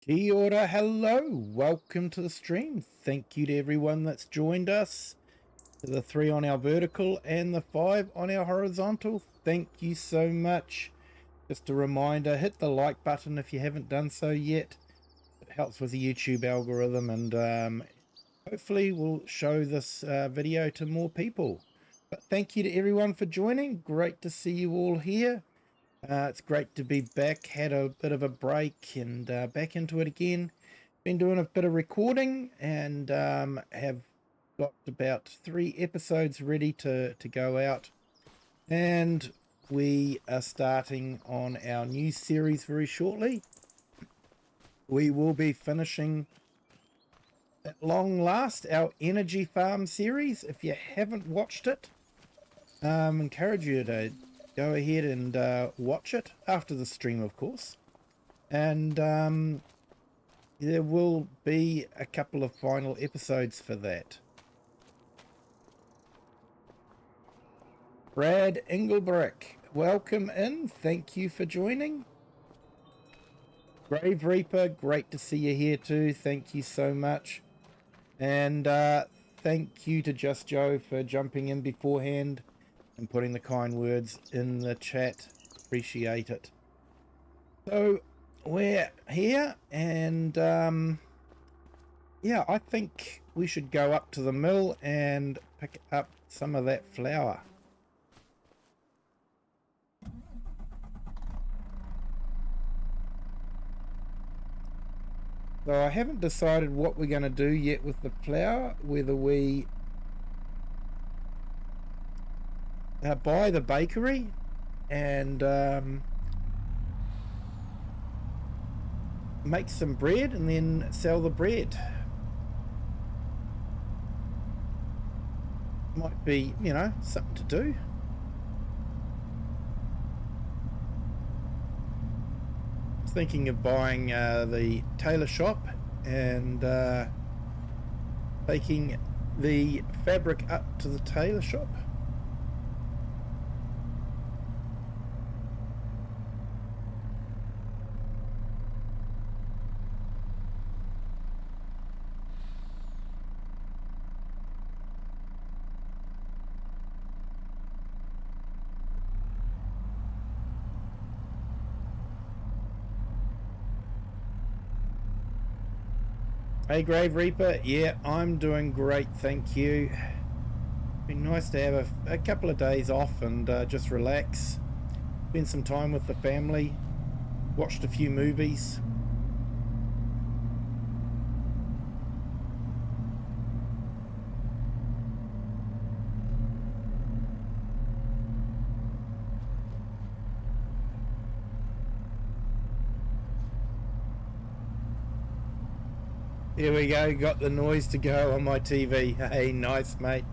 Kia ora, hello, welcome to the stream. Thank you to everyone that's joined us. To the 3 on our vertical and the 5 on our horizontal. Thank you so much. Just a reminder, hit the like button if you haven't done so yet. It helps with the YouTube algorithm and hopefully we'll show this video to more people. But thank you to everyone for joining. Great to see you all here. It's great to be back. Had a bit of a break and back into it again. Been doing a bit of recording and have got about 3 episodes ready to go out. And we are starting on our new series very shortly. We will be finishing at long last our Energy Farm series. If you haven't watched it, encourage you to go ahead and watch it after the stream, of course. And there will be a couple of final episodes for that. Brad Engelbrick, welcome in. Thank you for joining. Grave Reaper, great to see you here too. Thank you so much. And thank you to Just Joe for jumping in beforehand and putting the kind words in the chat. Appreciate it. So we're here and yeah, I think we should go up to the mill and pick up some of that flour. So I haven't decided what we're going to do yet with the flour, whether we buy the bakery and make some bread and then sell the bread. Might be, you know, something to do. Thinking of buying the tailor shop and taking the fabric up to the tailor shop. Hey Grave Reaper, yeah, I'm doing great, thank you. Been nice to have a couple of days off and just relax. Spend some time with the family. Watched a few movies. Here we go, got the noise to go on my TV. Hey, nice, mate.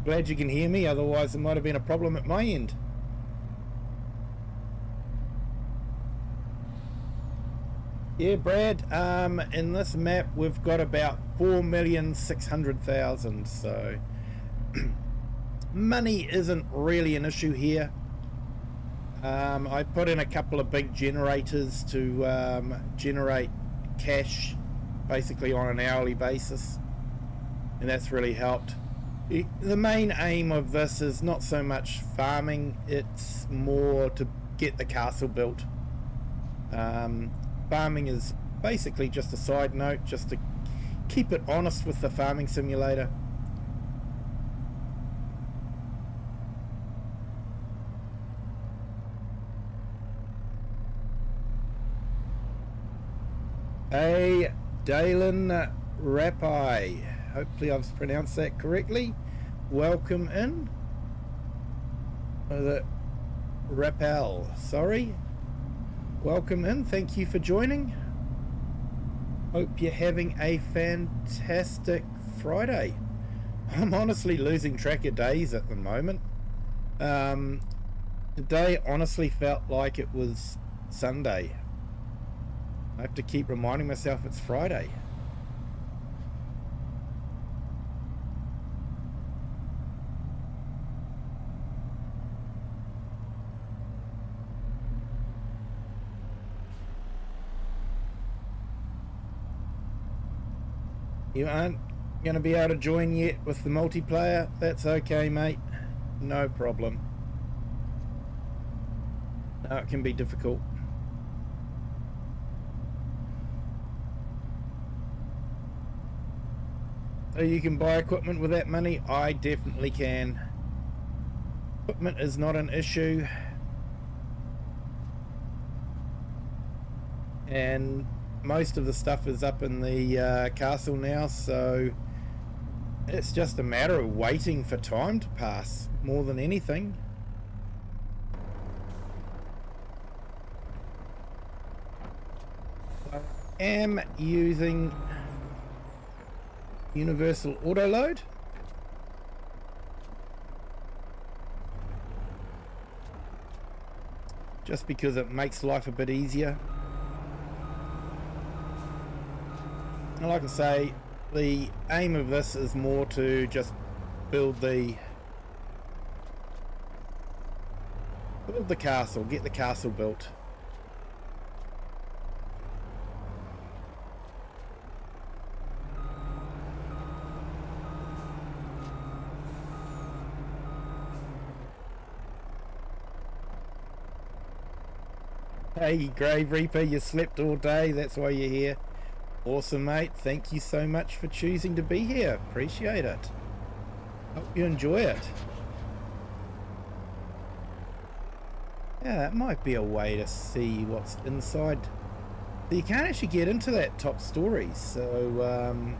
Glad you can hear me, otherwise there might have been a problem at my end. Yeah, Brad, in this map we've got about 4,600,000, so money isn't really an issue here. I put in a couple of big generators to generate cash basically on an hourly basis, and that's really helped. The main aim of this is not so much farming, it's more to get the castle built. Farming is basically just a side note, just to keep it honest with the farming simulator. Hey, Dalen Rapai. Hopefully I've pronounced that correctly. Welcome in. The Rappel, sorry. Welcome in. Thank you for joining. Hope you're having a fantastic Friday. I'm honestly losing track of days at the moment. Today honestly felt like it was Sunday. I have to keep reminding myself it's Friday. You aren't going to be able to join yet with the multiplayer? That's okay, mate. No problem. No, it can be difficult. So you can buy equipment with that money? I definitely can. Equipment is not an issue. And most of the stuff is up in the castle now, so it's just a matter of waiting for time to pass more than anything. I am using universal auto load. Just because it makes life a bit easier. And like I say, the aim of this is more to just build the castle, get the castle built. Hey, Grave Reaper, you slept all day, that's why you're here. Awesome, mate. Thank you so much for choosing to be here. Appreciate it. Hope you enjoy it. Yeah, that might be a way to see what's inside. You can't actually get into that top story, so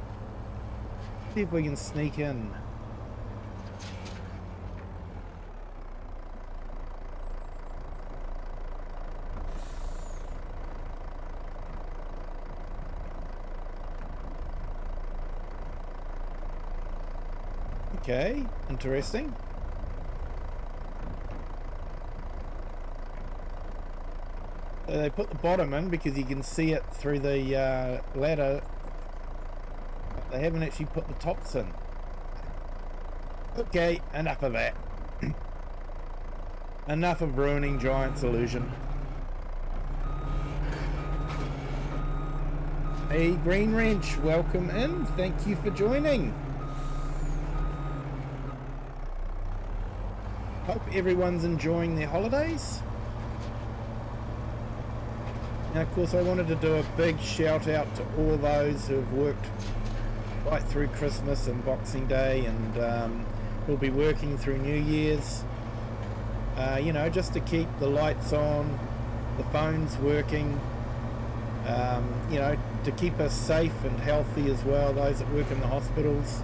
see if we can sneak in. Okay, interesting. So they put the bottom in because you can see it through the ladder, but they haven't actually put the tops in. Okay, enough of that. Enough of ruining Giant's illusion. Hey, Green Wrench, welcome in. Thank you for joining. Hope everyone's enjoying their holidays. Now, of course, I wanted to do a big shout out to all those who have worked right through Christmas and Boxing Day and will be working through New Year's. You know, just to keep the lights on, the phones working, you know, to keep us safe and healthy as well, those that work in the hospitals,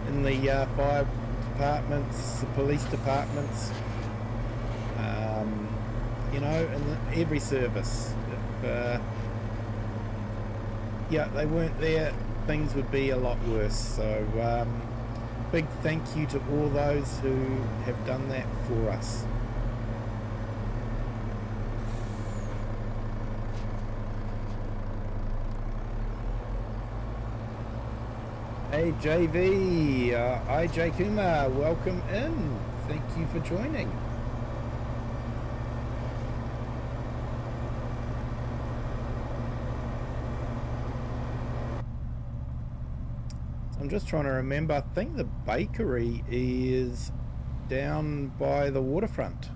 in the fire departments, the police departments, you know, in every service. If yeah, they weren't there, things would be a lot worse. So big thank you to all those who have done that for us. Hey JV, IJ Kumar, welcome in. Thank you for joining. So I'm just trying to remember, I think the bakery is down by the waterfront.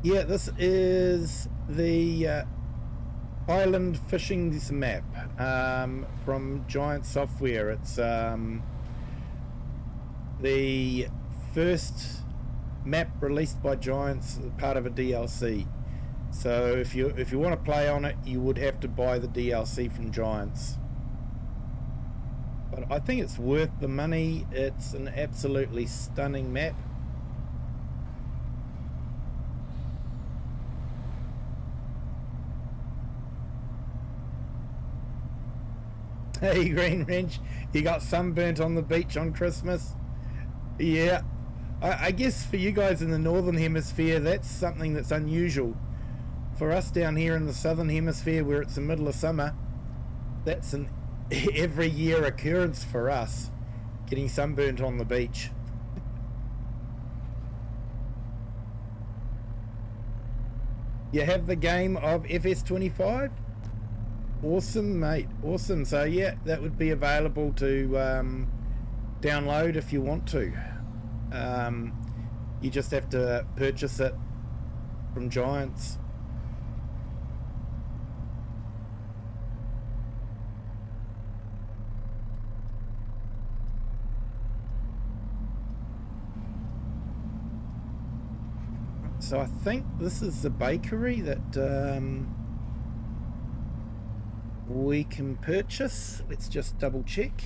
Yeah, this is the Highland Fishing's map from Giant Software. It's the first map released by Giants, part of a DLC. So if you want to play on it, you would have to buy the DLC from Giants. But I think it's worth the money. It's an absolutely stunning map. Hey, Green Wrench, you got sunburnt on the beach on Christmas? Yeah, I guess for you guys in the Northern Hemisphere, that's something that's unusual. For us down here in the Southern Hemisphere, where it's the middle of summer, that's an every year occurrence for us, getting sunburnt on the beach. You have the game of FS25? Awesome, mate. Awesome. So yeah, that would be available to download if you want to. You just have to purchase it from Giants. So I think this is the bakery that we can purchase. Let's just double check.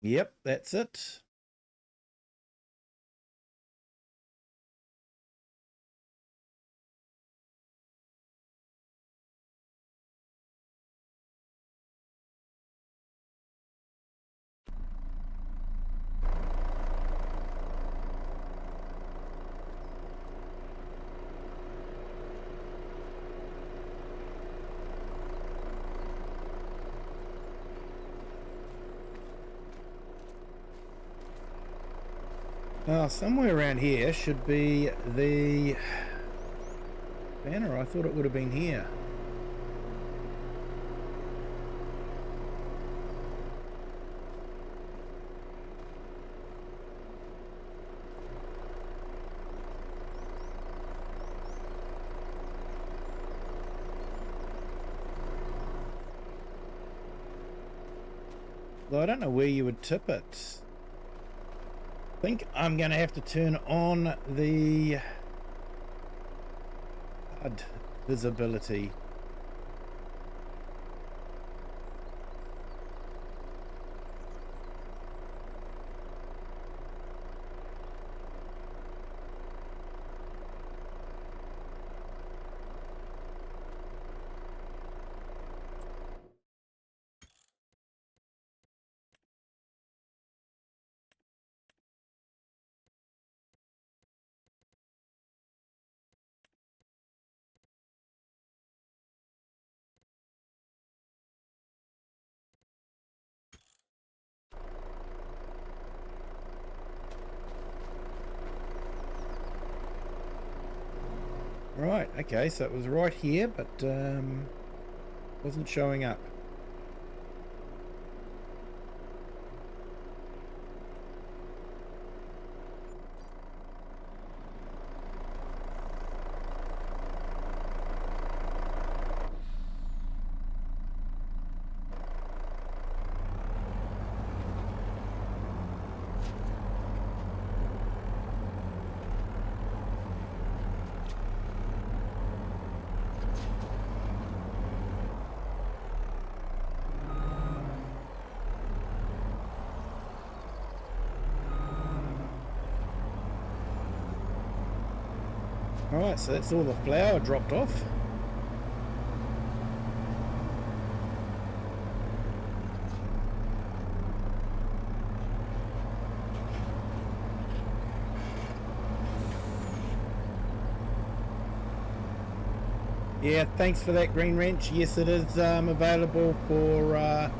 Yep, that's it. Somewhere around here should be the banner. I thought it would have been here. Though I don't know where you would tip it. I think I'm going to have to turn on the HUD visibility. Right, okay, so it was right here, but wasn't showing up. Alright, so that's all the flour dropped off. Yeah, thanks for that, Green Wrench. Yes, it is available for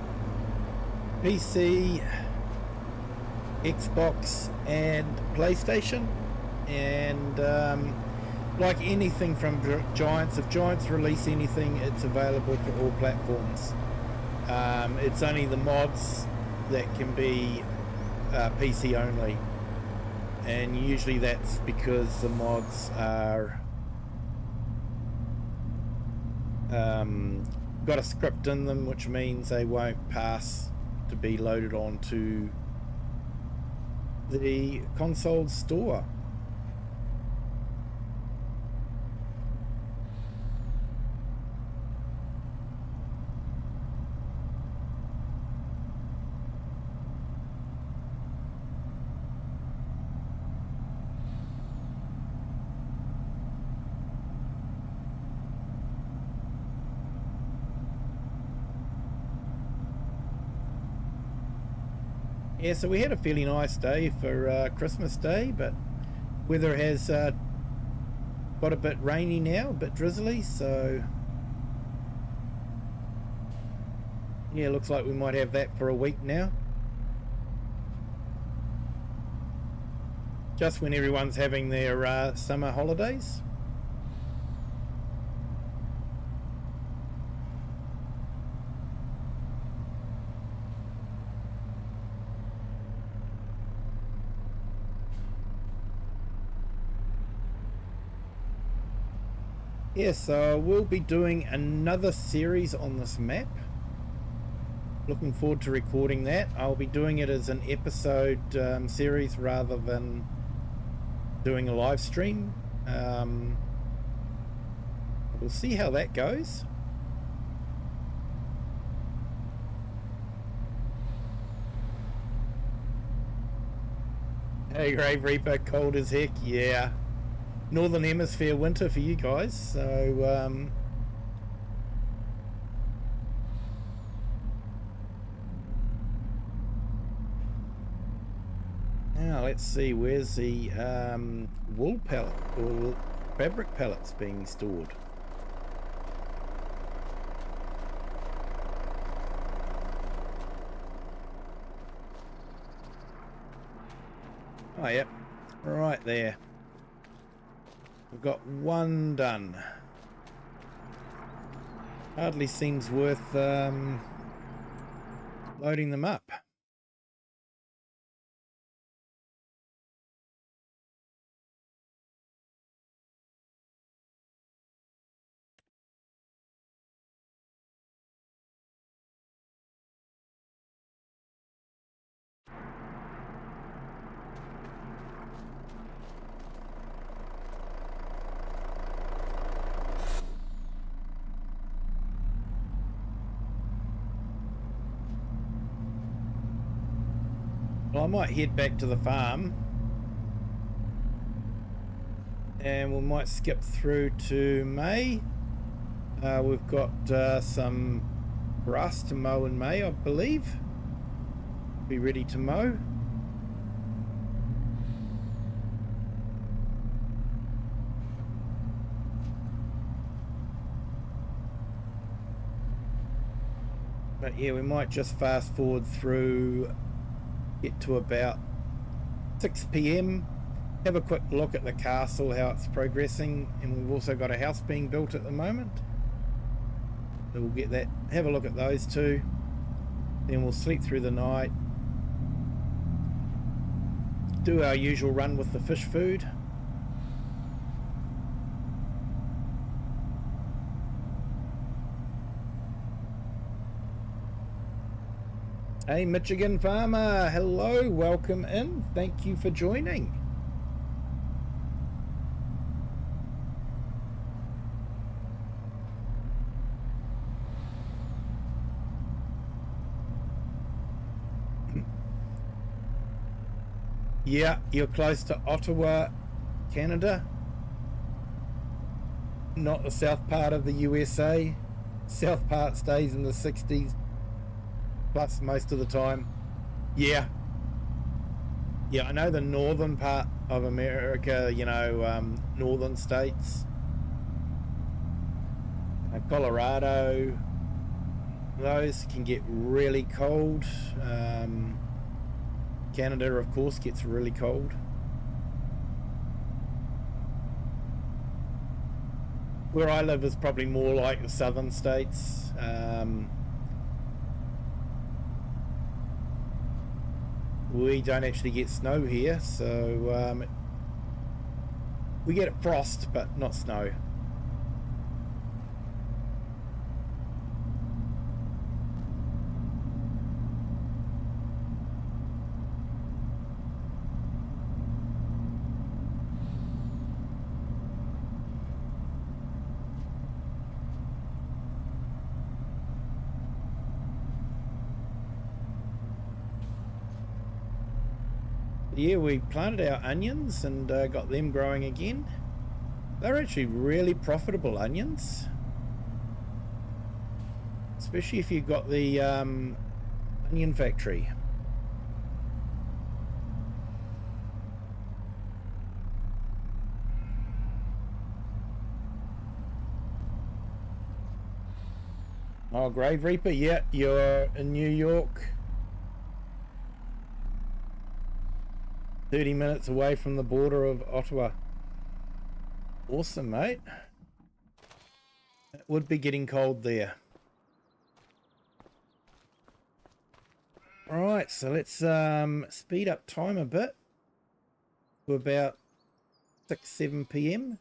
PC, Xbox and PlayStation. And like anything from Giants, if Giants release anything, it's available for all platforms. It's only the mods that can be PC only, and usually that's because the mods are got a script in them, which means they won't pass to be loaded onto the console store. Yeah, so we had a fairly nice day for Christmas Day, but weather has got a bit rainy now, a bit drizzly, so yeah, looks like we might have that for a week now. Just when everyone's having their summer holidays. Yeah, so we'll be doing another series on this map. Looking forward to recording that. I'll be doing it as an episode series rather than doing a live stream. We'll see how that goes. Hey, Grave Reaper, cold as heck, yeah. Northern Hemisphere winter for you guys, so now let's see, where's the wool pallet or fabric pallets being stored? Oh yep, right there. We've got one done. Hardly seems worth loading them up. Well, I might head back to the farm and we might skip through to May. We've got some grass to mow in May, I believe. Be ready to mow. But yeah, we might just fast forward through, get to about 6 PM, have a quick look at the castle, how it's progressing, and we've also got a house being built at the moment, so we'll get that, have a look at those two, then we'll sleep through the night, do our usual run with the fish food. Hey Michigan Farmer, hello, welcome in, thank you for joining. Yeah, you're close to Ottawa, Canada. Not the south part of the USA. South part stays in the 60s plus most of the time. Yeah. Yeah, I know the northern part of America, you know, northern states. Colorado, those can get really cold. Canada, of course, gets really cold. Where I live is probably more like the southern states. We don't actually get snow here, so we get frost, but not snow. Yeah, we planted our onions and got them growing again. They're actually really profitable onions, especially if you've got the onion factory. Oh, Grave Reaper, yeah, you're in New York. 30 minutes away from the border of Ottawa. Awesome, mate. It would be getting cold there. Alright, so let's speed up time a bit to about 6-7 p.m.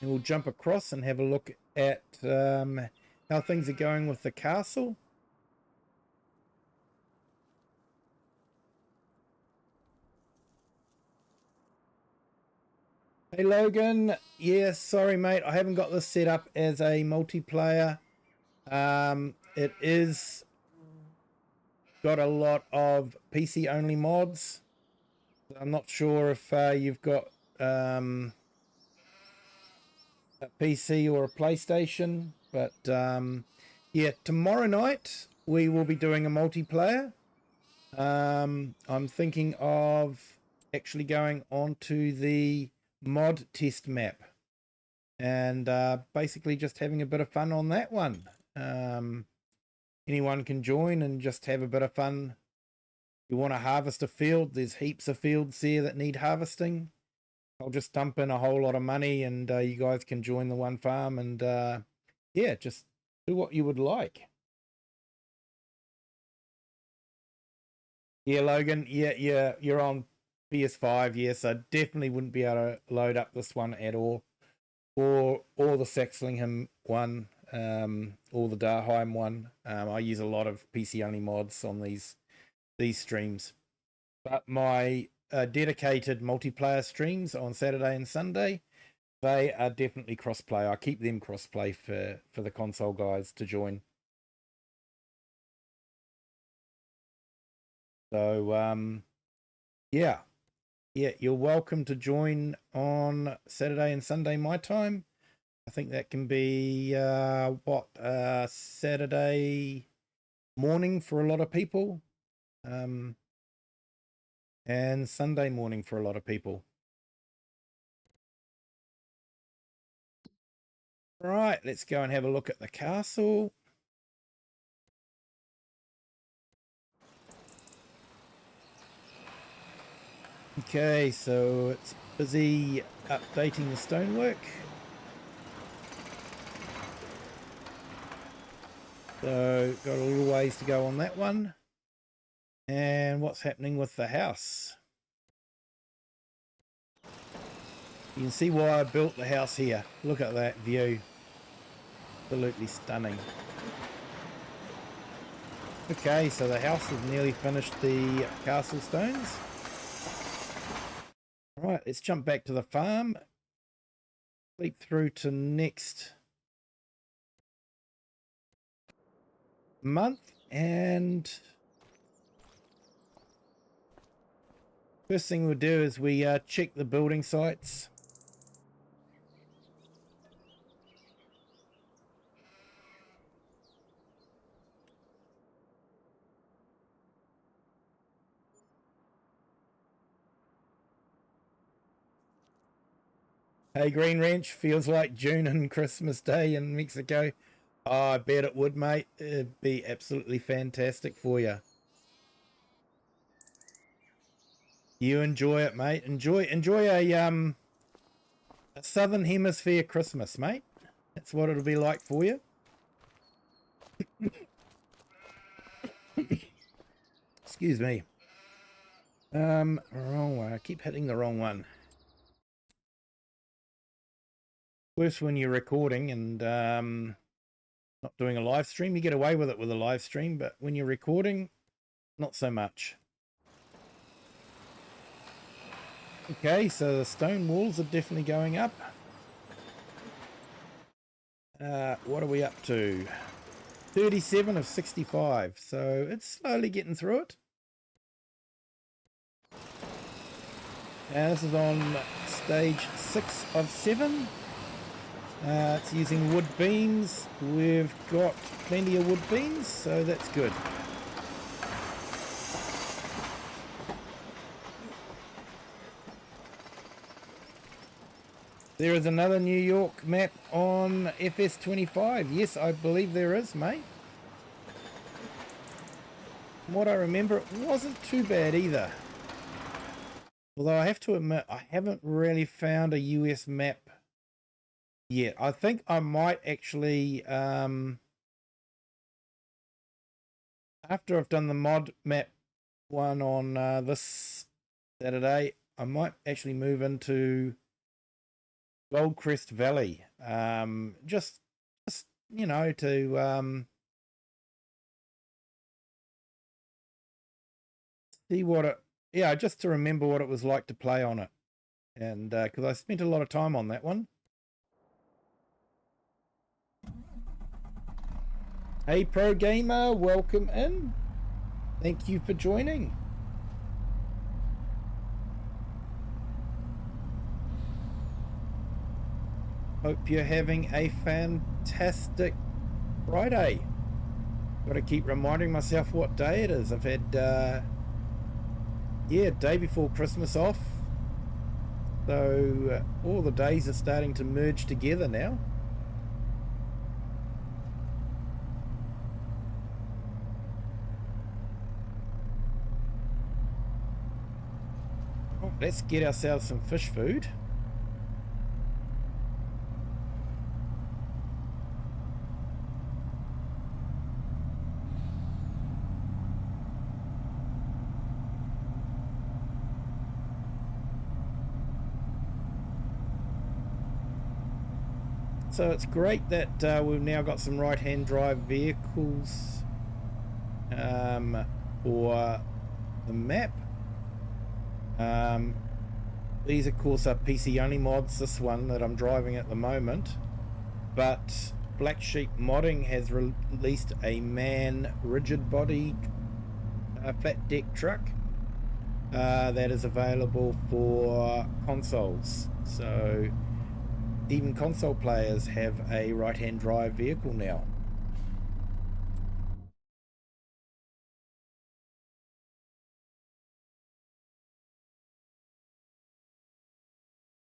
and we'll jump across and have a look at how things are going with the castle. Hey Logan, yeah, sorry mate, I haven't got this set up as a multiplayer. It is got a lot of PC only mods. I'm not sure if you've got a PC or a PlayStation, but yeah, tomorrow night we will be doing a multiplayer. I'm thinking of actually going onto the mod test map and basically just having a bit of fun on that one. Anyone can join and just have a bit of fun. If you want to harvest a field, there's heaps of fields there that need harvesting. I'll just dump in a whole lot of money and you guys can join the one farm and yeah, just do what you would like. Yeah, Logan, yeah, you're on PS5, yes, I definitely wouldn't be able to load up this one at all. Or the Saxlingham one, or the Darheim one. I use a lot of PC only mods on these streams. But my dedicated multiplayer streams on Saturday and Sunday, they are definitely crossplay. I keep them crossplay for the console guys to join. So yeah, you're welcome to join on Saturday and Sunday my time. I think that can be Saturday morning for a lot of people, and Sunday morning for a lot of people. Right, let's go and have a look at the castle. Okay, so it's busy updating the stonework. So got a little ways to go on that one. And what's happening with the house? You can see why I built the house here. Look at that view. Absolutely stunning. Okay, so the house has nearly finished the castle stones. All right, let's jump back to the farm. Leap through to next month, and first thing we'll do is we check the building sites. Hey, Green Ranch, feels like June and Christmas Day in Mexico. Oh, I bet it would, mate. It'd be absolutely fantastic for you. You enjoy it, mate. Enjoy a Southern Hemisphere Christmas, mate. That's what it'll be like for you. Excuse me. Wrong one. I keep hitting the wrong one. Worse when you're recording and not doing a live stream. You get away with it with a live stream, but when you're recording, not so much. Okay, so the stone walls are definitely going up. What are we up to? 37 of 65, so it's slowly getting through it. And this is on stage 6 of 7. It's using wood beams. We've got plenty of wood beams, so that's good. There is another New York map on FS25. Yes, I believe there is, mate. From what I remember, it wasn't too bad either. Although I have to admit, I haven't really found a US map yet. I think I might actually, after I've done the mod map one on this Saturday, I might actually move into Goldcrest Valley. Just you know, to see what it, yeah, just to remember what it was like to play on it. And because I spent a lot of time on that one. Hey, Pro Gamer, welcome in. Thank you for joining. Hope you're having a fantastic Friday. Got to keep reminding myself what day it is. I've had, yeah, day before Christmas off. So all the days are starting to merge together now. Oh, let's get ourselves some fish food. So it's great that we've now got some right-hand drive vehicles for the map. These of course are PC only mods, this one that I'm driving at the moment, but Black Sheep Modding has released a MAN rigid body flat deck truck that is available for consoles. So even console players have a right-hand drive vehicle now.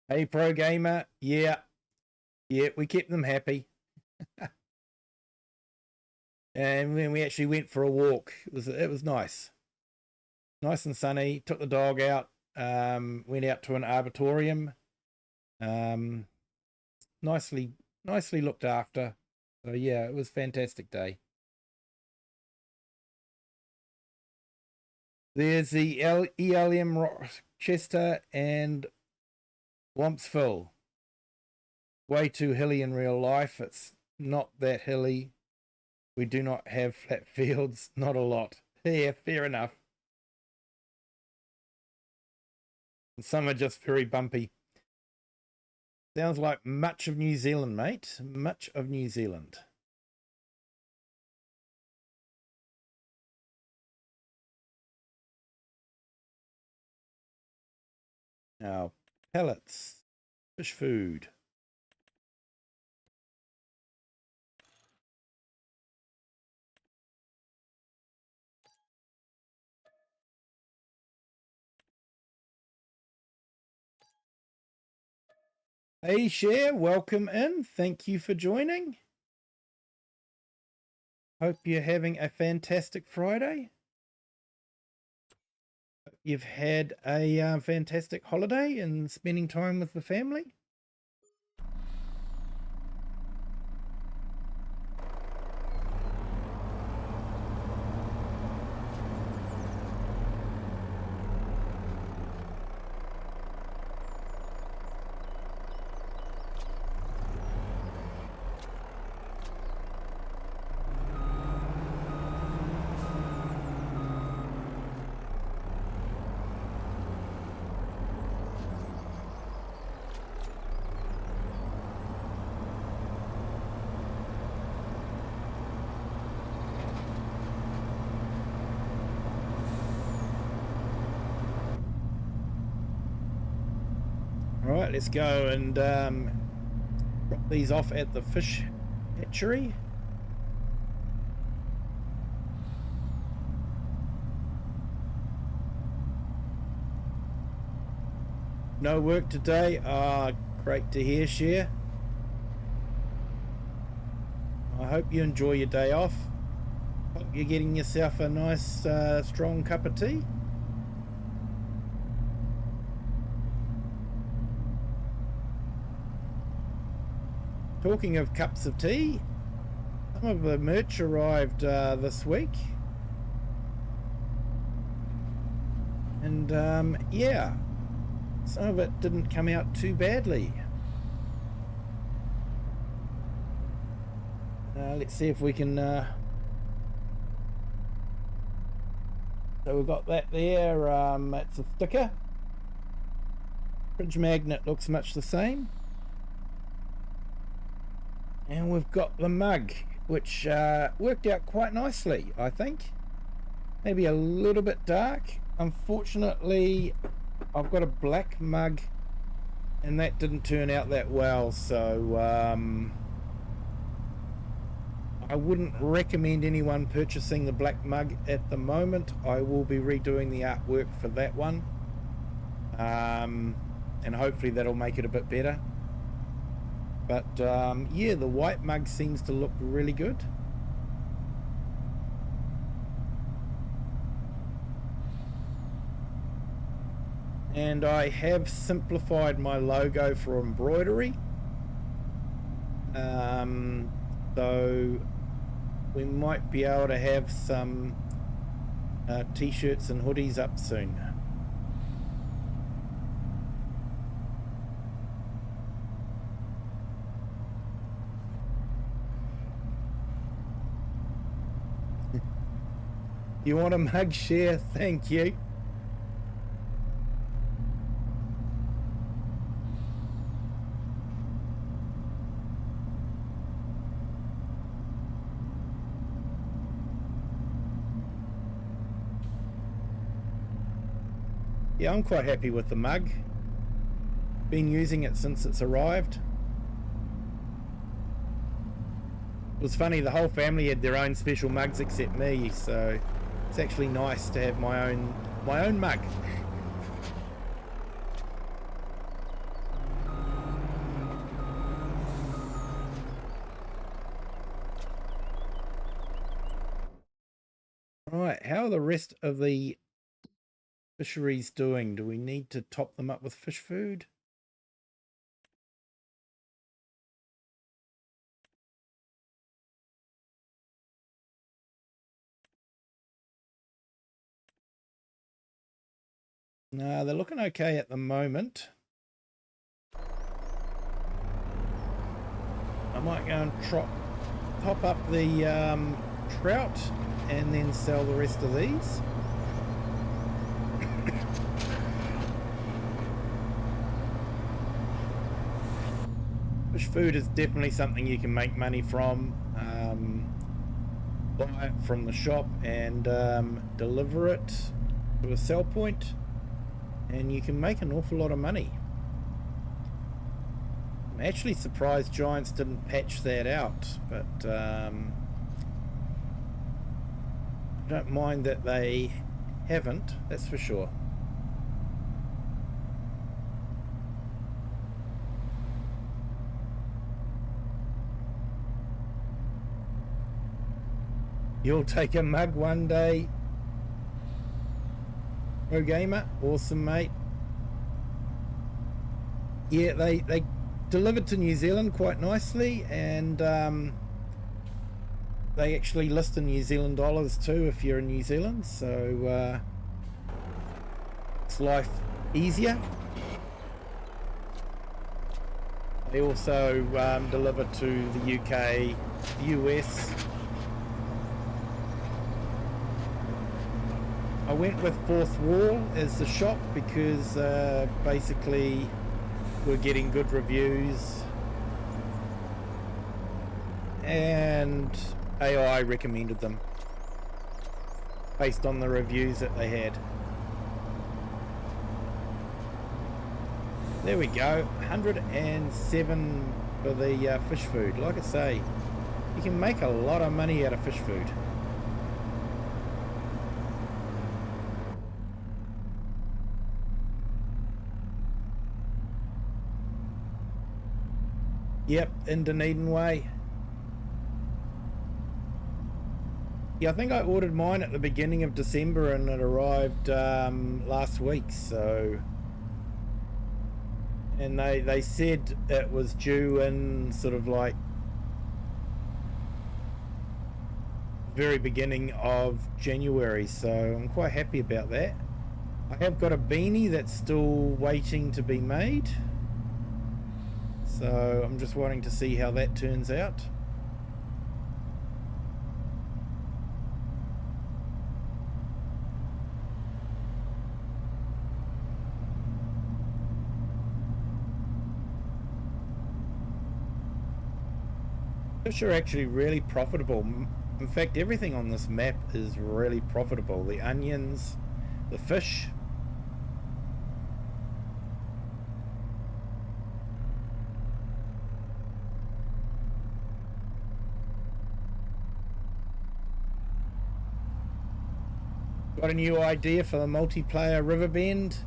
Hey, Pro Gamer, yeah, we kept them happy. And when we actually went for a walk, it was nice and sunny. Took the dog out, went out to an arboretum, nicely looked after. So yeah, it was a fantastic day. There's the ELM Rochester and Wompsville. Way too hilly in real life. It's not that hilly. We do not have flat fields, not a lot. Yeah, fair enough. And some are just very bumpy. Sounds like much of New Zealand, mate. Much of New Zealand. Now, pellets, fish food. Hey, Cher, welcome in. Thank you for joining. Hope you're having a fantastic Friday. You've had a fantastic holiday and spending time with the family. Alright, let's go and drop these off at the fish hatchery. No work today. Great to hear, Cher. I hope you enjoy your day off. Hope you're getting yourself a nice strong cup of tea. Talking of cups of tea, some of the merch arrived this week. And yeah, some of it didn't come out too badly. Let's see if we can... So we've got that there. That's a sticker. Fridge magnet looks much the same. And we've got the mug, which worked out quite nicely, I think. Maybe a little bit dark. Unfortunately, I've got a black mug, and that didn't turn out that well, so I wouldn't recommend anyone purchasing the black mug at the moment. I will be redoing the artwork for that one, and hopefully that'll make it a bit better. But yeah, the white mug seems to look really good. And I have simplified my logo for embroidery. So we might be able to have some t-shirts and hoodies up soon. You want a mug, Share? Thank you. Yeah, I'm quite happy with the mug. Been using it since it's arrived. It was funny, the whole family had their own special mugs except me, so it's actually nice to have my own mug. Right, how are the rest of the fisheries doing? Do we need to top them up with fish food? No, they're looking okay at the moment. I might go and top up the trout and then sell the rest of these. Fish food is definitely something you can make money from. Buy it from the shop and deliver it to a sell point, and you can make an awful lot of money. I'm actually surprised Giants didn't patch that out, but I don't mind that they haven't, that's for sure. You'll take a mug one day. Pro Gamer, awesome mate. Yeah, they delivered to New Zealand quite nicely, and they actually list in New Zealand dollars too if you're in New Zealand, so it's life easier. They also deliver to the UK, US. I went with Fourth Wall as the shop because basically we're getting good reviews, and AI recommended them based on the reviews that they had. There we go, 107 for the fish food. Like I say, you can make a lot of money out of fish food. Yep, in Dunedin Way. Yeah, I think I ordered mine at the beginning of December and it arrived last week, so... And they said it was due in sort of like very beginning of January, so I'm quite happy about that. I have got a beanie that's still waiting to be made, so I'm just wanting to see how that turns out. Fish are actually really profitable. In fact, everything on this map is really profitable. The onions, the fish. Got a new idea for the multiplayer Riverbend?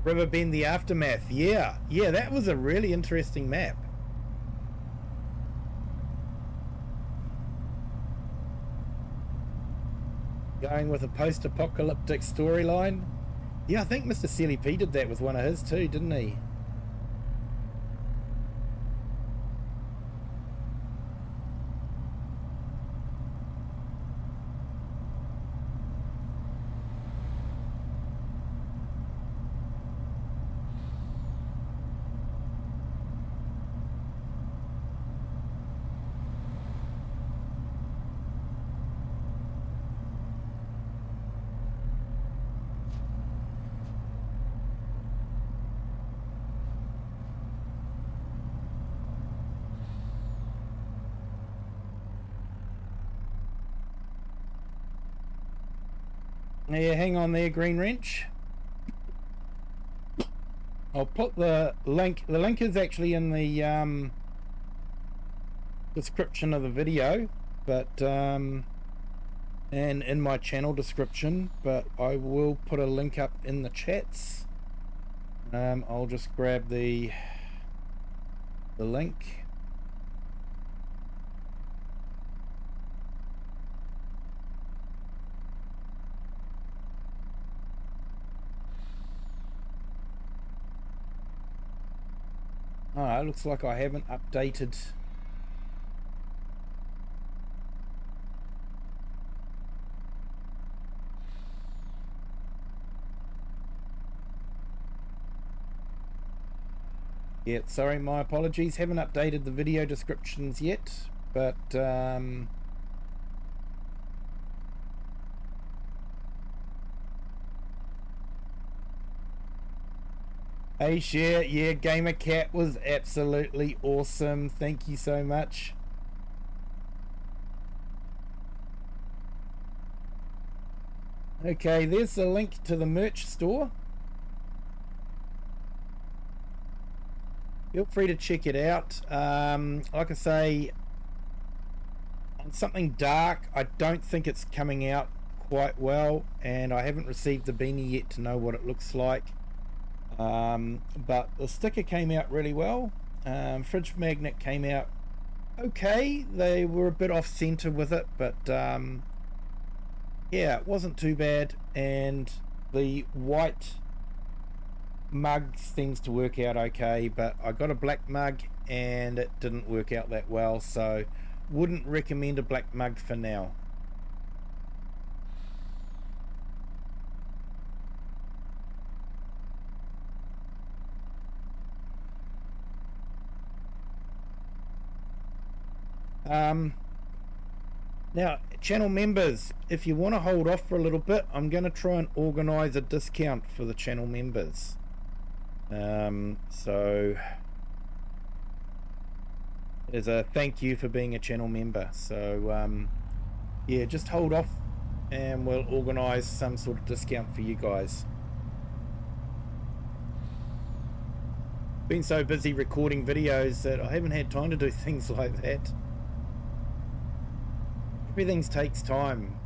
Riverbend the Aftermath. Yeah, that was a really interesting map. Going with a post-apocalyptic storyline. Yeah, I think Mr. CLP did that with one of his too, didn't he? Yeah, hang on there, Green Wrench. I'll put the link. The link is actually in the description of the video, but and in my channel description, but I will put a link up in the chats. I'll just grab the link. It looks like I haven't updated. Yeah, sorry, my apologies. Haven't updated the video descriptions yet, but hey, share. Yeah, Gamer Cat was absolutely awesome. Thank you so much. Okay, there's the link to the merch store. Feel free to check it out. Like I say, on something dark, I don't think it's coming out quite well, and I haven't received the beanie yet to know what it looks like. But the sticker came out really well. Fridge magnet came out okay. They were a bit off center with it, but yeah, it wasn't too bad. And the white mug seems to work out okay, but I got a black mug and it didn't work out that well, so wouldn't recommend a black mug for now. Now, channel members, if you want to hold off for a little bit, I'm going to try and organize a discount for the channel members. So as a thank you for being a channel member. So yeah, just hold off and we'll organize some sort of discount for you guys. Been so busy recording videos that I haven't had time to do things like that. Everything takes time,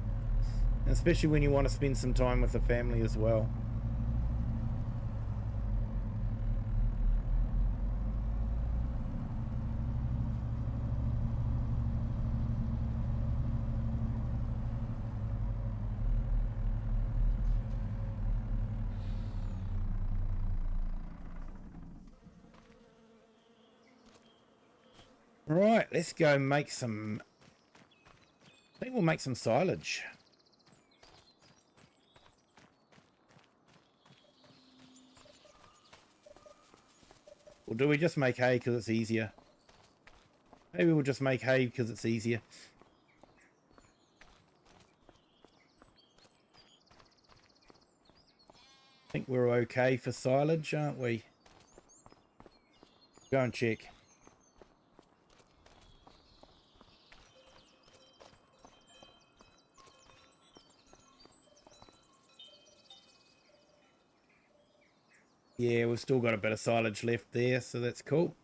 especially when you want to spend some time with the family as well. Right, let's go make some... I think we'll make some silage. Or do we just make hay because it's easier? Maybe we'll just make hay because it's easier. I think we're okay for silage, aren't we? Go and check. Yeah, we've still got a bit of silage left there, so that's cool.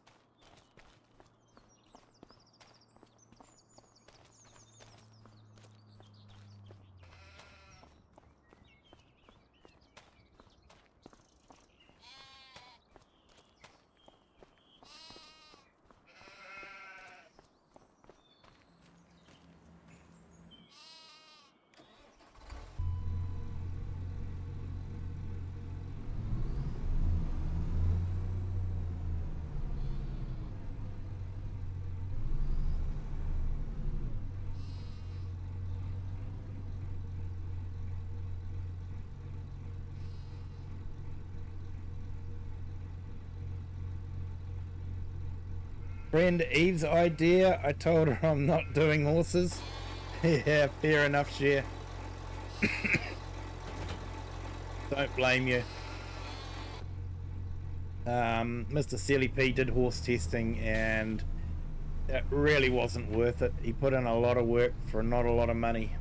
Friend Eve's idea, I told her I'm not doing horses. Yeah, fair enough, Share. Don't blame you. Mr. Silly P did horse testing and it really wasn't worth it. He put in a lot of work for not a lot of money.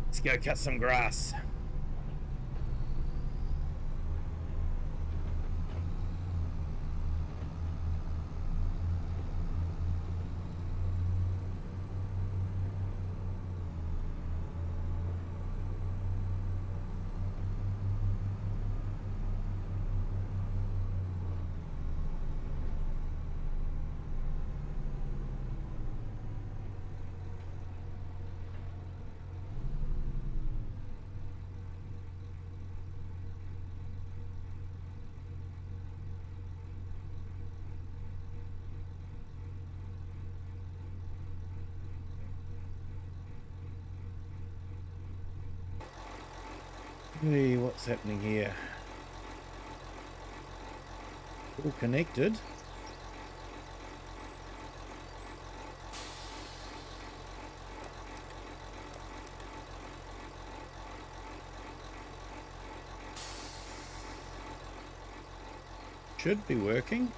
Let's go cut some grass. Hey, what's happening here? All connected. Should be working.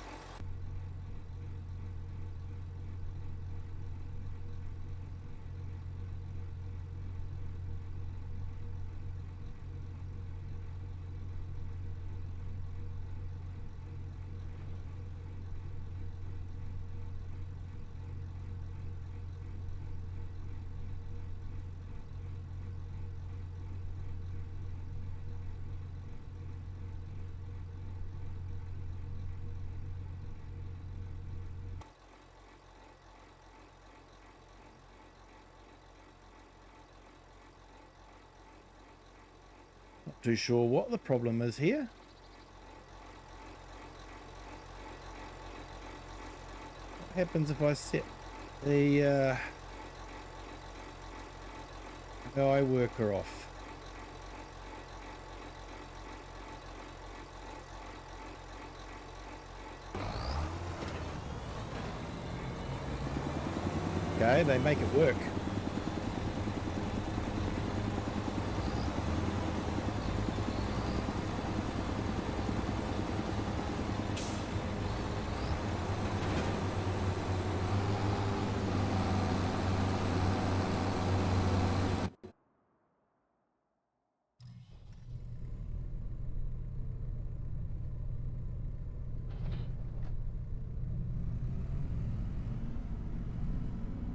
Not too sure what the problem is here. What happens if I set the Oh, I work her off. Okay, they make it work.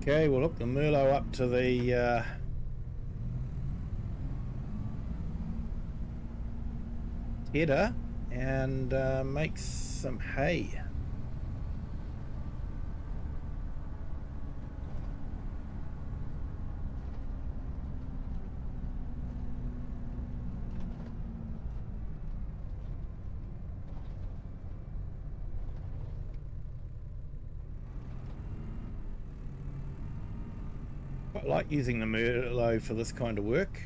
Okay, we'll hook the Merlot up to the header and make some hay. Quite like using the Merlot for this kind of work.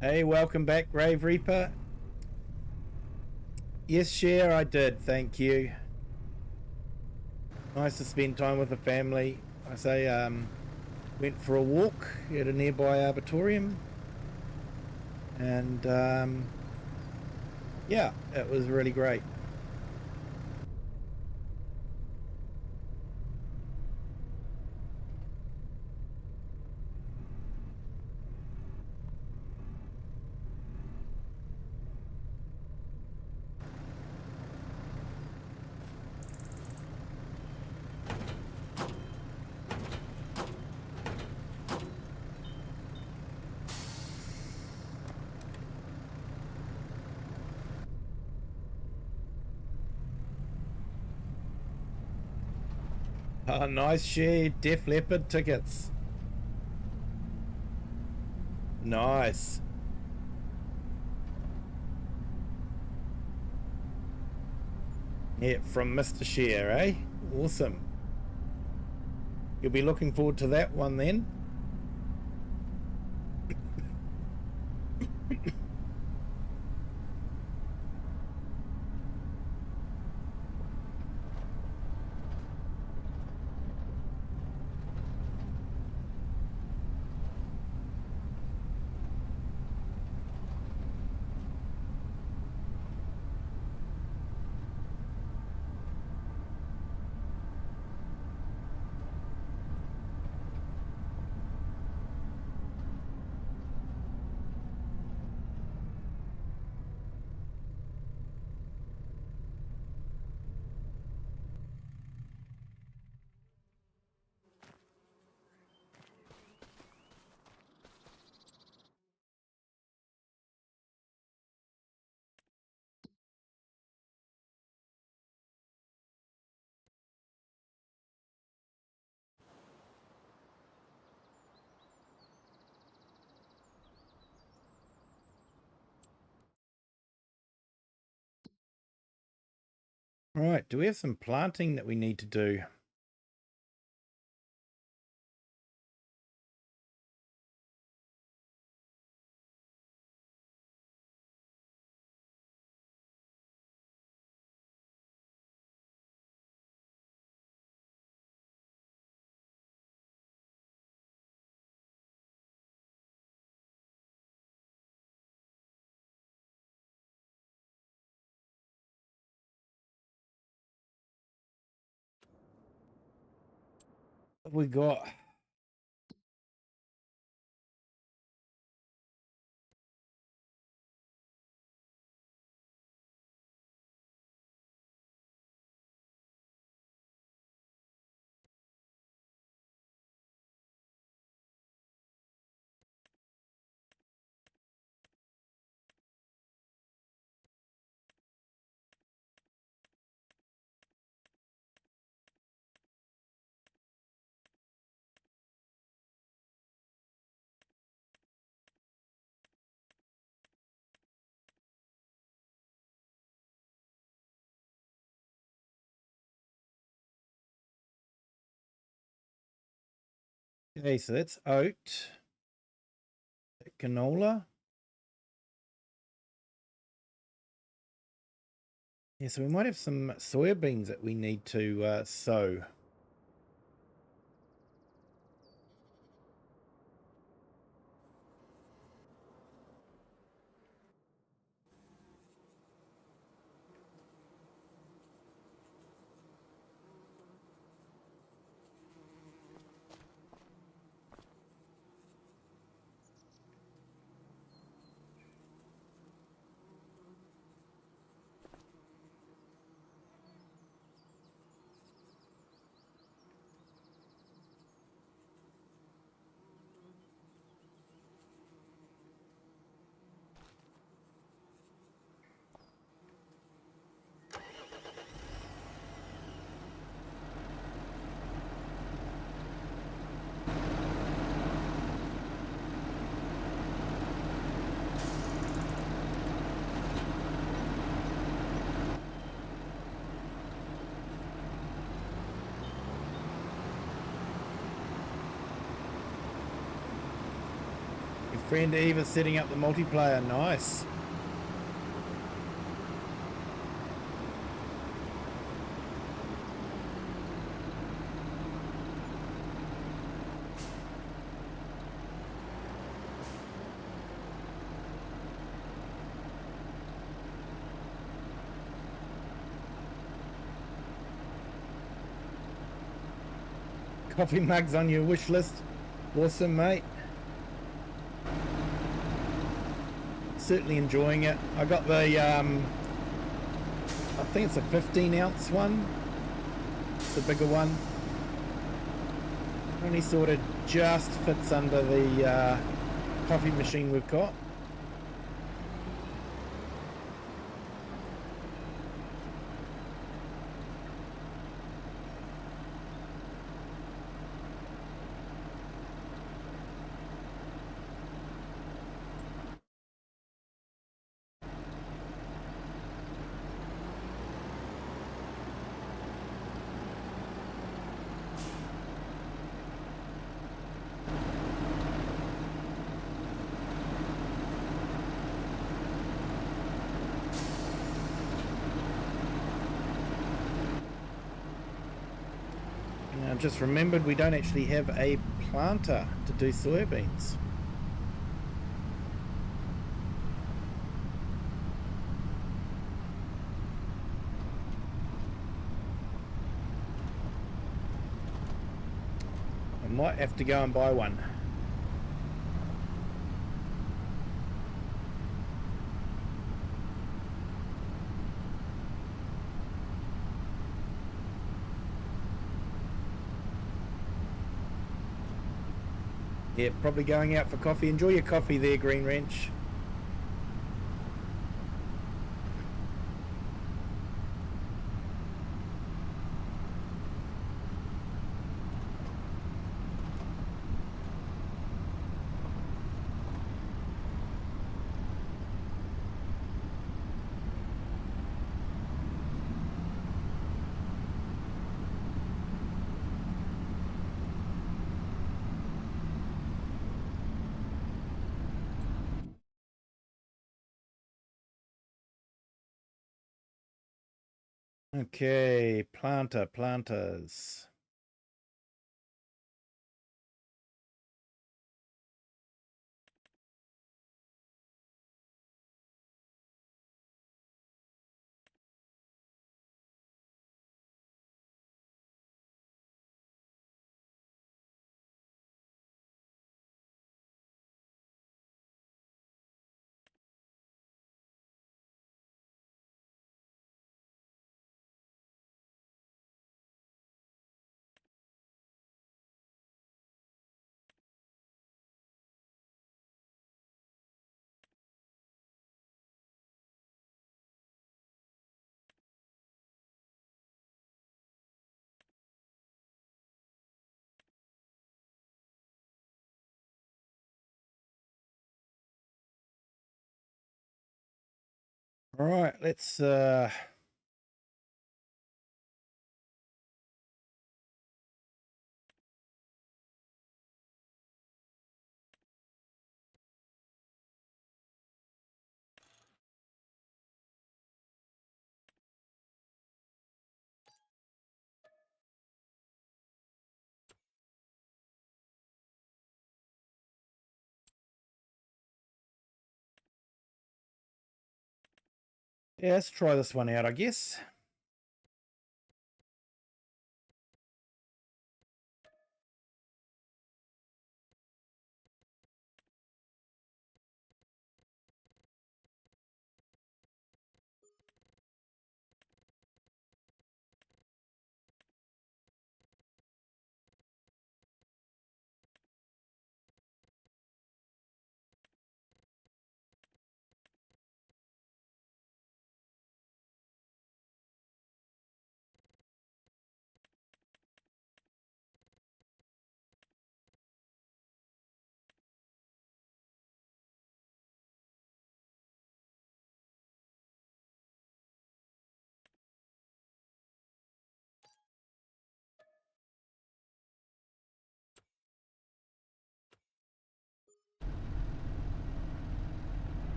Hey, welcome back, Grave Reaper. Yes, Cher, I did, thank you. Nice to spend time with the family. I say, went for a walk at a nearby arboretum, and yeah, it was really great. Oh, nice, Cher. Def Leppard tickets. Nice. Yeah, from Mr. Cher, eh? Awesome. You'll be looking forward to that one then. Right, do we have some planting that we need to do? What have we got? Okay, so that's oat, canola. Yeah, so we might have some soybeans that we need to sow. Your friend Eve is setting up the multiplayer. Nice. Coffee mugs on your wish list. Awesome, mate. Certainly enjoying it. I got the I think it's a 15-ounce one. It's the bigger one. Only sort of just fits under the coffee machine we've got. And I've just remembered we don't actually have a planter to do soybeans. I might have to go and buy one. Yeah, probably going out for coffee. Enjoy your coffee there, Green Wrench. Okay, planters. All right, let's Yeah, let's try this one out, I guess.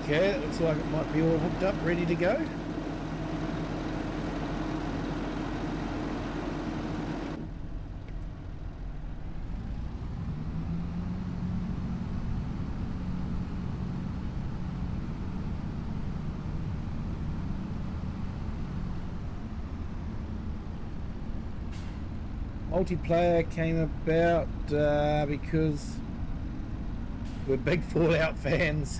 Okay, it looks like it might be all hooked up, ready to go. Multiplayer came about because we're big Fallout fans.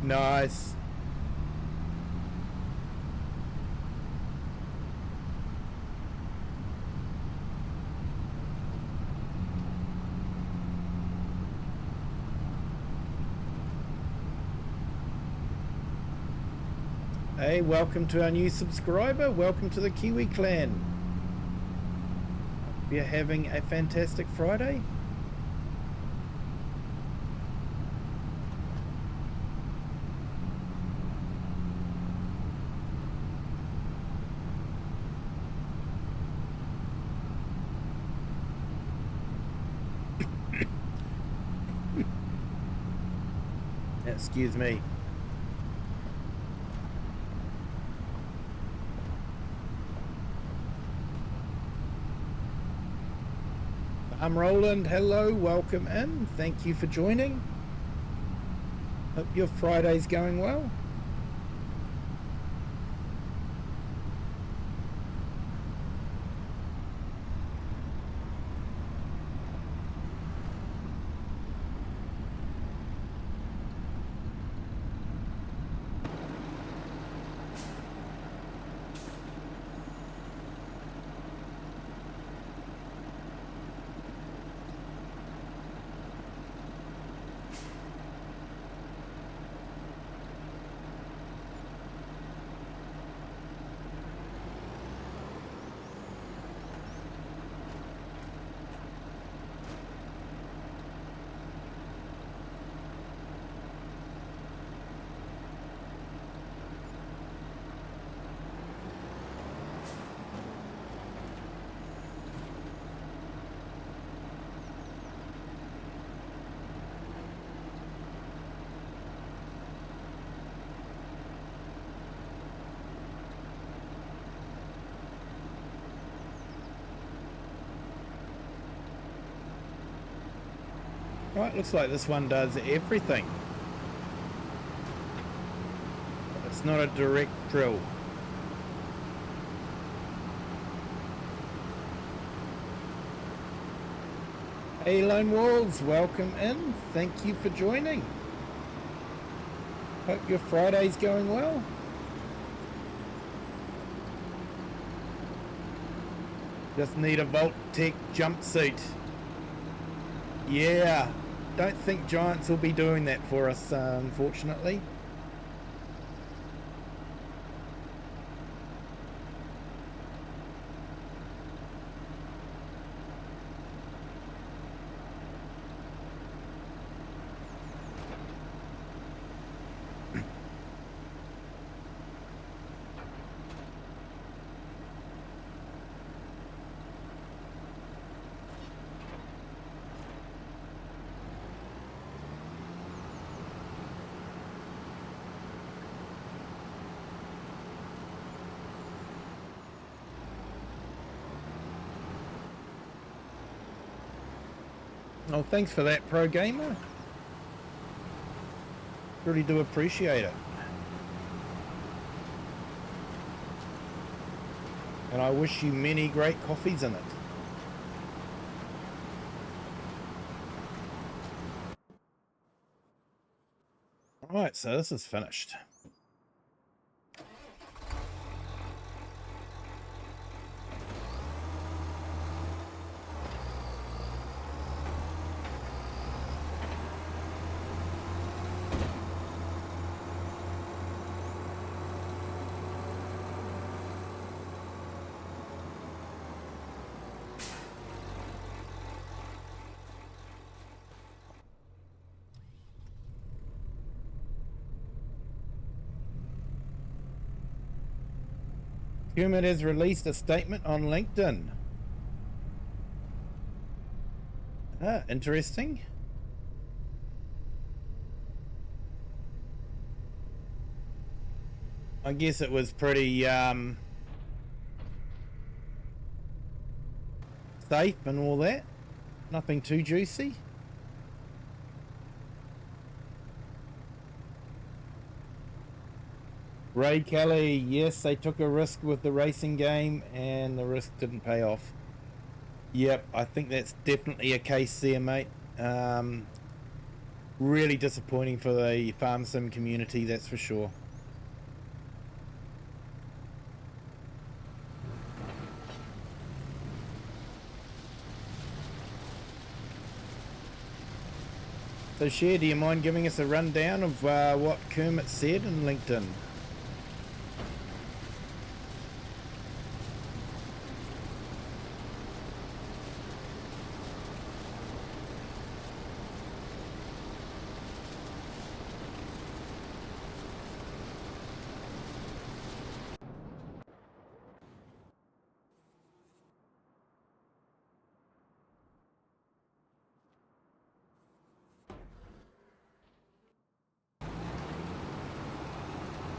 Nice. Hey, welcome to our new subscriber. Welcome to the Kiwi clan. Hope you're having a fantastic Friday. Excuse me. I'm Roland. Hello, welcome in. Thank you for joining. Hope your Friday's going well. Right, looks like this one does everything. It's not a direct drill. Hey Lone Wolves, welcome in. Thank you for joining. Hope your Friday's going well. Just need a Vault-Tec jumpsuit. Yeah, don't think Giants will be doing that for us, unfortunately. Oh, thanks for that, Pro Gamer. Really do appreciate it. And I wish you many great coffees in it. Alright, so this is finished. Kermit has released a statement on LinkedIn. Ah, interesting. I guess it was pretty safe and all that. Nothing too juicy. Ray Kelly, yes, they took a risk with the racing game and the risk didn't pay off. Yep, I think that's definitely a case there, mate. Really disappointing for the farm sim community, that's for sure. So Cher, do you mind giving us a rundown of what Kermit said in LinkedIn?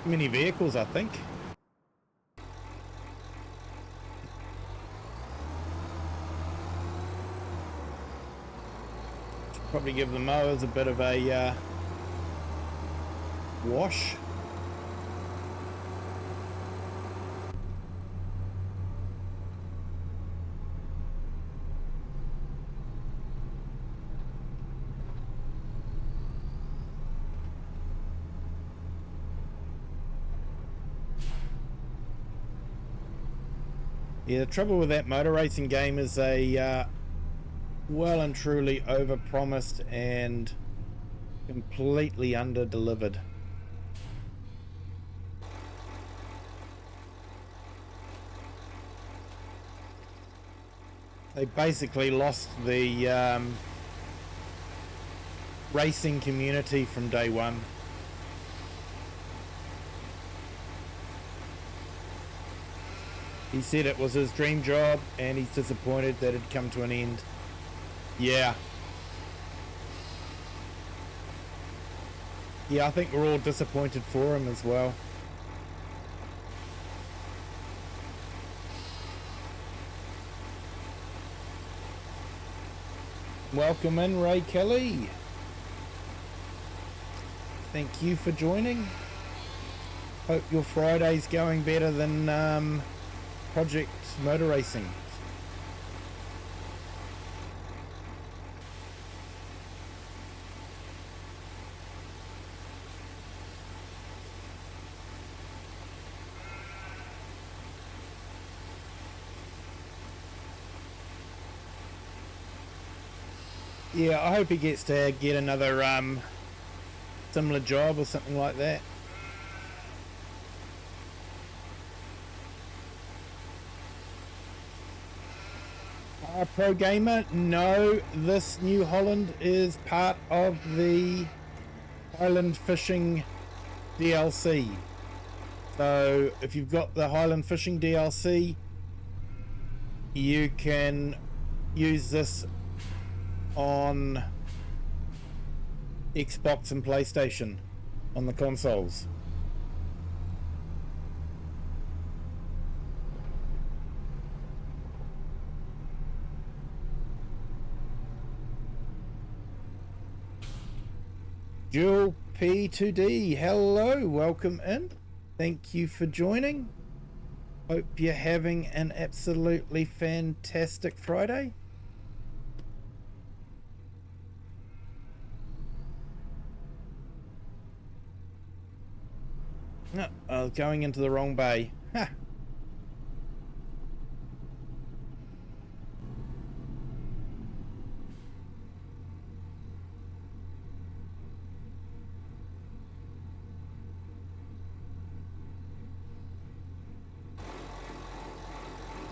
Many vehicles, I think. Should probably give the mowers a bit of a wash. Yeah, the trouble with that motor racing game is they well and truly over-promised and completely under-delivered. They basically lost the racing community from day one. He said it was his dream job and he's disappointed that it had come to an end. Yeah. Yeah, I think we're all disappointed for him as well. Welcome in, Ray Kelly. Thank you for joining. Hope your Friday's going better than Project Motor Racing. Yeah, I hope he gets to get another similar job or something like that. Pro Gamer, no, this New Holland is part of the Highland Fishing DLC. So if you've got the Highland Fishing DLC, you can use this on Xbox and PlayStation on the consoles. Jewel P2D, hello, welcome in. Thank you for joining. Hope you're having an absolutely fantastic Friday. No, I was going into the wrong bay. Ha!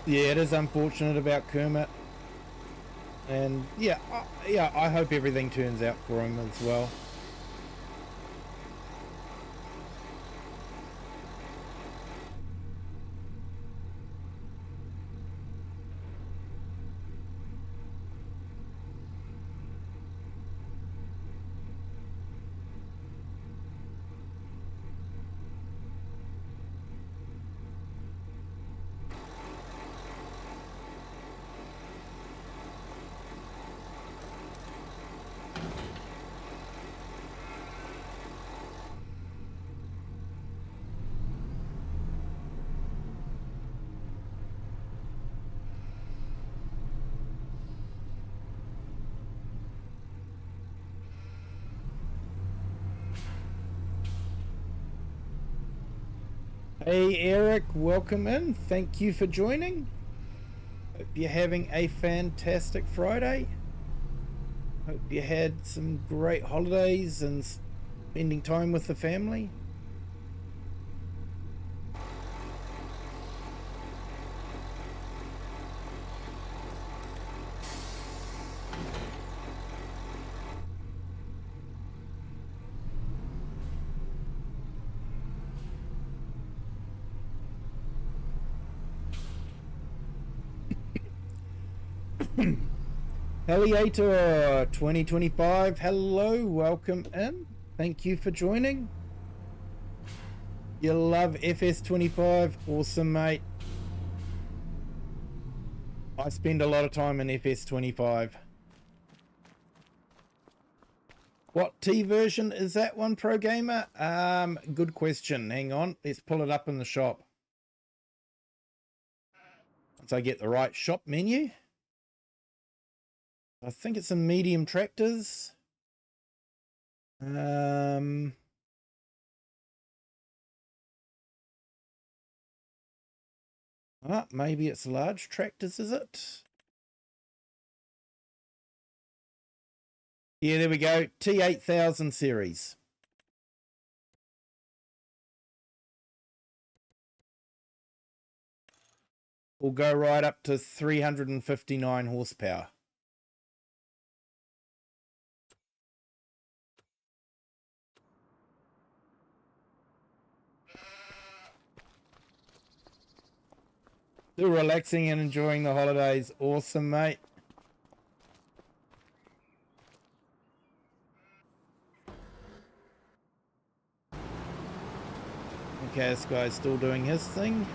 Yeah, it is unfortunate about Kermit. And yeah, I hope everything turns out for him as well. Hey Eric, welcome in. Thank you for joining. Hope you're having a fantastic Friday. Hope you had some great holidays and spending time with the family. Heliator 2025, hello, welcome in. Thank you for joining. You love FS25, awesome mate. I spend a lot of time in FS25. What T version is that one, Pro Gamer? Good question. Hang on, let's pull it up in the shop. Once I get the right shop menu. I think it's in medium tractors. Maybe it's large tractors, is it? Yeah, there we go. T8000 series. Will go right up to 359 horsepower. Still relaxing and enjoying the holidays. Awesome, mate. Okay, this guy's still doing his thing.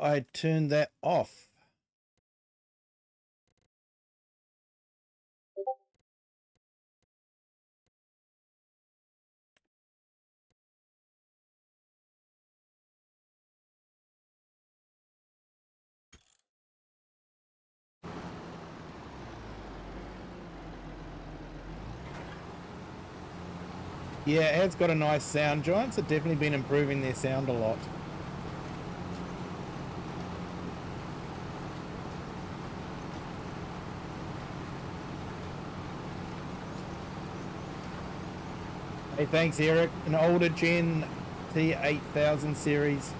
I turn that off. Yeah, it has got a nice sound. Giants have definitely been improving their sound a lot. Hey, thanks, Eric. An older Gen T8000 series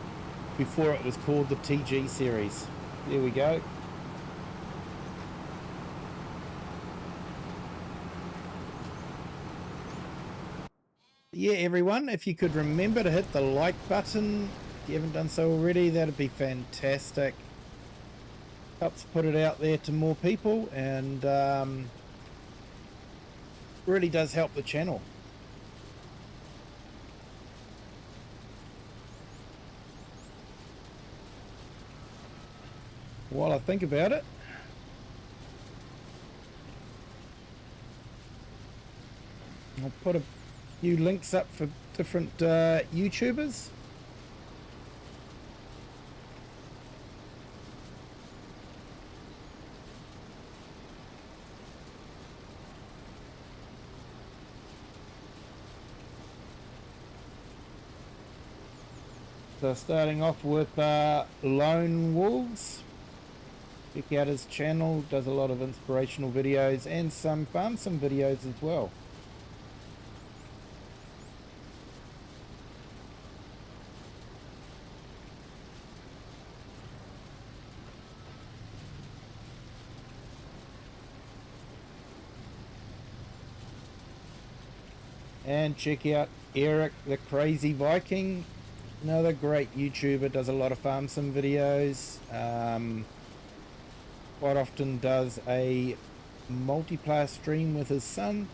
before it was called the TG series. There we go. Yeah, everyone, if you could remember to hit the like button, if you haven't done so already, that'd be fantastic. Helps put it out there to more people, and really does help the channel. While I think about it, I'll put a few links up for different YouTubers. So starting off with Lone Wolves. Check out his channel, does a lot of inspirational videos and some farm sim videos as well. And check out Eric the Crazy Viking, another great YouTuber, does a lot of farm sim videos. Quite often does a multiplayer stream with his son,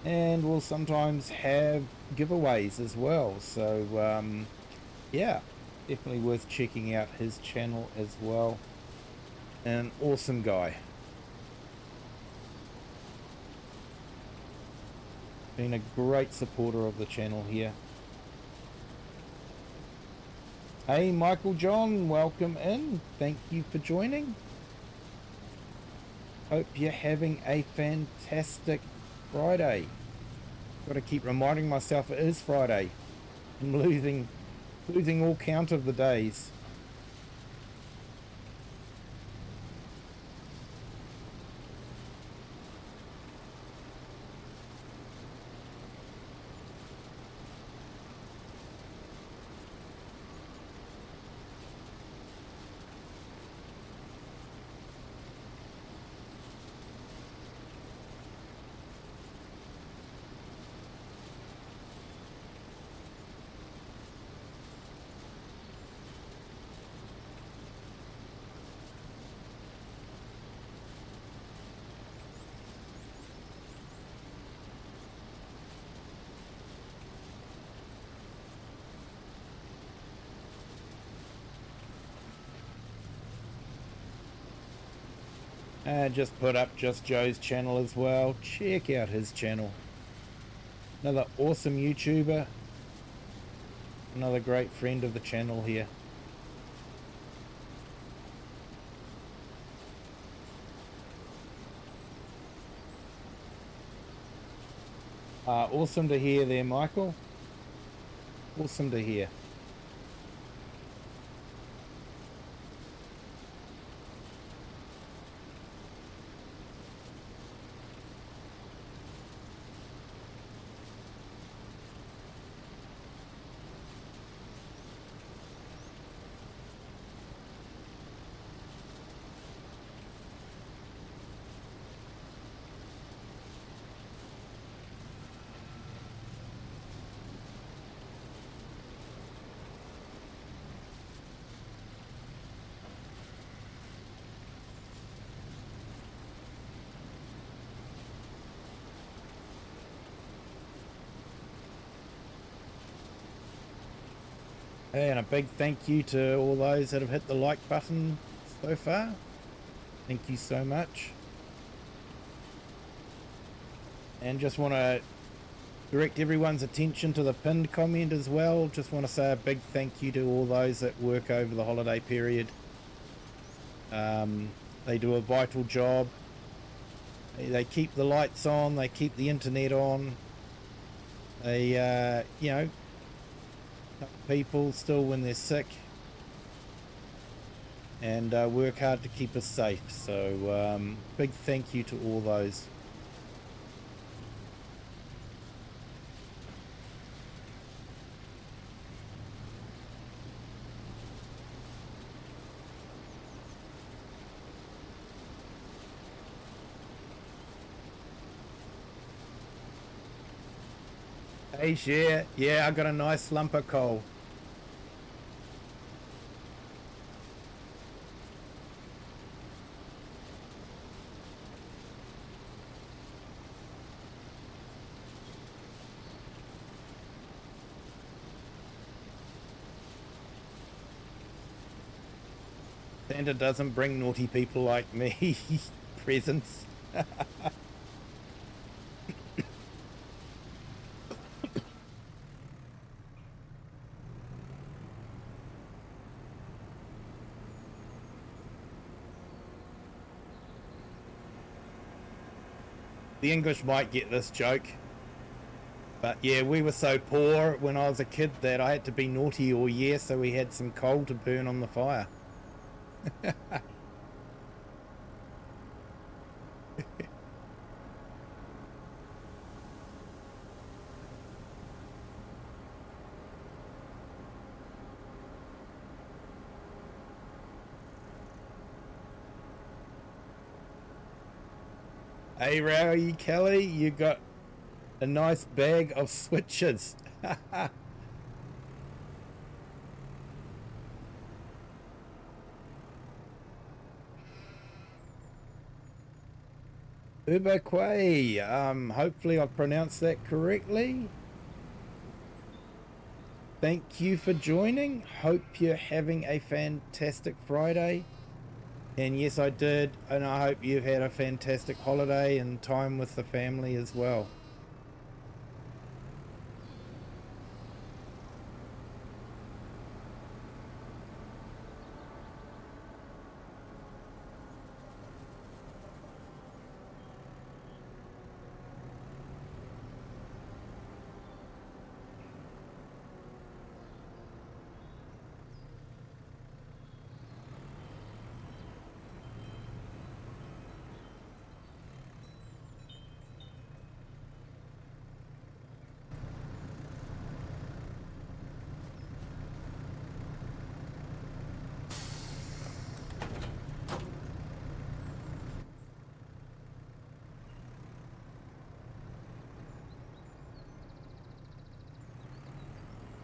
and will sometimes have giveaways as well. So yeah, definitely worth checking out his channel as well. An awesome guy. Been a great supporter of the channel here. Hey Michael John, welcome in. Thank you for joining. Hope you're having a fantastic Friday. Got to keep reminding myself it is Friday. I'm losing all count of the days. Just put up Just Joe's channel as well. Check out his channel. Another awesome YouTuber. Another great friend of the channel here. Awesome to hear there, Michael. Awesome to hear. And a big thank you to all those that have hit the like button so far. Thank you so much. And just want to direct everyone's attention to the pinned comment as well. Just want to say a big thank you to all those that work over the holiday period. They do a vital job. They keep the lights on, they keep the internet on. They, you know, help people still when they're sick, and work hard to keep us safe. So big thank you to all those. Hey, share. Yeah, I got a nice lump of coal. Santa doesn't bring naughty people like me presents. The English might get this joke, but yeah, we were so poor when I was a kid that I had to be naughty all year, so we had some coal to burn on the fire. Hey, Rowie Kelly, you got a nice bag of switches. Ubaquay, hopefully I pronounced that correctly. Thank you for joining. Hope you're having a fantastic Friday. And yes, I did, and I hope you've had a fantastic holiday and time with the family as well.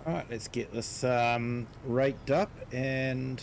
Alright, let's get this raked up and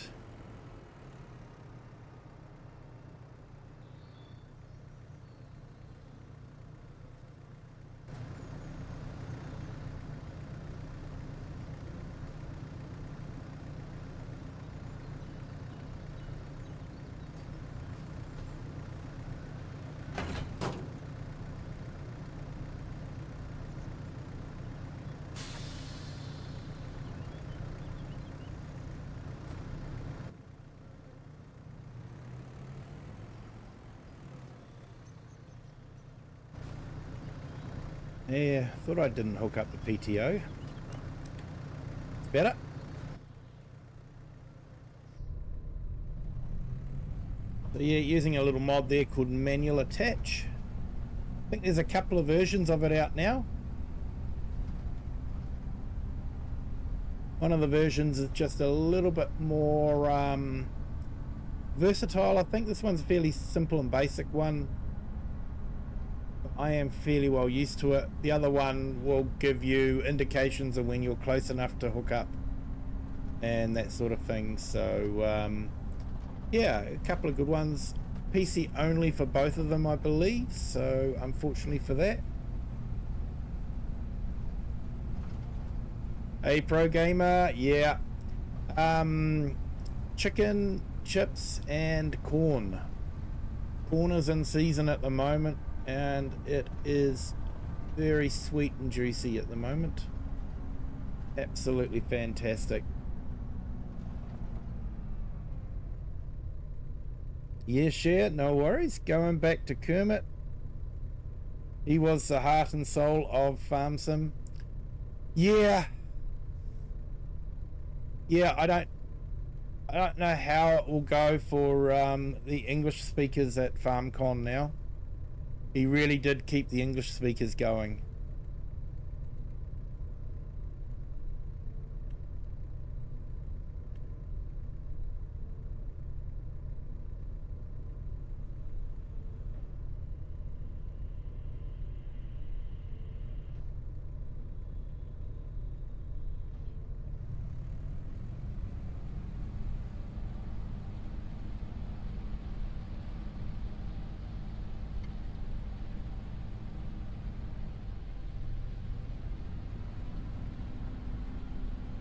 yeah, thought I didn't hook up the PTO. It's better. So yeah, using a little mod there called manual attach. I think there's a couple of versions of it out now. One of the versions is just a little bit more versatile. I think this one's a fairly simple and basic one. I am fairly well used to it. The other one will give you indications of when you're close enough to hook up and that sort of thing. So yeah, a couple of good ones. PC only for both of them, I believe, so unfortunately for that. Hey, Pro Gamer, yeah, Chicken, chips, and corn. Corn is in season at the moment, and it is very sweet and juicy at the moment. Absolutely fantastic. Yeah, share, no worries. Going back to Kermit. He was the heart and soul of Farm Sim. Yeah. Yeah, I don't know how it will go for the English speakers at FarmCon now. He really did keep the English speakers going.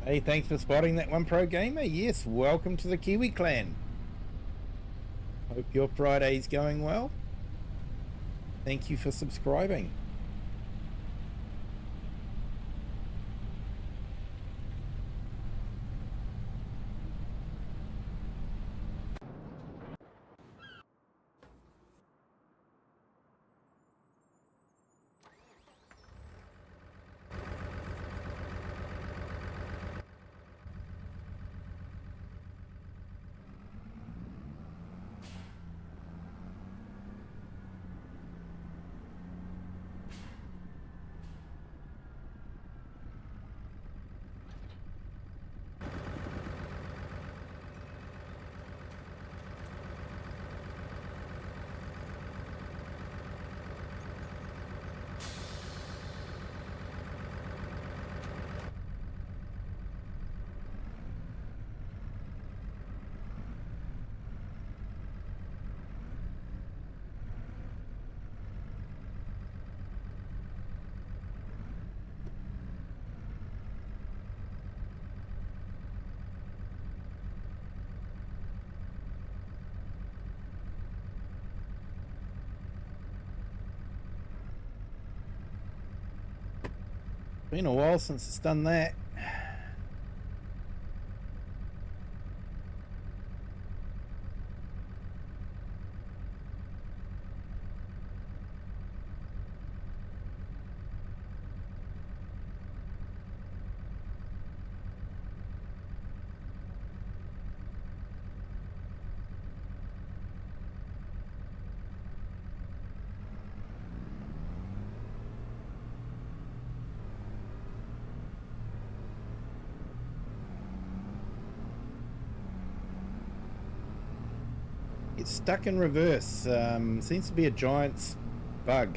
Hey, thanks for spotting that one, Pro Gamer. Yes, welcome to the Kiwi clan. Hope your Friday's going well. Thank you for subscribing. Been a while since it's done that. It's stuck in reverse. Seems to be a giant's bug.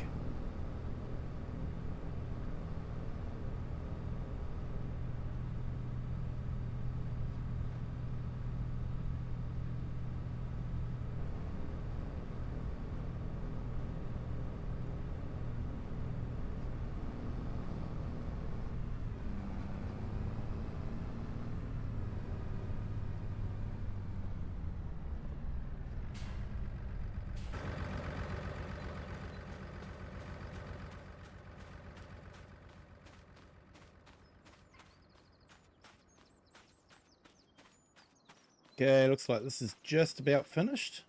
Okay, looks like this is just about finished.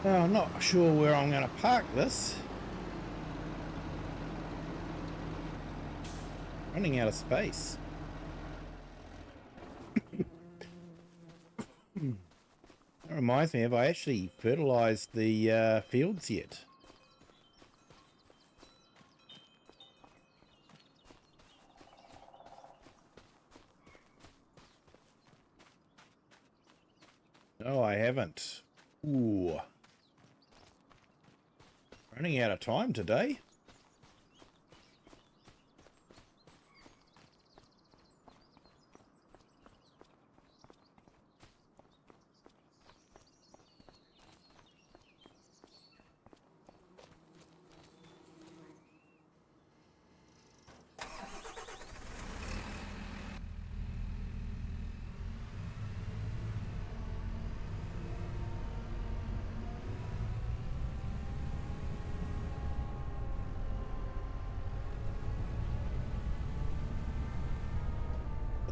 Now, I'm not sure where I'm going to park this. Running out of space. That reminds me, have I actually fertilized the fields yet? No, I haven't. Ooh. Running out of time today.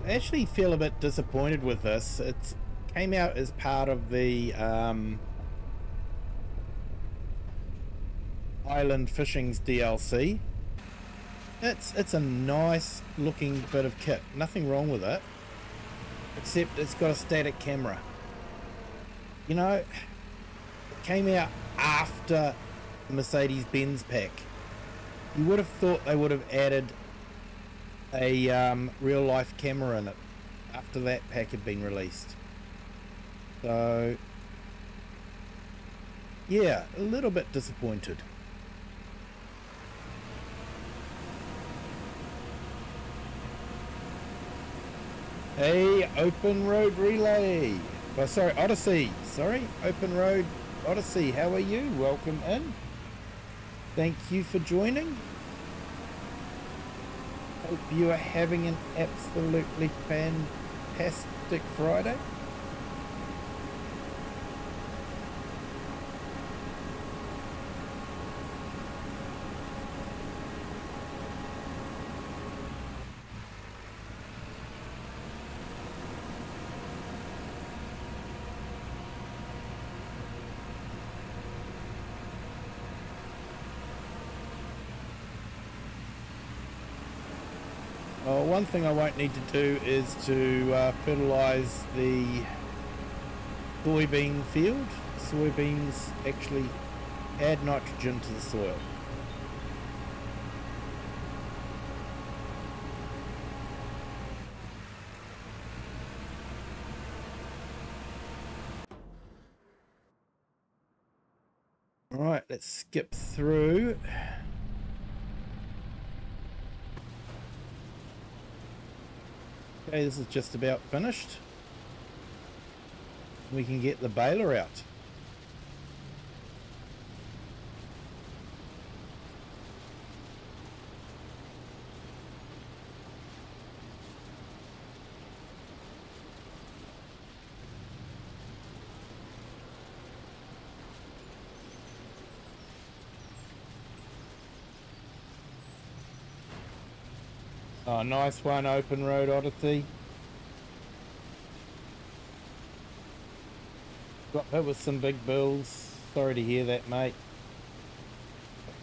I actually feel a bit disappointed with this. It came out as part of the Island Fishing's DLC. It's a nice looking bit of kit. Nothing wrong with it. Except it's got a static camera. You know, it came out after the Mercedes-Benz pack. You would have thought they would have added a real-life camera in it after that pack had been released. So, yeah, a little bit disappointed. Hey, Open Road Relay. Oh, sorry, Odyssey. Sorry, Open Road Odyssey. How are you? Welcome in. Thank you for joining. Hope you are having an absolutely fantastic Friday. Well, one thing I won't need to do is to fertilise the soybean field. Soybeans actually add nitrogen to the soil. Alright, let's skip through. Okay, this is just about finished. We can get the baler out. Oh, nice one, Open Road Odyssey. Got hit with some big bills. Sorry to hear that, mate.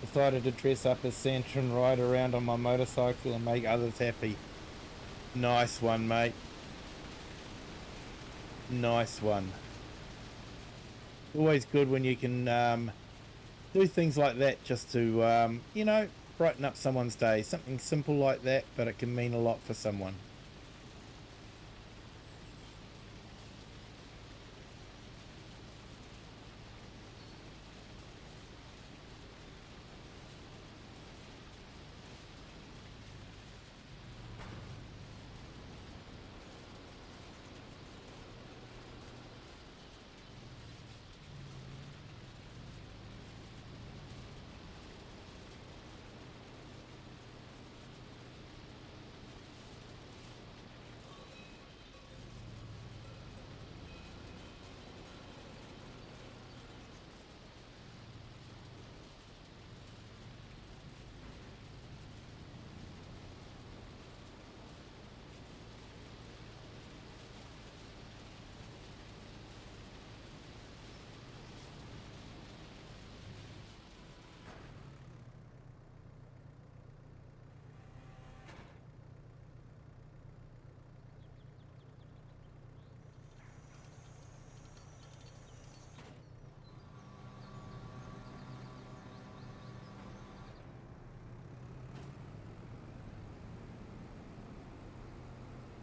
Decided to dress up as Santa and ride around on my motorcycle and make others happy. Nice one, mate. Nice one. Always good when you can do things like that just to, you know, brighten up someone's day. Something simple like that, but it can mean a lot for someone.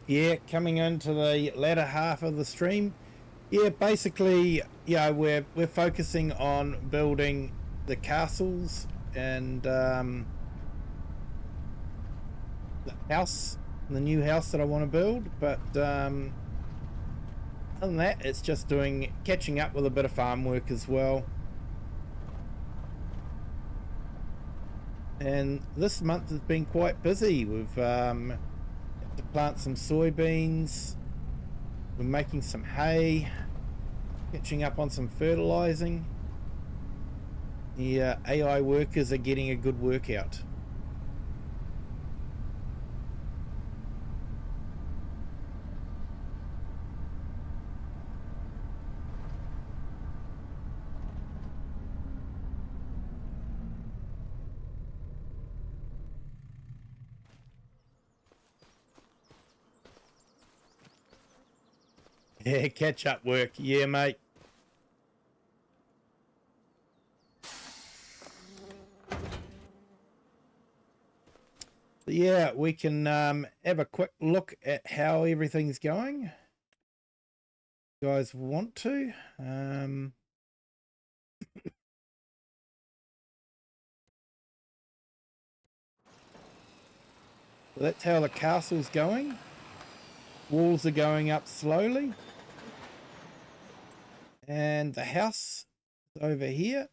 Yeah, coming into the latter half of the stream. Yeah, basically, yeah, we're focusing on building the castles and the house, the new house that I want to build. But other than that, it's just catching up with a bit of farm work as well. And this month has been quite busy. We've had to plant some soybeans. We're making some hay, catching up on some fertilizing. The AI workers are getting a good workout. Yeah, catch up work. Yeah, mate. Yeah, we can have a quick look at how everything's going. You guys want to? So that's how the castle's going. Walls are going up slowly. And the house is over here.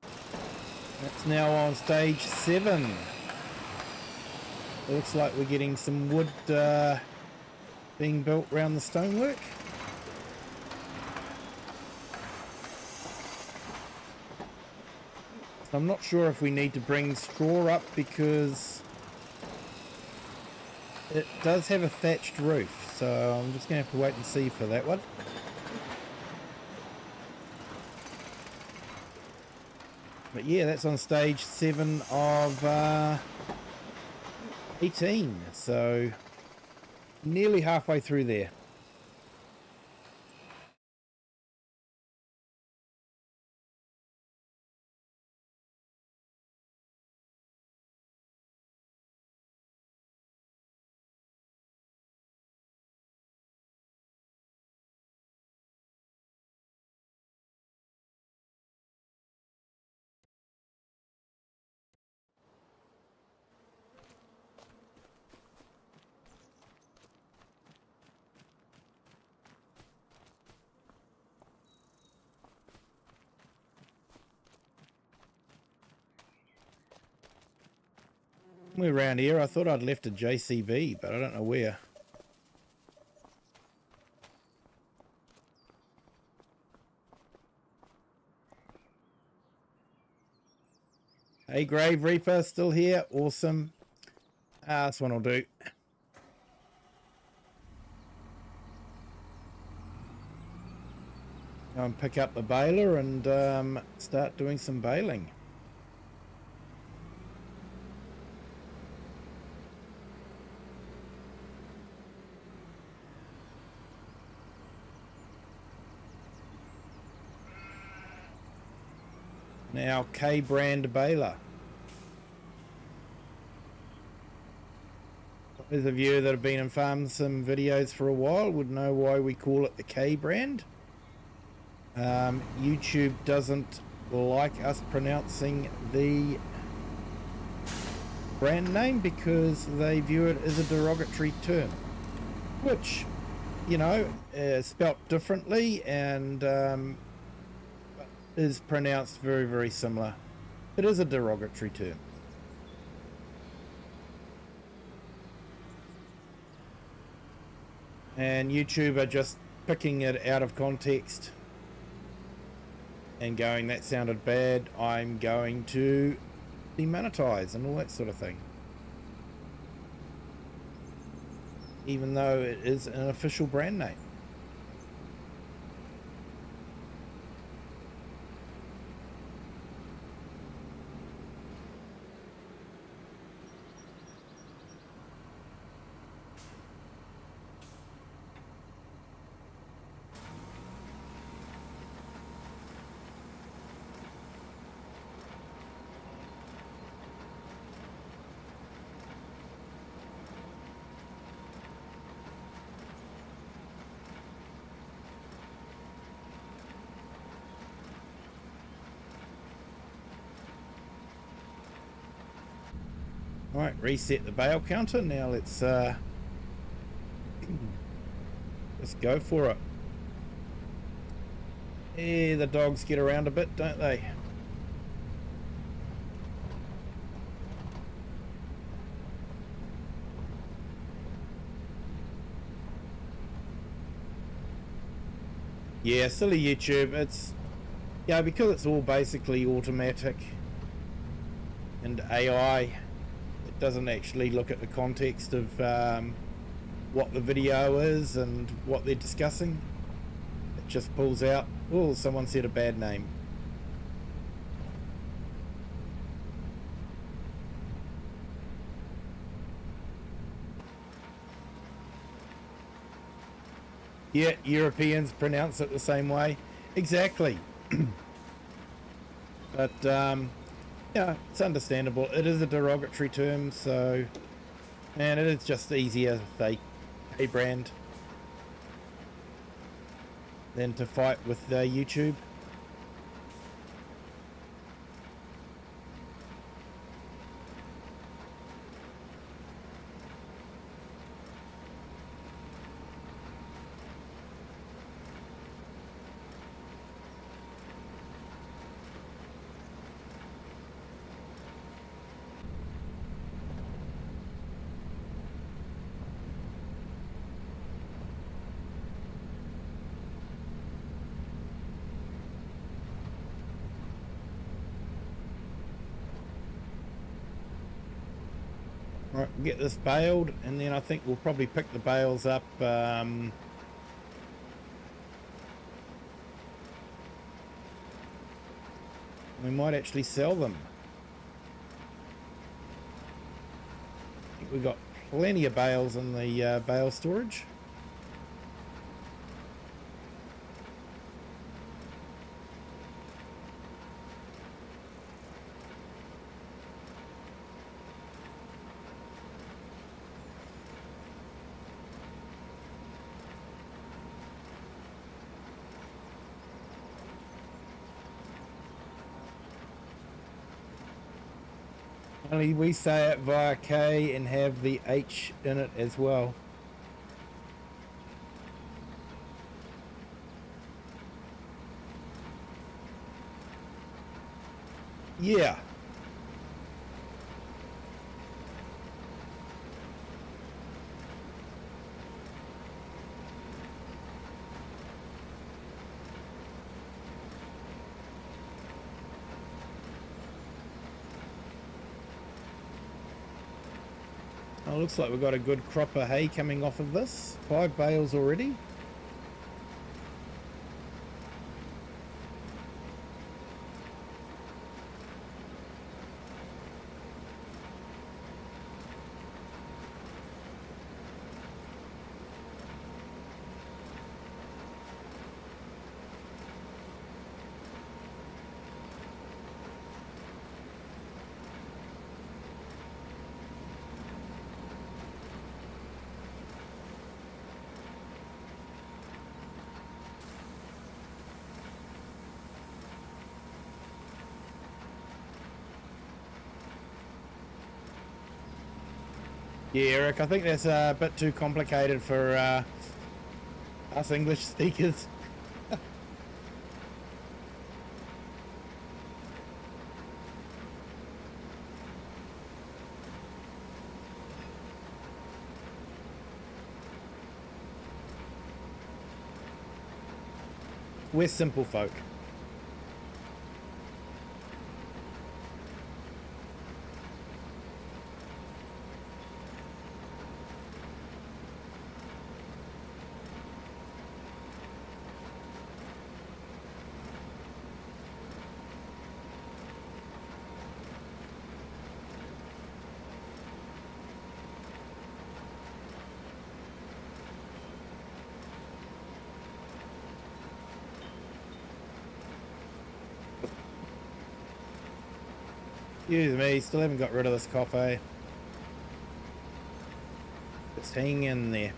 That's now on stage 7. It looks like we're getting some wood being built around the stonework. So I'm not sure if we need to bring straw up because it does have a thatched roof. So I'm just going to have to wait and see for that one. But yeah, that's on stage 7 of 18. So nearly halfway through there. We're around here. I thought I'd left a JCB, but I don't know where. Hey, Grave Reaper, still here. Awesome. This one will do. Go and pick up the baler and start doing some baling. Now K-brand baler. Those of you that have been in Farm Sim videos for a while would know why we call it the K-brand. YouTube doesn't like us pronouncing the brand name because they view it as a derogatory term, which, you know, is spelt differently and is pronounced very, very similar. It is a derogatory term. And YouTube are just picking it out of context and going, that sounded bad, I'm going to demonetize and all that sort of thing. Even though it is an official brand name. Alright, reset the bale counter. Now let's go for it. Yeah, the dogs get around a bit, don't they? Yeah, silly YouTube. It's, yeah, because it's all basically automatic and AI, it doesn't actually look at the context of what the video is and what they're discussing. It just pulls out, oh, someone said a bad name. Yeah, Europeans pronounce it the same way. Exactly. But, yeah, it's understandable. It is a derogatory term, so... And it is just easier if they brand than to fight with YouTube. Right, get this baled, and then I think we'll probably pick the bales up. We might actually sell them. I think we've got plenty of bales in the bale storage. Only we say it via K and have the H in it as well. Yeah. Oh, looks like we've got a good crop of hay coming off of this. 5 bales already. Yeah, Eric, I think that's a bit too complicated for us English speakers. We're simple folk. Excuse me, still haven't got rid of this coffee. It's hanging in there.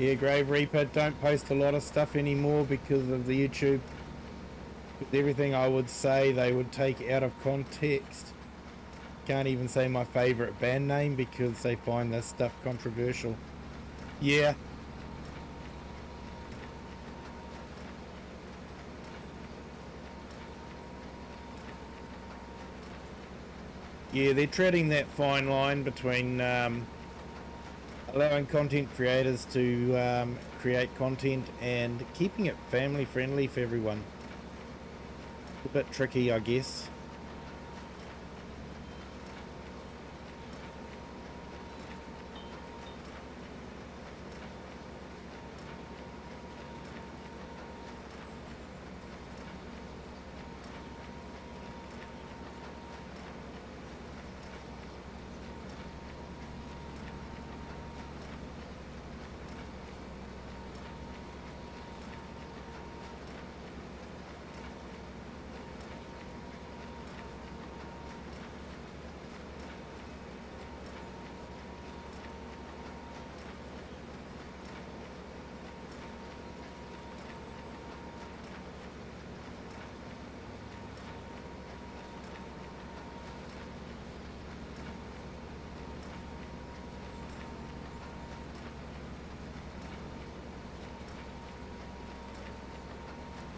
Yeah, Grave Reaper, don't post a lot of stuff anymore because of the YouTube. With everything I would say, they would take out of context. Can't even say my favorite band name because they find this stuff controversial. Yeah. Yeah, they're treading that fine line between allowing content creators to create content and keeping it family friendly for everyone. It's a bit tricky, I guess.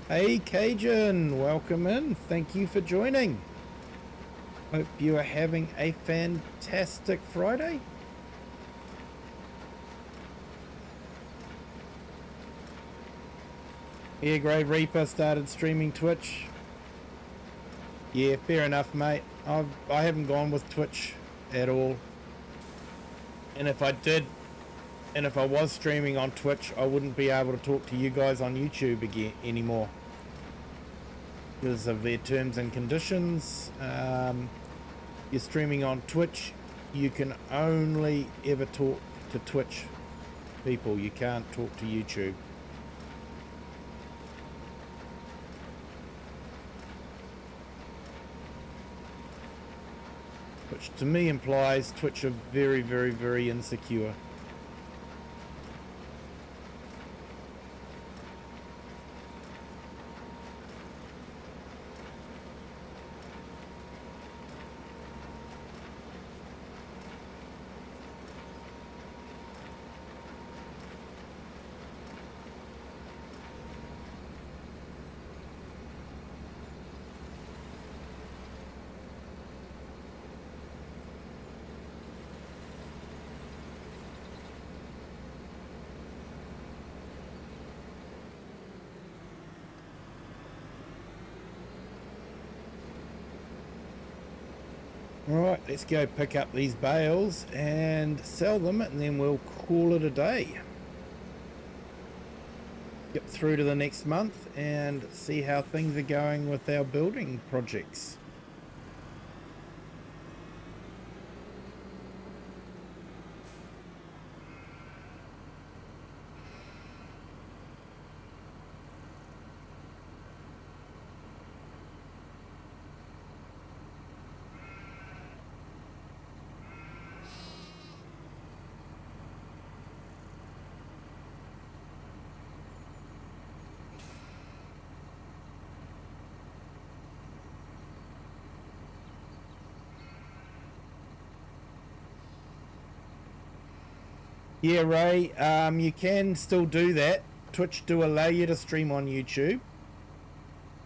Hey Cajun, welcome in. Thank you for joining. Hope you are having a fantastic Friday. Yeah, Grave Reaper started streaming Twitch. Yeah, fair enough, mate. I haven't gone with Twitch at all. And if I did, and if I was streaming on Twitch, I wouldn't be able to talk to you guys on YouTube again anymore because of their terms and conditions. You're streaming on Twitch, you can only ever talk to Twitch people. You can't talk to YouTube. Which to me implies Twitch are very, very, very insecure. Alright, let's go pick up these bales and sell them, and then we'll call it a day. Get through to the next month and see how things are going with our building projects. Yeah, Ray, you can still do that. Twitch do allow you to stream on YouTube,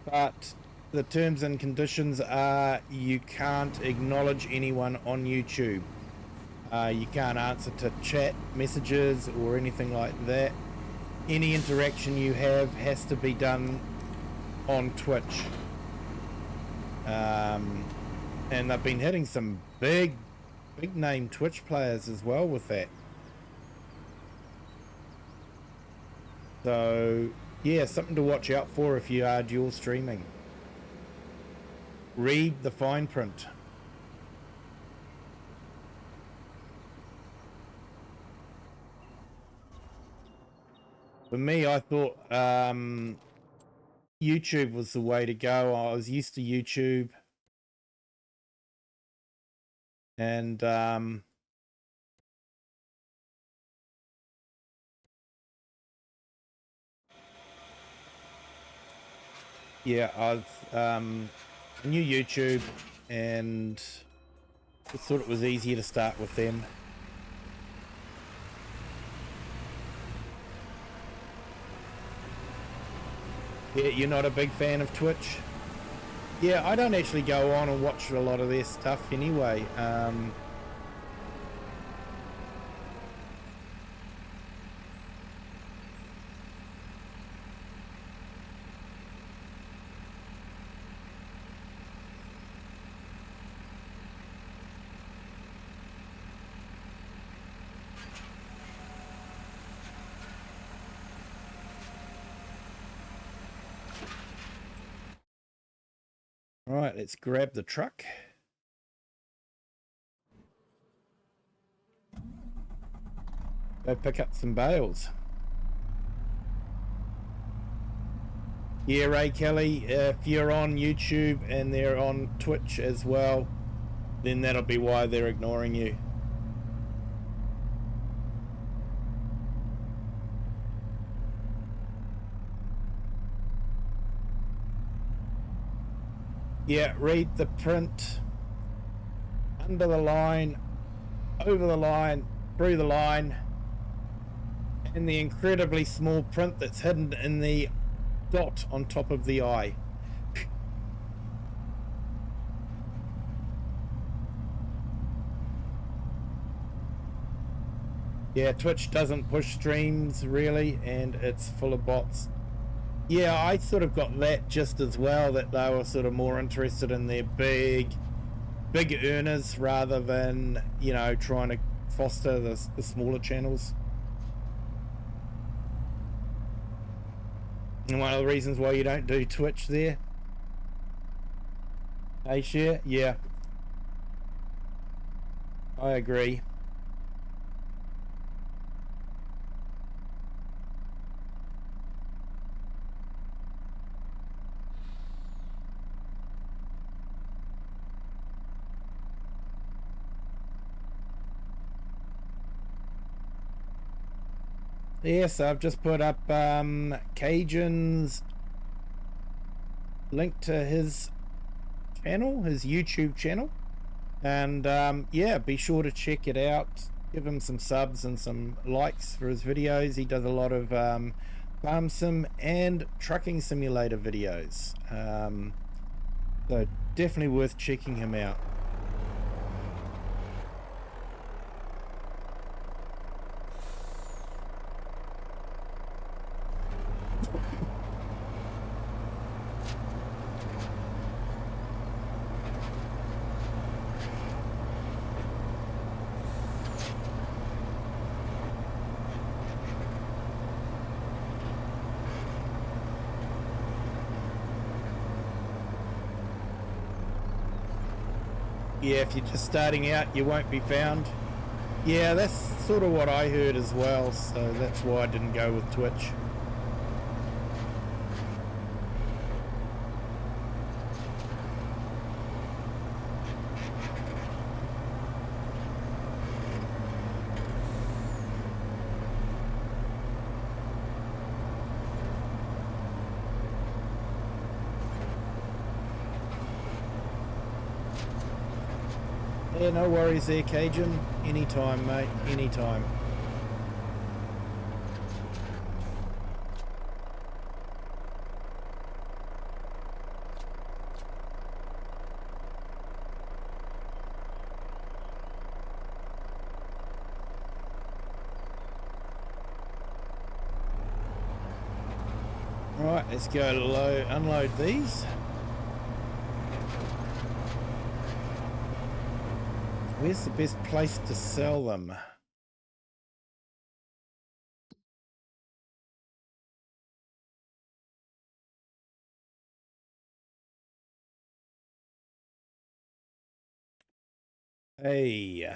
but the terms and conditions are you can't acknowledge anyone on YouTube. You can't answer to chat messages or anything like that. Any interaction you have has to be done on Twitch. And they've been hitting some big name Twitch players as well with that. So yeah, something to watch out for if you are dual streaming. Read the fine print. For me, I thought YouTube was the way to go. I was used to YouTube, and Yeah, I've new YouTube and just thought it was easier to start with them. Yeah, you're not a big fan of Twitch? Yeah, I don't actually go on and watch a lot of their stuff anyway. All right, let's grab the truck. Go pick up some bales. Yeah, Ray Kelly, if you're on YouTube and they're on Twitch as well, then that'll be why they're ignoring you. Yeah, read the print under the line, over the line, through the line, and the incredibly small print that's hidden in the dot on top of the eye. Yeah, Twitch doesn't push streams really, and it's full of bots. Yeah, I sort of got that just as well, that they were sort of more interested in their big earners rather than, you know, trying to foster the smaller channels. And one of the reasons why you don't do Twitch there. Hey, share? Yeah. I agree. Yes, I've just put up Cajun's link to his channel, his YouTube channel, and yeah, be sure to check it out. Give him some subs and some likes for his videos. He does a lot of farm sim and trucking simulator videos, so definitely worth checking him out. Yeah, if you're just starting out, you won't be found. Yeah, that's sort of what I heard as well, so that's why I didn't go with Twitch. Yeah, no worries there, Cajun. Anytime, mate. Anytime. Right, let's go unload these. Where's the best place to sell them? Hey.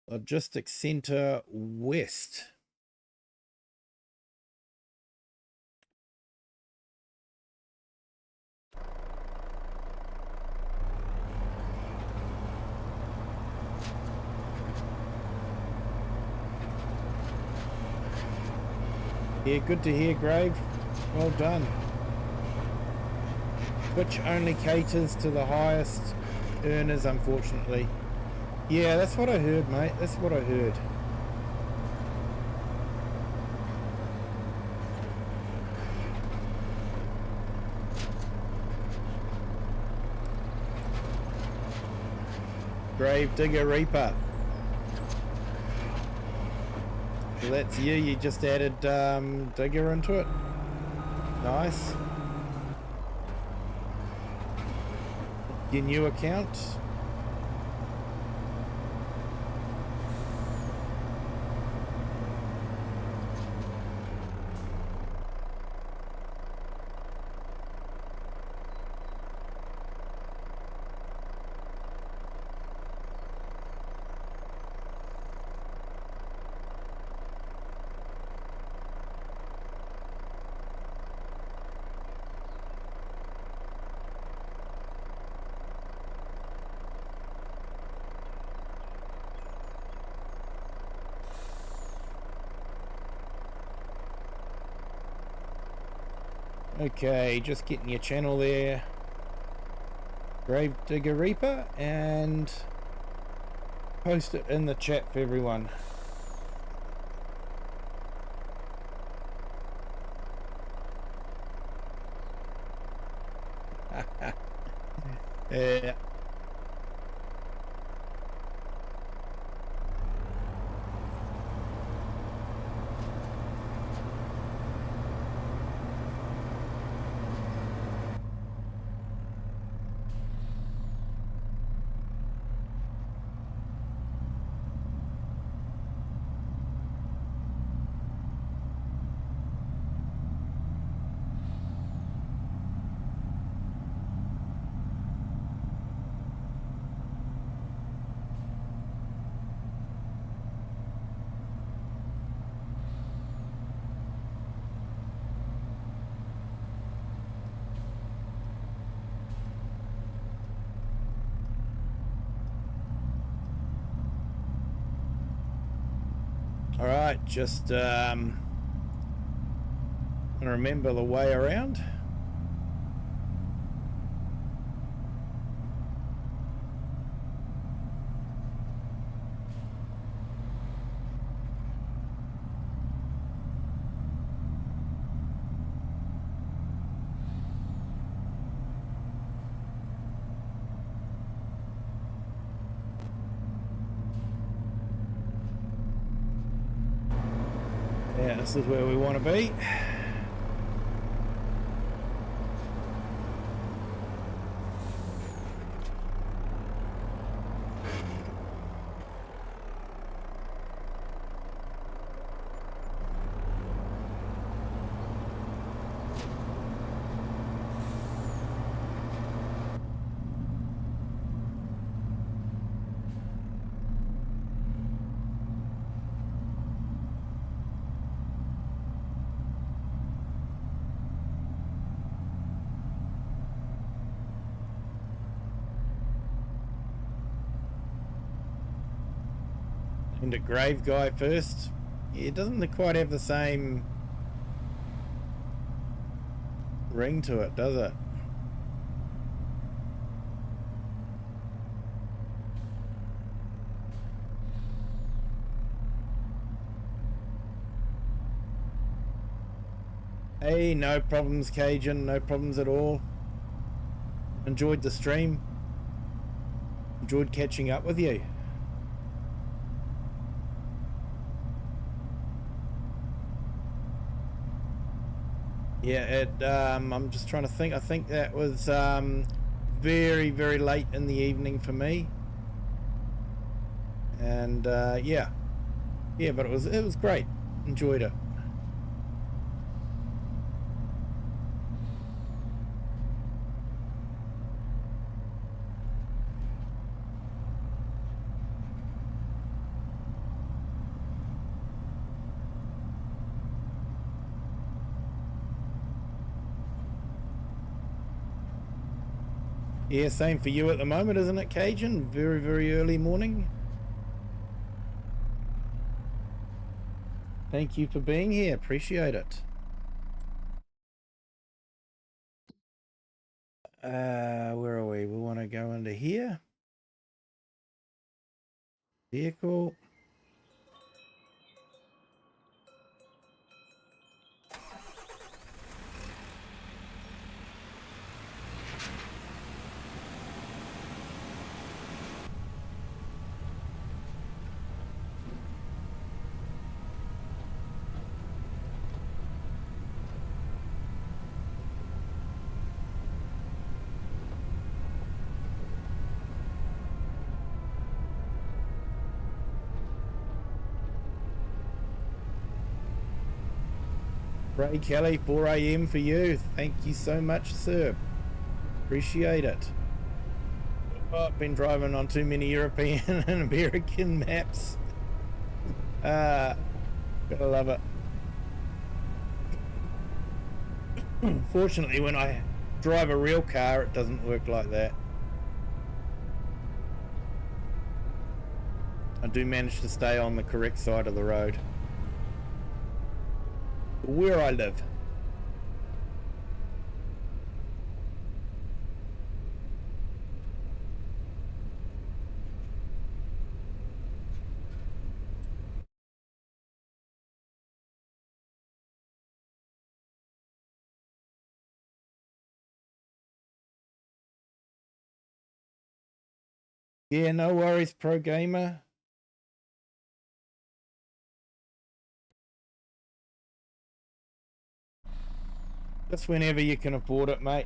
Logistics Center West. Yeah, good to hear, Grave. Well done. Twitch only caters to the highest earners, unfortunately. Yeah, that's what I heard, mate. That's what I heard. Grave Digger Reaper. So that's you. You just added Digger into it. Nice. Your new account. Okay, just getting your channel there, Grave Digger Reaper, and post it in the chat for everyone. Yeah. All right, just remember the way around. Yeah, this is where we want to be. Into Grave Guy first. Yeah, it doesn't quite have the same ring to it, does it? Hey, no problems, Cajun. No problems at all. Enjoyed the stream. Enjoyed catching up with you. Yeah, I'm just trying to think. I think that was very, very late in the evening for me. And yeah, but it was great. Enjoyed it. Yeah, same for you at the moment, isn't it, Cajun? Very, very early morning. Thank you for being here. Appreciate it. Where are we? We want to go into here. Vehicle. Ray Kelly, 4 a.m. for you. Thank you so much, sir. Appreciate it. Oh, I've been driving on too many European and American maps. Gotta love it. Fortunately, when I drive a real car, it doesn't work like that. I do manage to stay on the correct side of the road. Where I live. Yeah, no worries, pro gamer. Just whenever you can afford it, mate.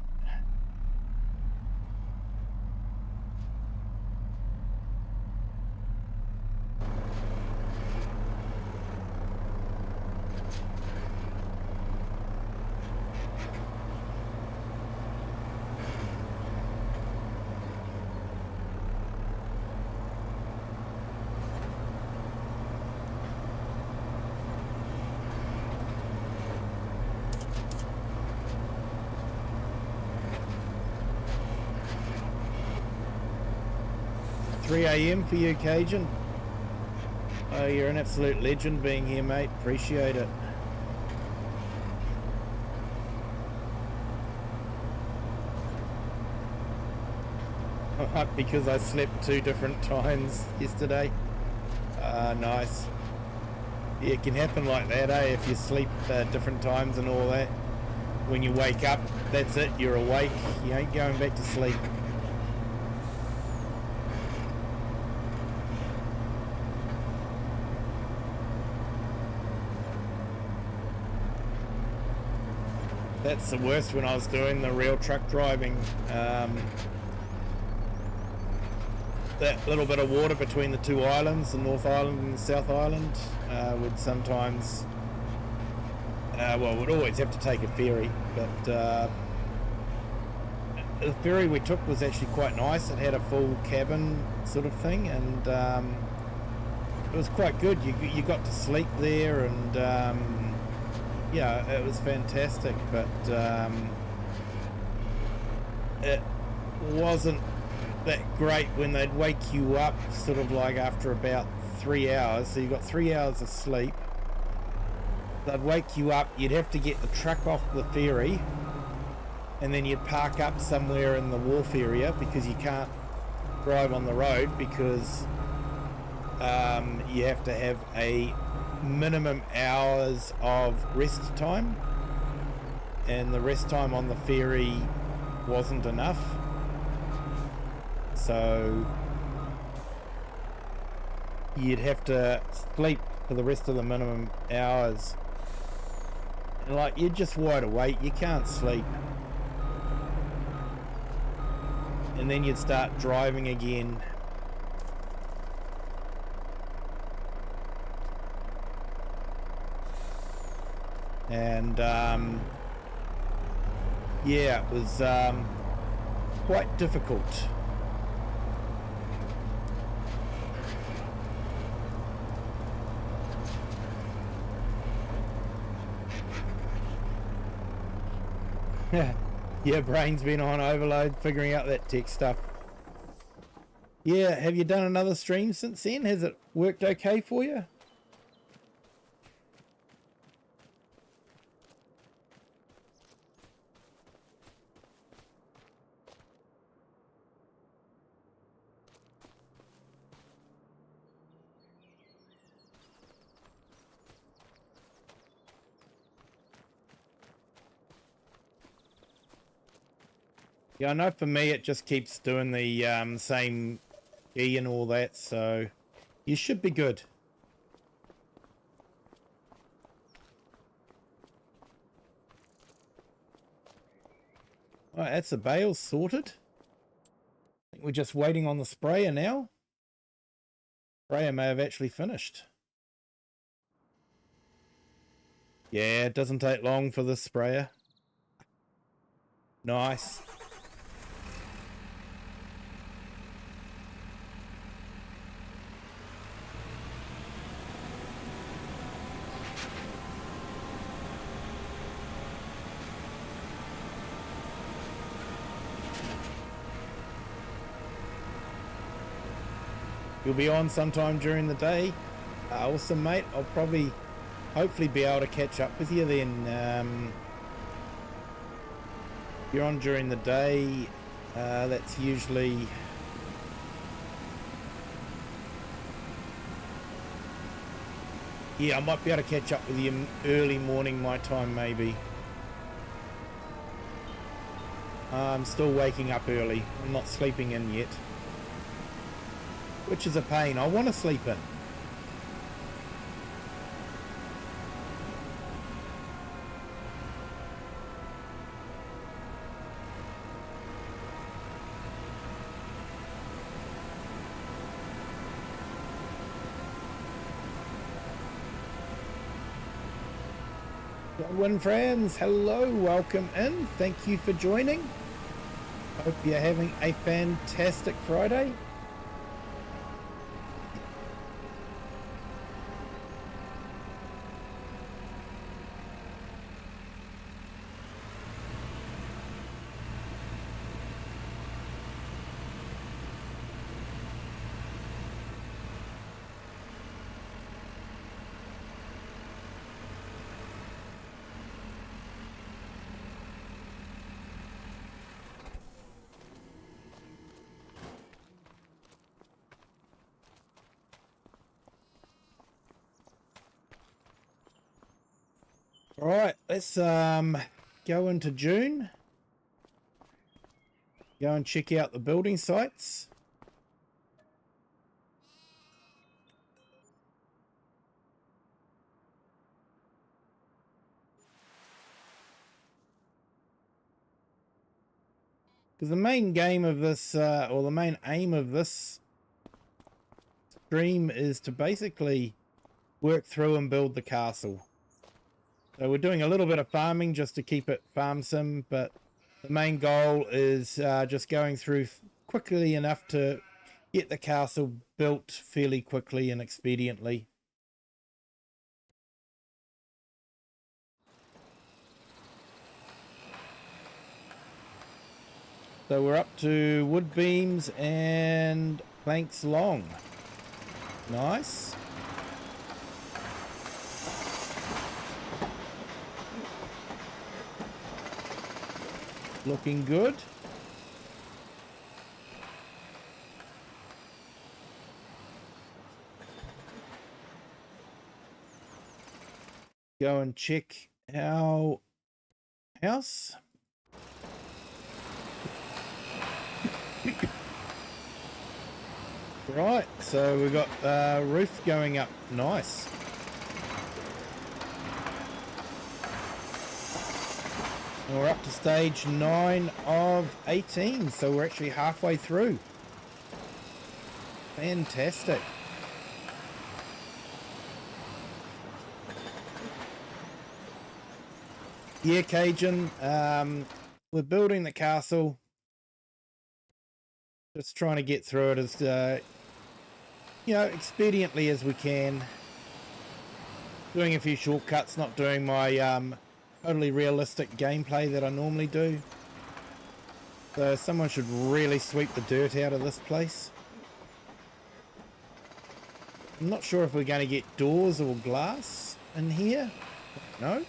$3 a.m. for you, Cajun. Oh, you're an absolute legend being here, mate. Appreciate it. I'm up because I slept 2 different times yesterday. Nice. Yeah, it can happen like that, eh? If you sleep different times and all that. When you wake up, that's it. You're awake. You ain't going back to sleep. That's the worst when I was doing the real truck driving. That little bit of water between the 2 islands, the North Island and the South Island, would sometimes, well, we'd always have to take a ferry, but the ferry we took was actually quite nice. It had a full cabin sort of thing, and it was quite good. You got to sleep there, and yeah, it was fantastic, but it wasn't that great when they'd wake you up sort of like after about 3 hours. So you got 3 hours of sleep. They'd wake you up, you'd have to get the truck off the ferry, and then you'd park up somewhere in the wharf area because you can't drive on the road because you have to have a minimum hours of rest time, and the rest time on the ferry wasn't enough, so you'd have to sleep for the rest of the minimum hours, and like you're just wide awake, you can't sleep, and then you'd start driving again. And yeah, it was quite difficult. Yeah, brain's been on overload figuring out that tech stuff. Yeah, have you done another stream since then? Has it worked okay for you? Yeah, I know for me it just keeps doing the same key and all that, so you should be good. All right, that's the bales sorted. I think we're just waiting on the sprayer now. Sprayer may have actually finished. Yeah, it doesn't take long for the sprayer. Nice. You'll be on sometime during the day. Awesome, mate. I'll probably, hopefully be able to catch up with you then. You're on during the day. That's usually... Yeah, I might be able to catch up with you early morning my time, maybe. I'm still waking up early. I'm not sleeping in yet. Which is a pain. I want to sleep in. Win friends, hello, welcome in. Thank you for joining. Hope you're having a fantastic Friday. All right, let's go into June. Go and check out the building sites. Because the main game of this, or the main aim of this stream is to basically work through and build the castle. So we're doing a little bit of farming just to keep it farm sim, but the main goal is just going through quickly enough to get the castle built fairly quickly and expediently. So we're up to wood beams and planks long. Nice. Looking good. Go and check our house. Right, so we've got roof going up. Nice. And we're up to stage 9 of 18, so we're actually halfway through. Fantastic. Yeah, Cajun, we're building the castle. Just trying to get through it as, you know, expediently as we can. Doing a few shortcuts, not doing my totally realistic gameplay that I normally do. So someone should really sweep the dirt out of this place. I'm not sure if we're going to get doors or glass in here. No?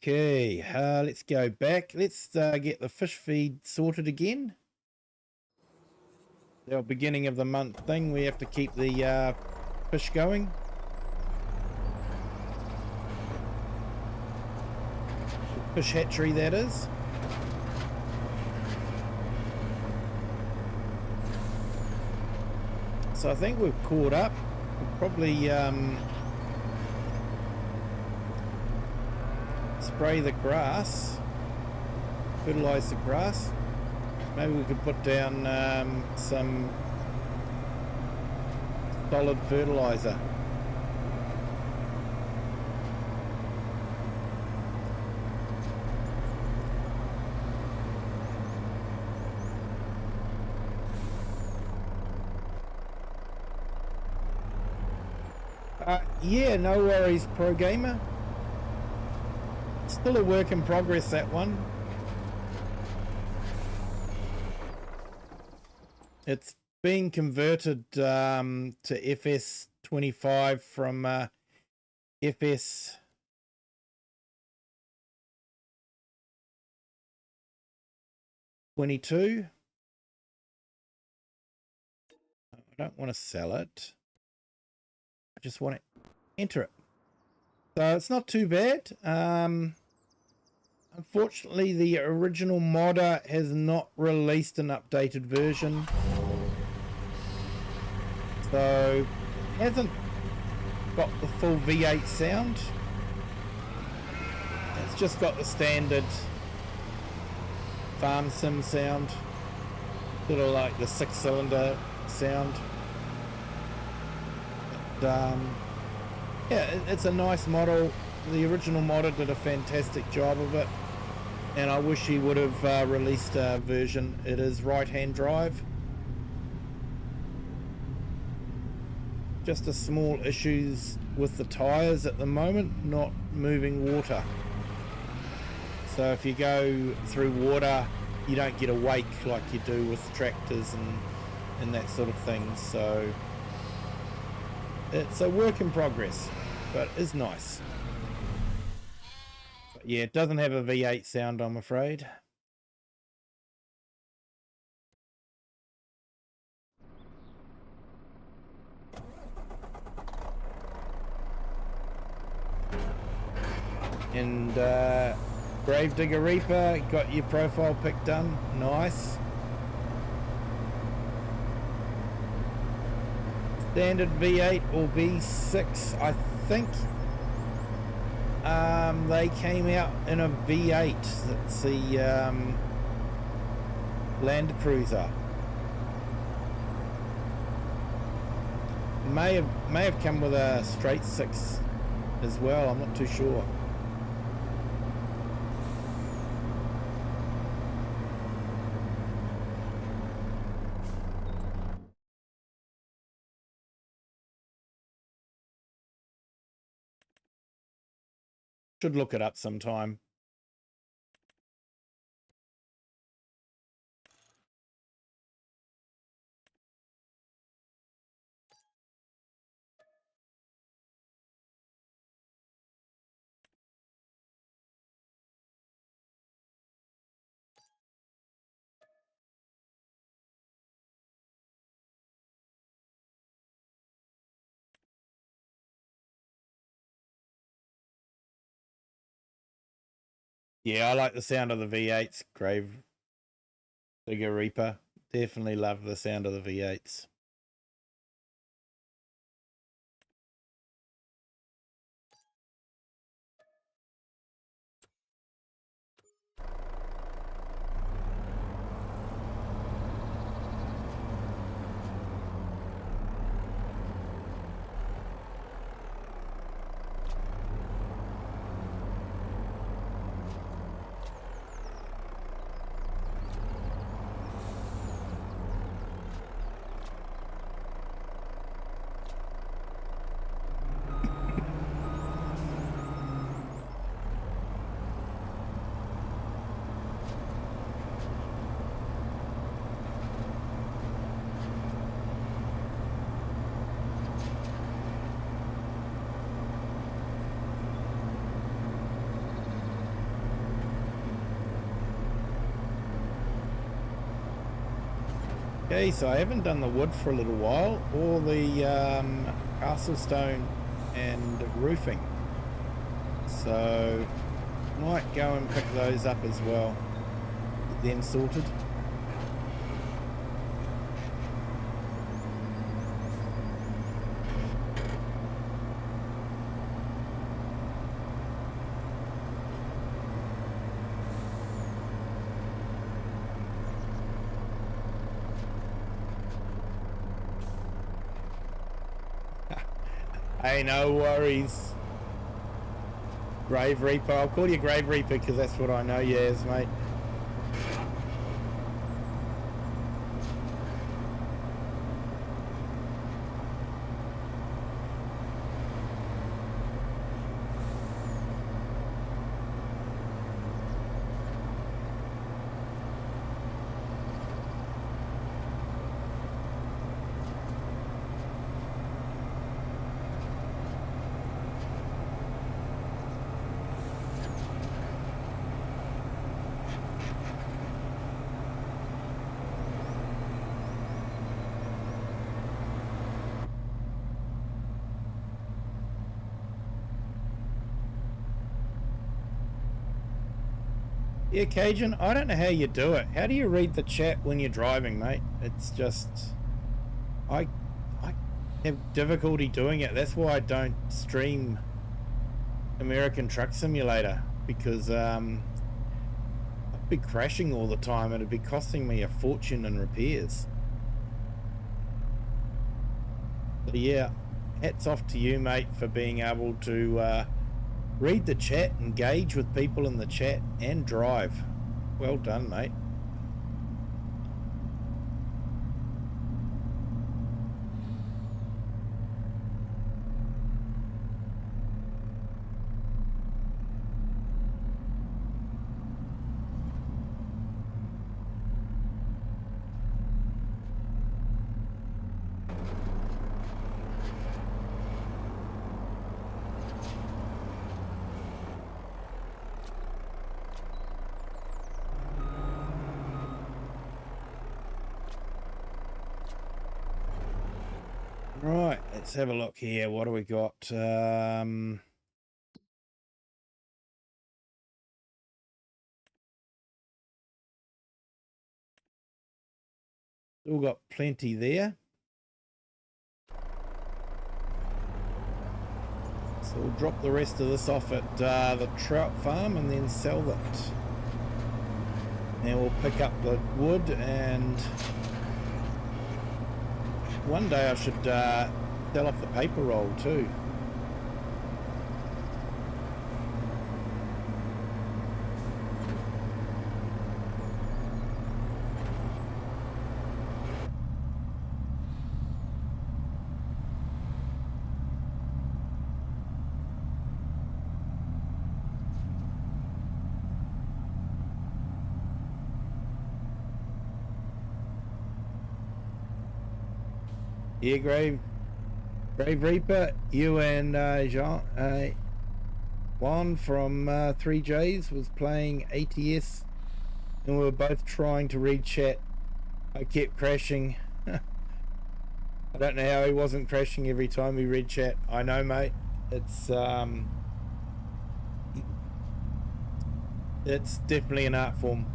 Okay, let's go back. Let's get the fish feed sorted again. The beginning of the month thing, we have to keep the fish going. Fish hatchery, that is. So I think we've caught up. We'll probably spray the grass, fertilize the grass. Maybe we could put down some solid fertilizer. Yeah, no worries, Pro Gamer. Still a work in progress, that one. It's being converted to FS25 from FS22. I don't want to sell it. I just want to enter it. So it's not too bad. Unfortunately, the original modder has not released an updated version. So it hasn't got the full V8 sound. It's just got the standard farm sim sound. Sort of like the 6-cylinder sound. But, yeah, it's a nice model. The original modder did a fantastic job of it, and I wish he would have released a version. It is right-hand drive. Just a small issues with the tires at the moment, not moving water. So if you go through water, you don't get a wake like you do with tractors and that sort of thing. So it's a work in progress, but it's nice. But yeah, it doesn't have a V8 sound, I'm afraid. And Gravedigger Reaper, got your profile pic done. Nice. Standard V8 or V6, I think they came out in a V8. That's the Land Cruiser. May have come with a straight 6 as well, I'm not too sure. Should look it up sometime. Yeah, I like the sound of the V8s, Gravedigger Reaper. Definitely love the sound of the V8s. Okay, so I haven't done the wood for a little while, or the castle stone and roofing. So might go and pick those up as well. Get them sorted. Hey, no worries. Grave Reaper. I'll call you Grave Reaper because that's what I know you as, mate. Yeah, Cajun, I don't know how you do it. How do you read the chat when you're driving, mate? It's just... I have difficulty doing it. That's why I don't stream American Truck Simulator, because I'd be crashing all the time. It'd be costing me a fortune in repairs. So yeah, hats off to you, mate, for being able to read the chat, engage with people in the chat, and drive. Well done, mate. Right, let's have a look here. What do we got? Still got plenty there. So we'll drop the rest of this off at the trout farm and then sell it. And we'll pick up the wood, and one day I should sell off the paper roll too. Yeah, Grave Reaper, you and Jean, Juan from 3Js was playing ATS, and we were both trying to read chat. I kept crashing. I don't know how he wasn't crashing every time we read chat. I know, mate. It's definitely an art form.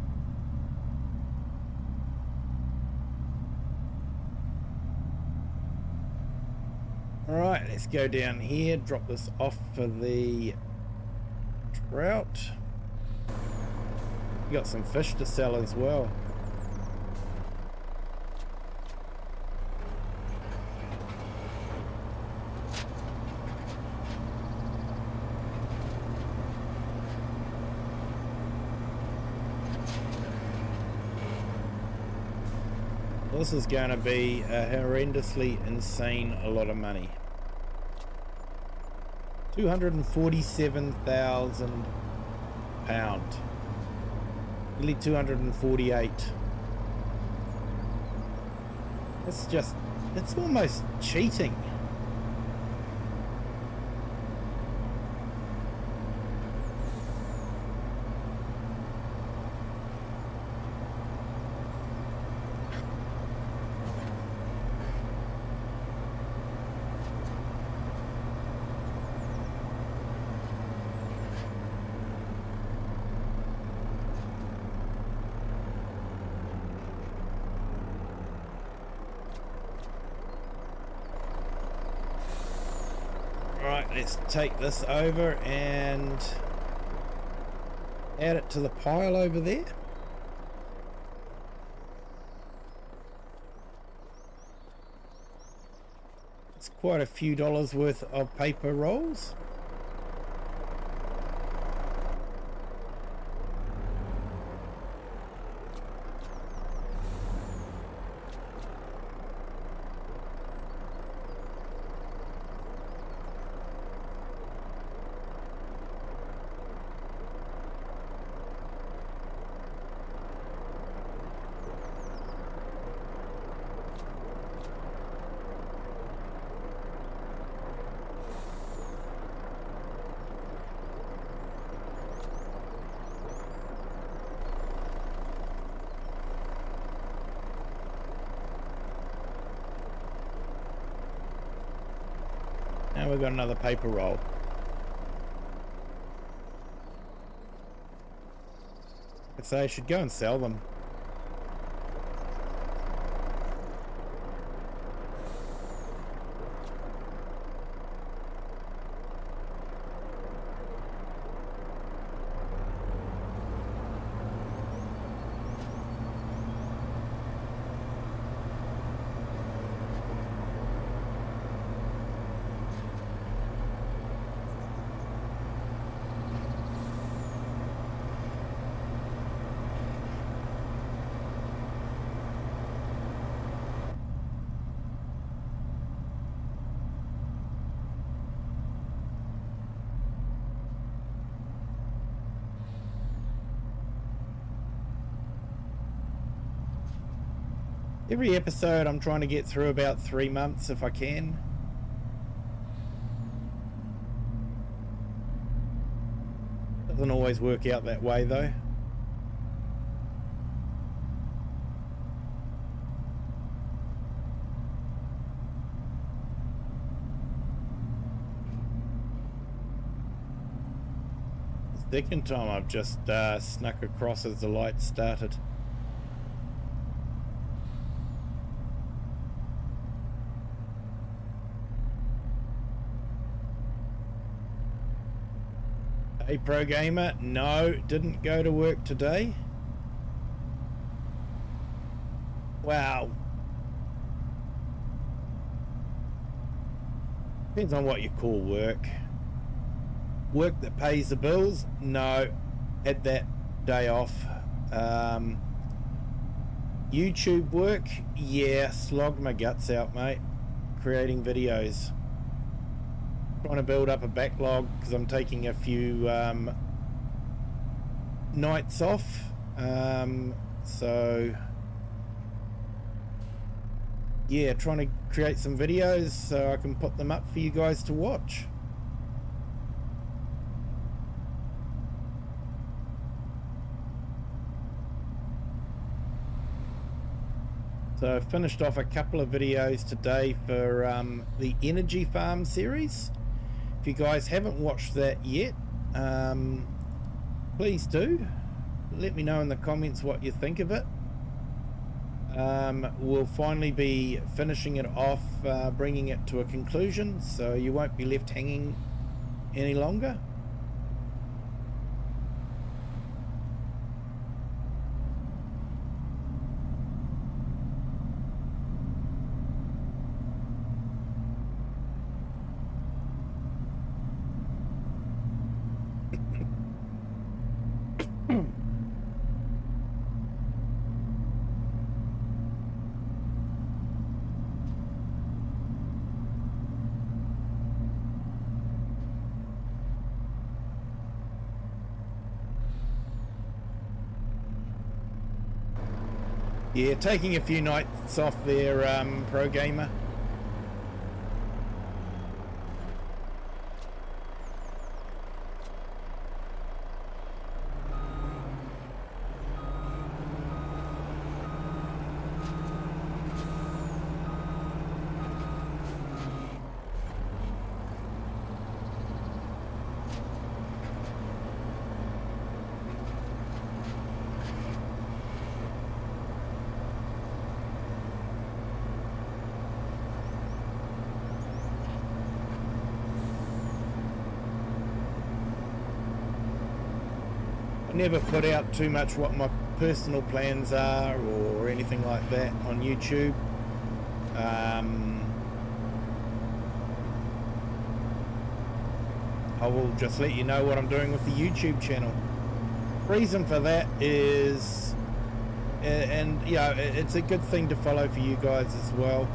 Alright, let's go down here, drop this off for the trout. We got some fish to sell as well. This is going to be a horrendously insane a lot of money. £247,000. Nearly 248. It's just, it's almost cheating. Right, let's take this over and add it to the pile over there. It's quite a few dollars worth of paper rolls. Now we've got another paper roll. I'd say I should go and sell them. Every episode I'm trying to get through about 3 months if I can. Doesn't always work out that way though. The second time I've just snuck across as the light started. Hey Pro Gamer, no, didn't go to work today. Wow. Depends on what you call work. Work that pays the bills? No, had that day off. YouTube work? Yeah, slogged my guts out, mate. Creating videos. Trying to build up a backlog because I'm taking a few nights off, so yeah, trying to create some videos so I can put them up for you guys to watch. So I finished off a couple of videos today for the Energy Farm series. If you guys haven't watched that yet, please do. Let me know in the comments what you think of it. We'll finally be finishing it off, bringing it to a conclusion, so you won't be left hanging any longer. Yeah, taking a few nights off there, Pro Gamer. I never put out too much what my personal plans are or anything like that on YouTube. I will just let you know what I'm doing with the YouTube channel. Reason for that is, and yeah, it's a good thing to follow for you guys as well.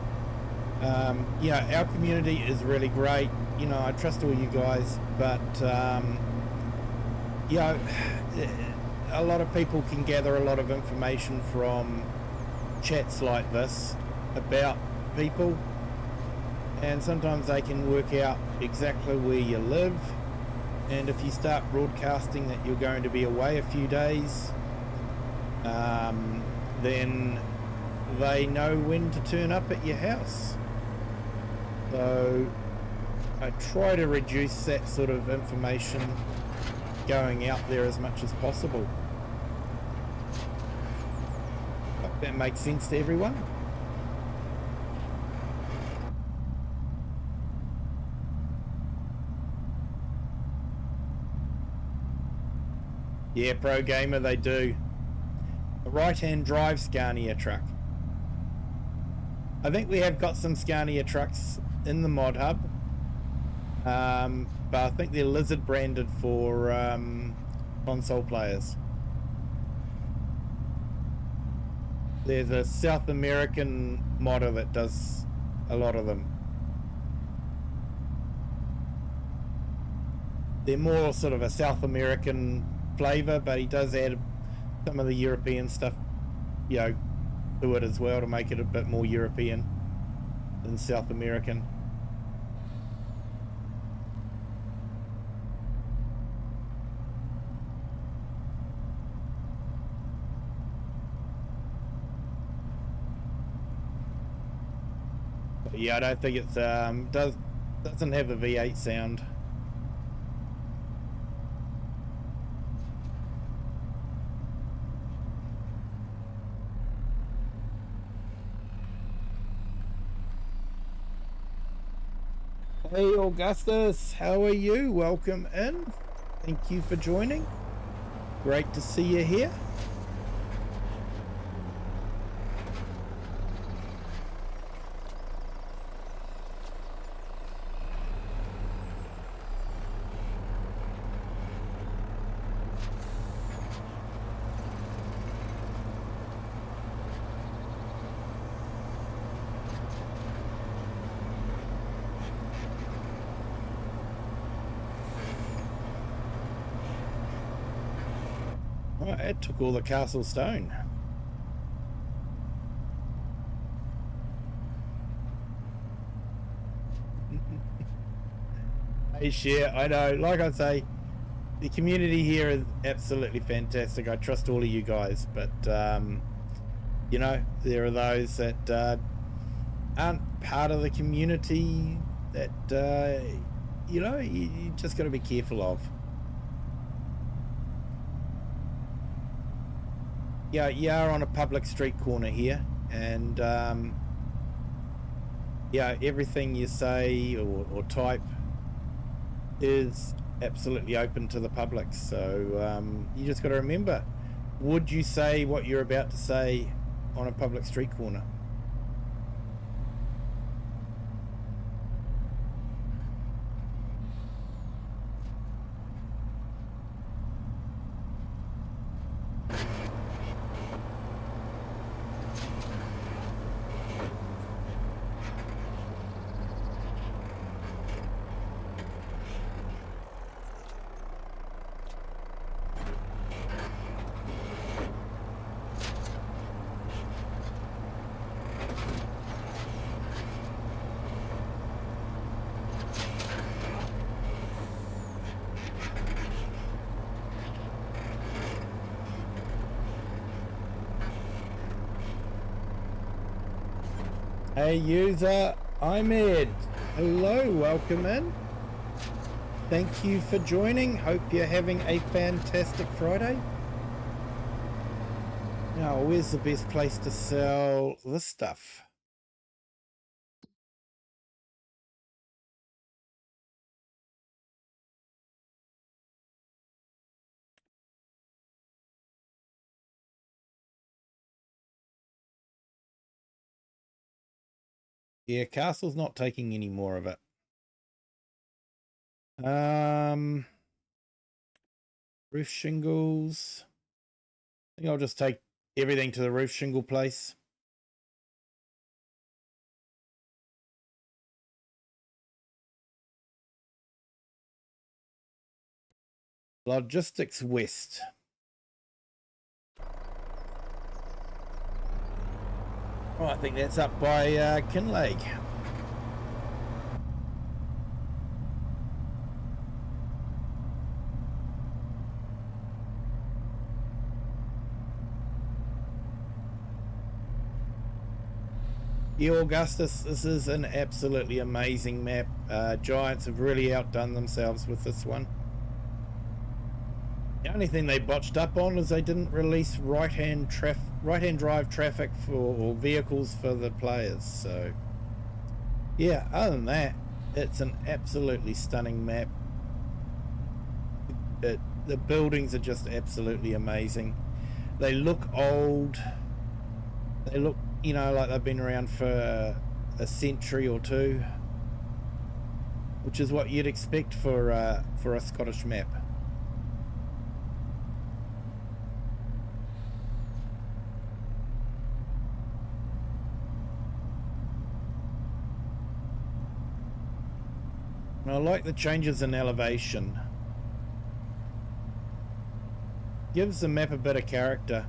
Yeah, our community is really great. You know, I trust all you guys, but you know, a lot of people can gather a lot of information from chats like this about people, and sometimes they can work out exactly where you live. And if you start broadcasting that you're going to be away a few days, then they know when to turn up at your house. So I try to reduce that sort of information going out there as much as possible. Hope that makes sense to everyone. Yeah, Pro Gamer, they do. A right-hand drive Scania truck. I think we have got some Scania trucks in the mod hub, but I think they're Lizard branded for console players. There's a South American modder that does a lot of them. They're more sort of a South American flavor, but he does add some of the European stuff, you know, to it as well to make it a bit more European than South American. But yeah, I don't think it's doesn't have a V8 sound. Hey Augustus, how are you? Welcome in. Thank you for joining. Great to see you here. Right, it took all the castle stone. Hey, share. I know, like I say, the community here is absolutely fantastic. I trust all of you guys, but you know, there are those that aren't part of the community that you know, you just got to be careful of. Yeah, you are on a public street corner here, and yeah, everything you say or type is absolutely open to the public. So you just got to remember, would you say what you're about to say on a public street corner? Hey user, I'm Ed. Hello, welcome in. Thank you for joining. Hope you're having a fantastic Friday. Now, where's the best place to sell this stuff? Yeah, castle's not taking any more of it. Roof shingles. I think I'll just take everything to the roof shingle place. Logistics West. Oh, I think that's up by Kinlaig. Yeah, Augustus, this is an absolutely amazing map. Giants have really outdone themselves with this one. The only thing they botched up on is they didn't release right-hand drive traffic or vehicles for the players. So, yeah, other than that, it's an absolutely stunning map. The buildings are just absolutely amazing. They look old. They look, you know, like they've been around for a century or two, which is what you'd expect for a Scottish map. And I like the changes in elevation. Gives the map a bit of character.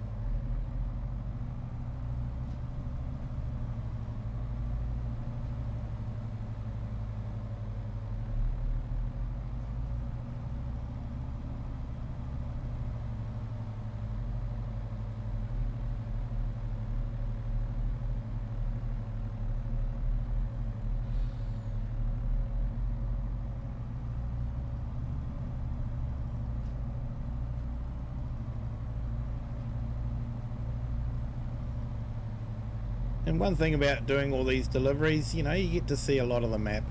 And one thing about doing all these deliveries, you know, you get to see a lot of the map.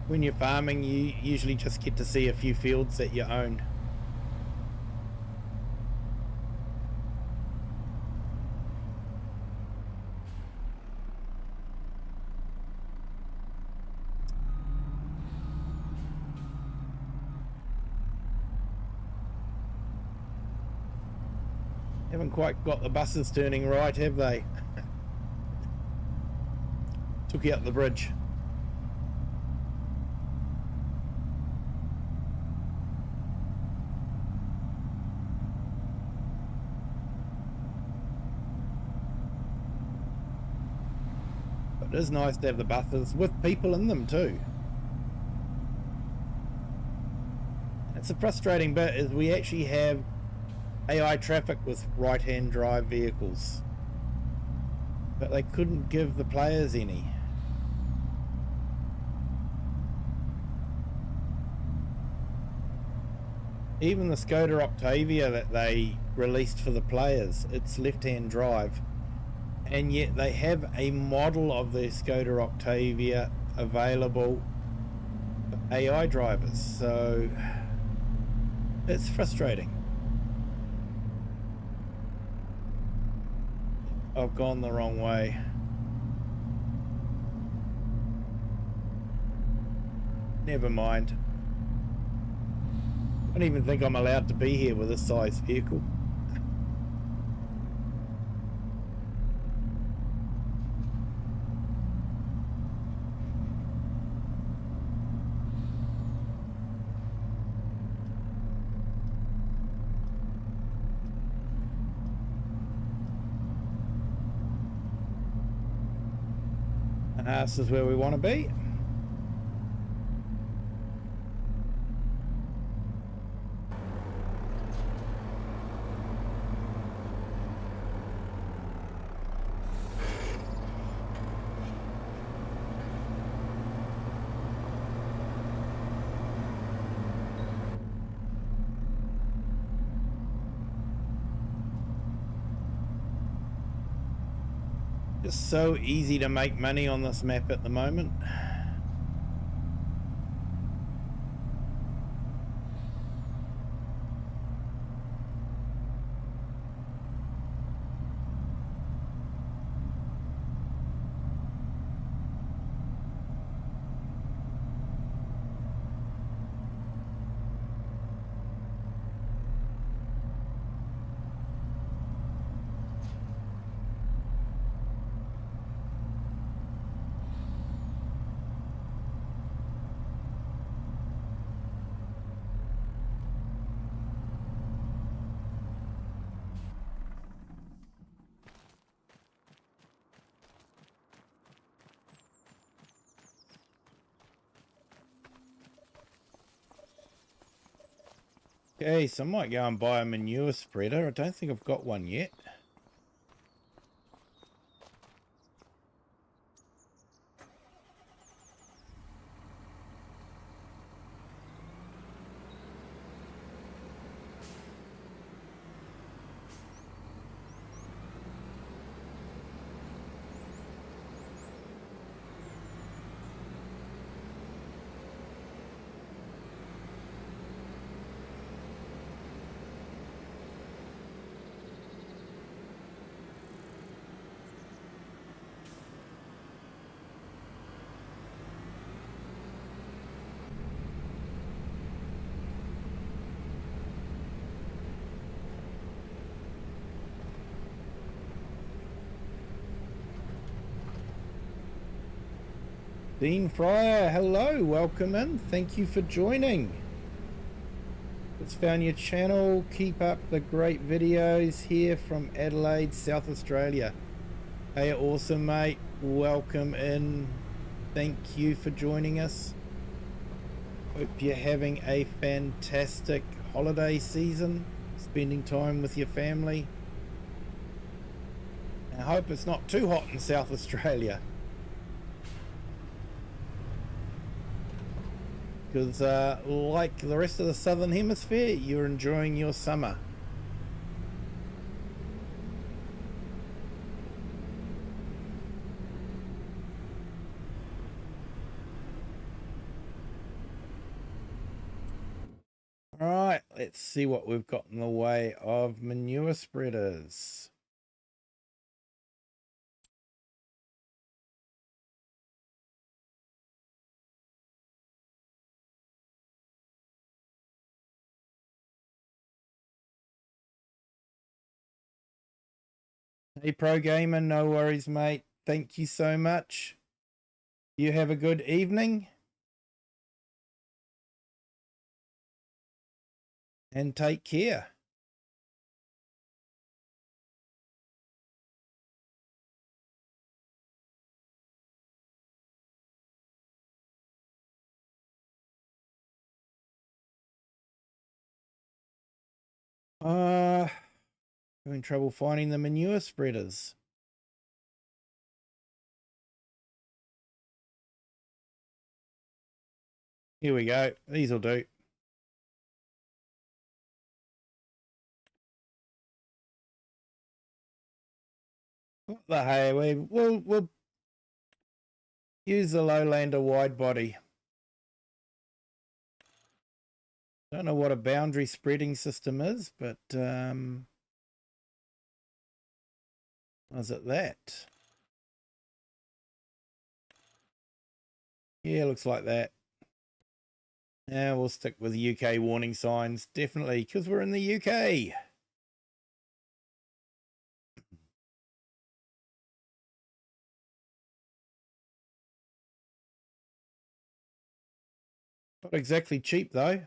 When you're farming, you usually just get to see a few fields that you own. Haven't quite got the buses turning right, have they? Took you up the bridge. But it is nice to have the buses with people in them too. It's a frustrating bit is we actually have AI traffic with right-hand drive vehicles, but they couldn't give the players any. Even the Skoda Octavia that they released for the players, it's left-hand drive, and yet they have a model of the Skoda Octavia available for AI drivers, so it's frustrating. I've gone the wrong way. Never mind. I don't even think I'm allowed to be here with this size vehicle. This is where we want to be. Just so easy to make money on this map at the moment. Okay, so I might go and buy a manure spreader. I don't think I've got one yet. Dean Fryer, hello, welcome in. Thank you for joining. Just found your channel. Keep up the great videos here from Adelaide, South Australia. Hey, awesome, mate. Welcome in. Thank you for joining us. Hope you're having a fantastic holiday season, spending time with your family. I hope it's not too hot in South Australia, because like the rest of the southern hemisphere, you're enjoying your summer. All right, let's see what we've got in the way of manure spreaders. Hey, Pro Gamer, no worries, mate. Thank you so much. You have a good evening. And take care. Having trouble finding the manure spreaders. Here we go. These will do. What the hey, we'll use the Lowlander wide body. Don't know what a boundary spreading system is, but is it that? Yeah, looks like that. Yeah, we'll stick with UK warning signs, definitely, because we're in the UK. Not exactly cheap though.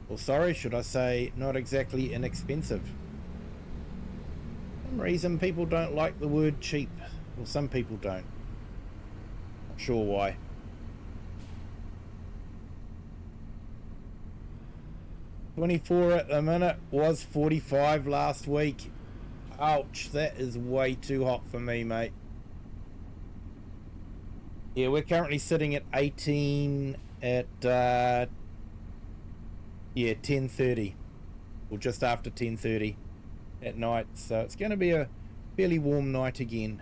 Well, sorry, should I say not exactly inexpensive. For some reason people don't like the word cheap. Well, some people don't. Not sure why. $24 at the minute, was $45 last week. Ouch, that is way too hot for me, mate. Yeah, we're currently sitting at 18 at yeah, 10:30, or just after 10:30 at night, so it's going to be a fairly warm night again.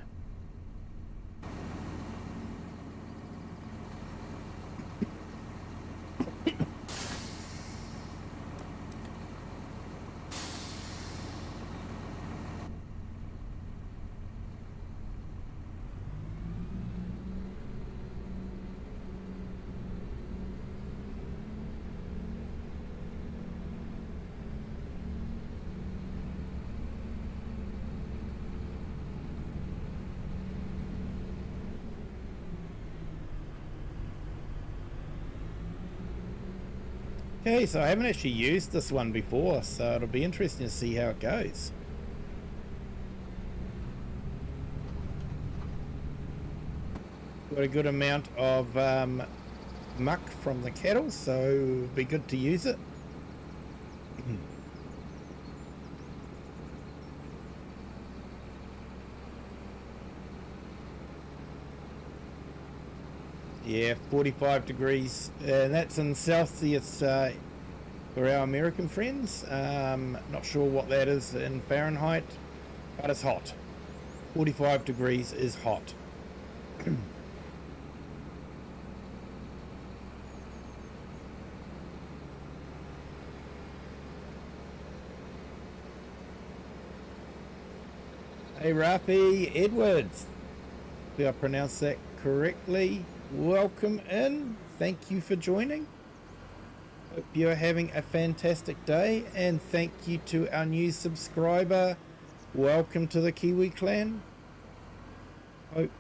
Okay, so I haven't actually used this one before, so it'll be interesting to see how it goes. Got a good amount of muck from the cattle, so it'll be good to use it. Yeah, 45 degrees, and that's in Celsius for our American friends. Not sure what that is in Fahrenheit, but it's hot. 45 degrees is hot. Hey Rafi Edwards, did I pronounce that correctly? Welcome in. Thank you for joining. Hope you're having a fantastic day, and thank you to our new subscriber. Welcome to the Kiwi clan. Hope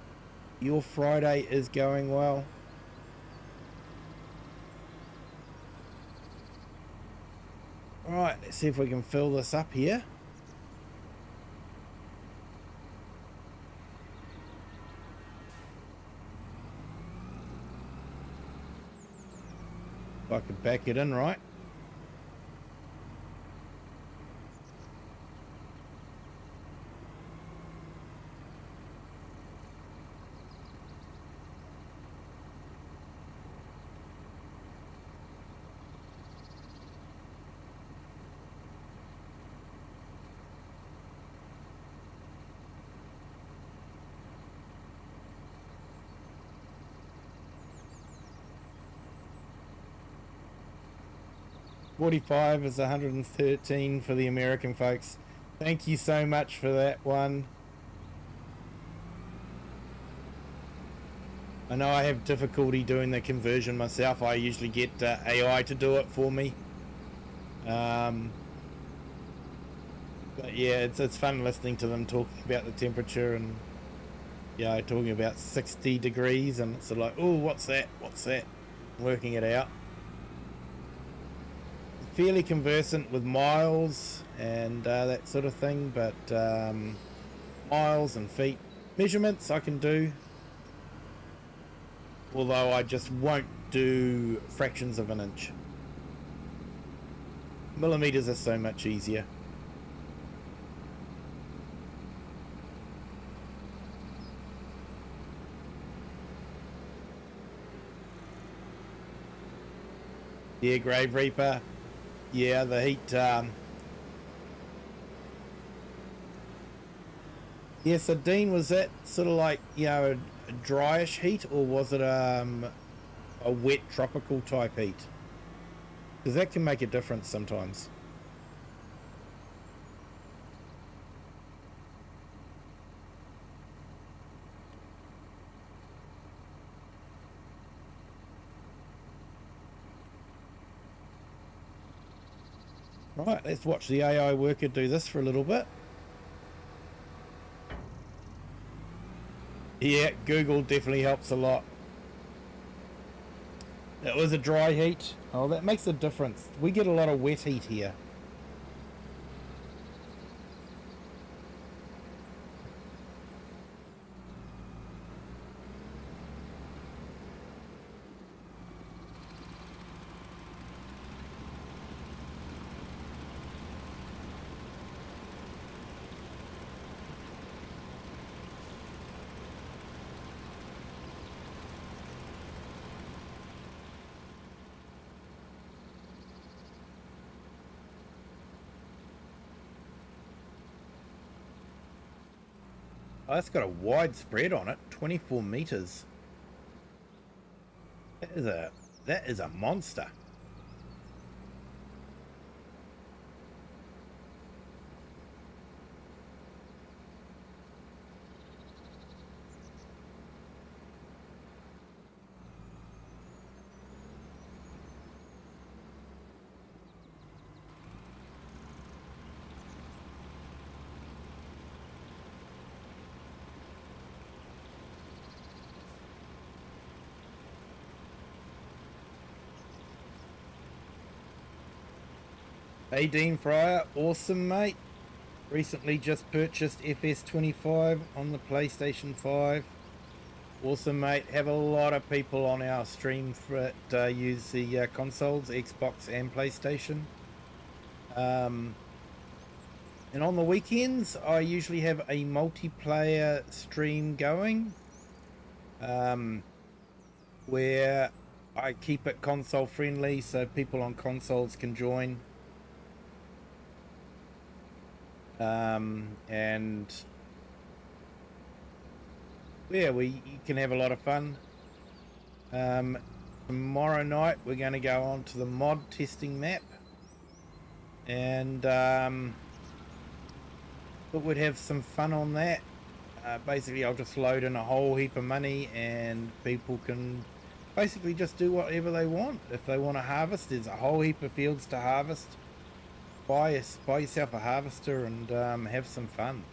your Friday is going well. Alright, let's see if we can fill this up here. If I could back it in right. $45 is 113 for the American folks. Thank you so much for that one. I know I have difficulty doing the conversion myself. I usually get AI to do it for me. But yeah, it's fun listening to them talking about the temperature, and yeah, talking about 60 degrees, and it's like, oh, what's that? What's that? Working it out. Fairly conversant with miles and that sort of thing, but miles and feet measurements I can do, although I just won't do fractions of an inch. Millimeters are so much easier. Yeah, Grave Reaper. Yeah, the heat. Yeah, so Dean, was that sort of like, you know, a dryish heat, or was it a wet tropical type heat? Because that can make a difference sometimes. Right, let's watch the AI worker do this for a little bit. Yeah, Google definitely helps a lot. It was a dry heat. Oh, that makes a difference. We get a lot of wet heat here. Oh, that's got a wide spread on it, 24 meters. That is a monster. Hey Dean Fryer, awesome mate. Recently just purchased FS25 on the PlayStation 5. Awesome, mate. Have a lot of people on our stream that use the consoles, Xbox and PlayStation. And on the weekends, I usually have a multiplayer stream going, where I keep it console friendly so people on consoles can join. And yeah, you can have a lot of fun. Tomorrow night we're going to go on to the mod testing map, and but we'd have some fun on that. Basically, I'll just load in a whole heap of money, and people can basically just do whatever they want. If they want to harvest, there's a whole heap of fields to harvest. Buy yourself a harvester and have some fun.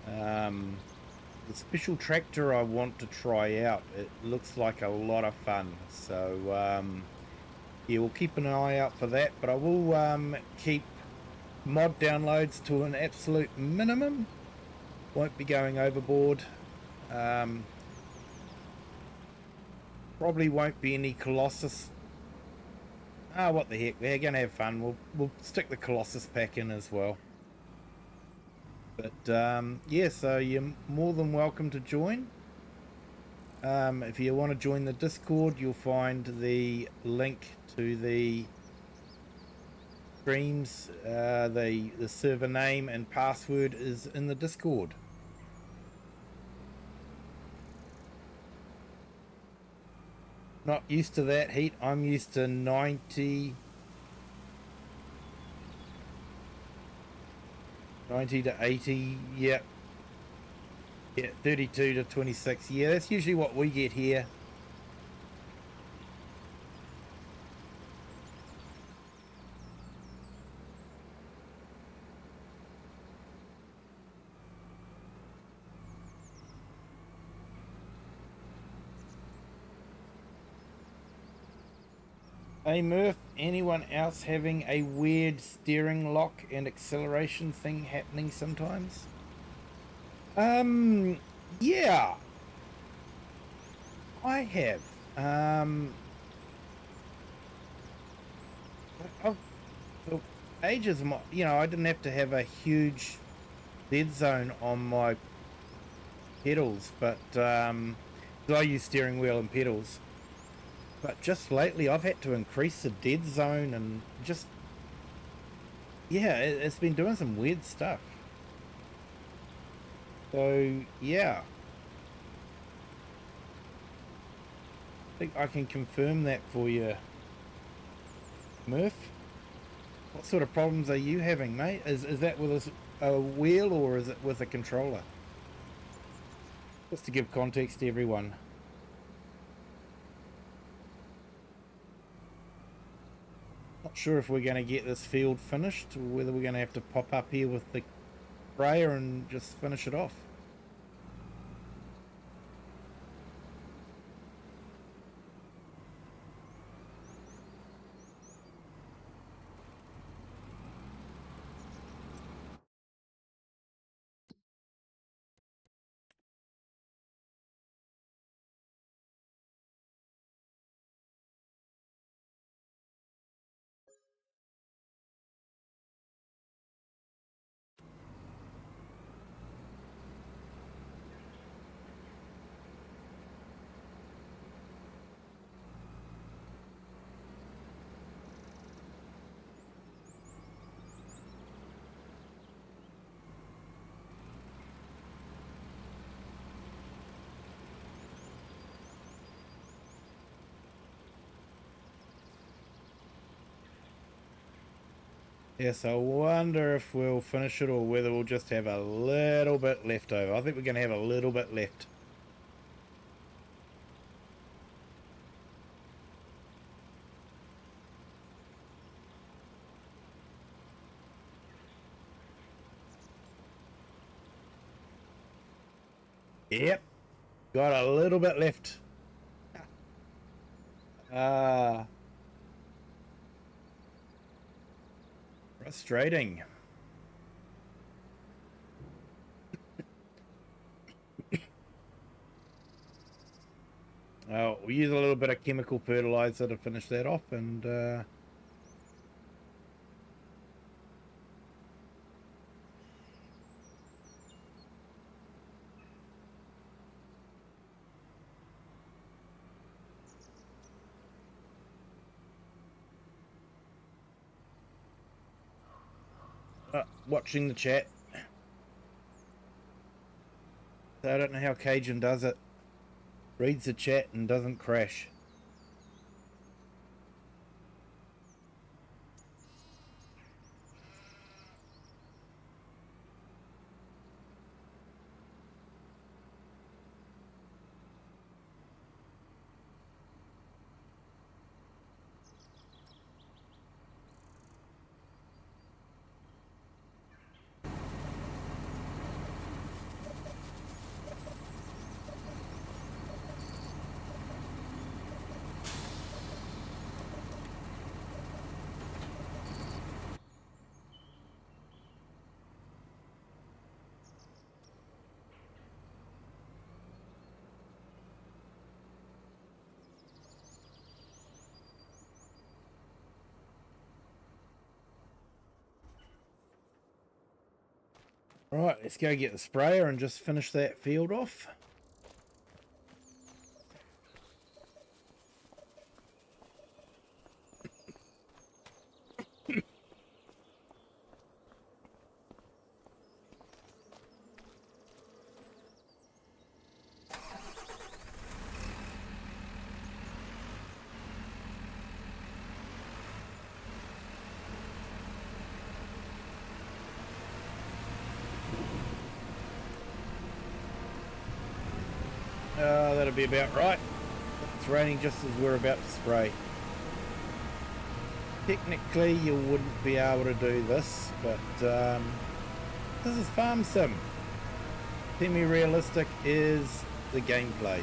The special tractor I want to try out. It looks like a lot of fun. So yeah, we'll keep an eye out for that. But I will keep mod downloads to an absolute minimum. Won't be going overboard. Probably won't be any Colossus. What the heck, we're gonna have fun. We'll stick the Colossus pack in as well. But yeah, so you're more than welcome to join. If you want to join the Discord, you'll find the link to the streams. The server name and password is in the Discord. Not used to that heat. I'm used to 90 to 80. Yeah, 32 to 26. Yeah, that's usually what we get here. Hey Murph, anyone else having a weird steering lock and acceleration thing happening sometimes? Yeah, I have. I've, for ages, I didn't have to have a huge dead zone on my pedals, but 'cause I use steering wheel and pedals. But just lately, I've had to increase the dead zone and just, yeah, it's been doing some weird stuff. So, yeah. I think I can confirm that for you, Murph. What sort of problems are you having, mate? Is that with a wheel or is it with a controller? Just to give context to everyone. Not sure if we're going to get this field finished or whether we're going to have to pop up here with the sprayer and just finish it off. Yes, I wonder if we'll finish it or whether we'll just have a little bit left over. I think we're going to have a little bit left. Yep, got a little bit left. Frustrating. We'll use a little bit of chemical fertilizer to finish that off, and watching the chat. So I don't know how Cajun does it. Reads the chat and doesn't crash. Right, let's go get the sprayer and just finish that field off. That'll be about right. It's raining just as we're about to spray. Technically, you wouldn't be able to do this, but this is Farm Sim. Semi-realistic is the gameplay.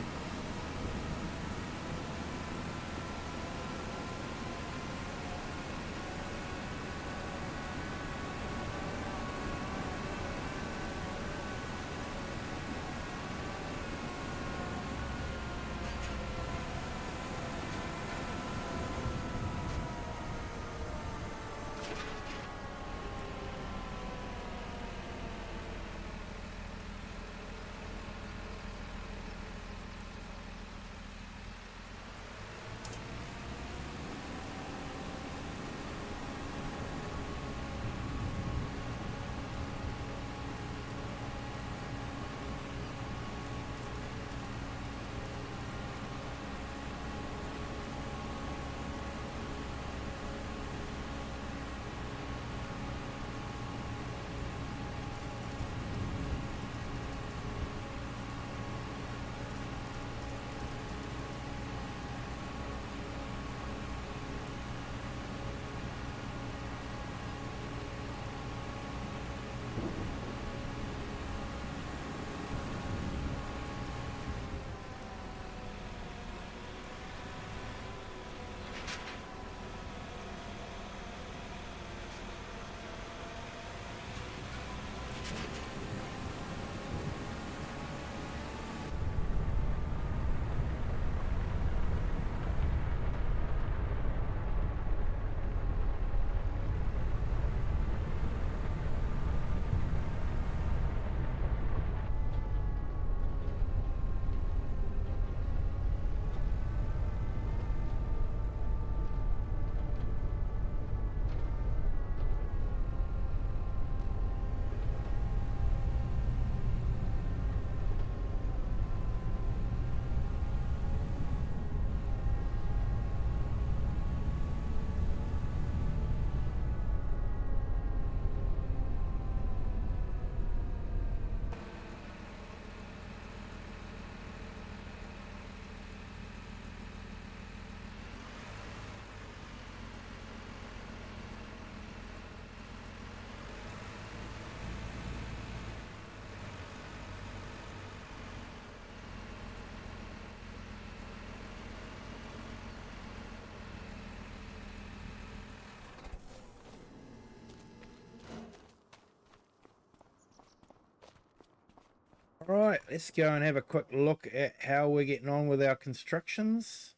All right, let's go and have a quick look at how we're getting on with our constructions.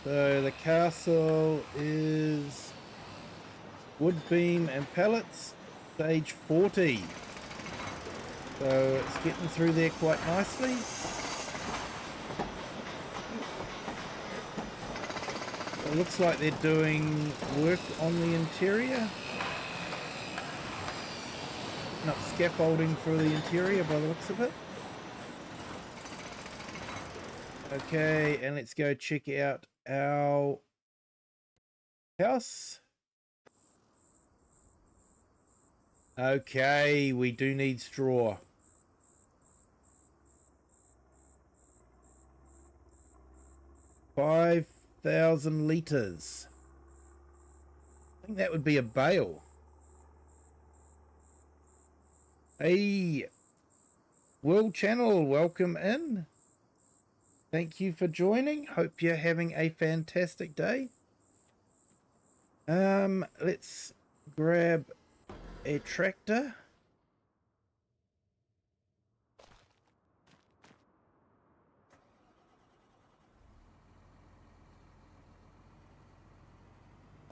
So the castle is wood beam and pallets, stage 40. So it's getting through there quite nicely. It looks like they're doing work on the interior. Not scaffolding for the interior by the looks of it. Okay, and let's go check out our house. Okay, we do need straw. 5,000 litres. I think that would be a bale. Hey, World Channel, welcome in. Thank you for joining. Hope you're having a fantastic day. Let's grab a tractor.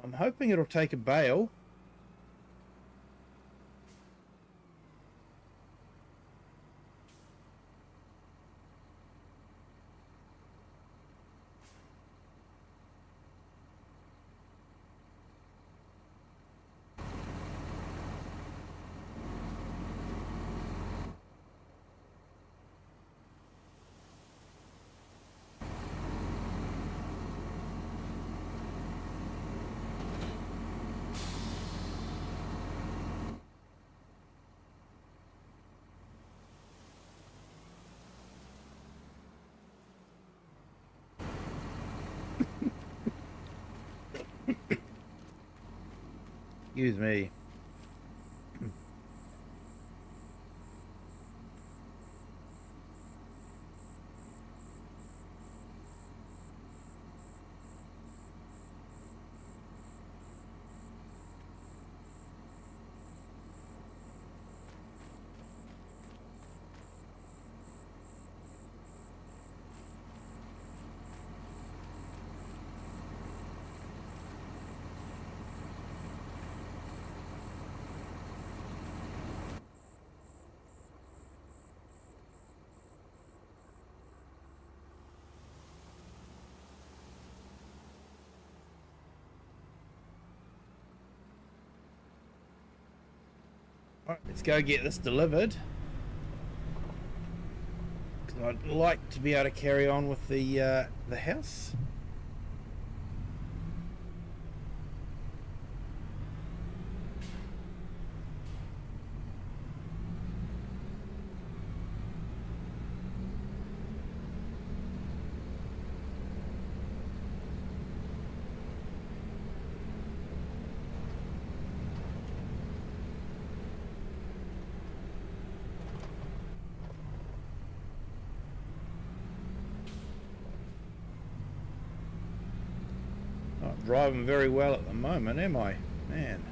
I'm hoping it'll take a bale. Excuse me. All right, let's go get this delivered. I'd like to be able to carry on with the house. Not driving very well at the moment, am I? Man.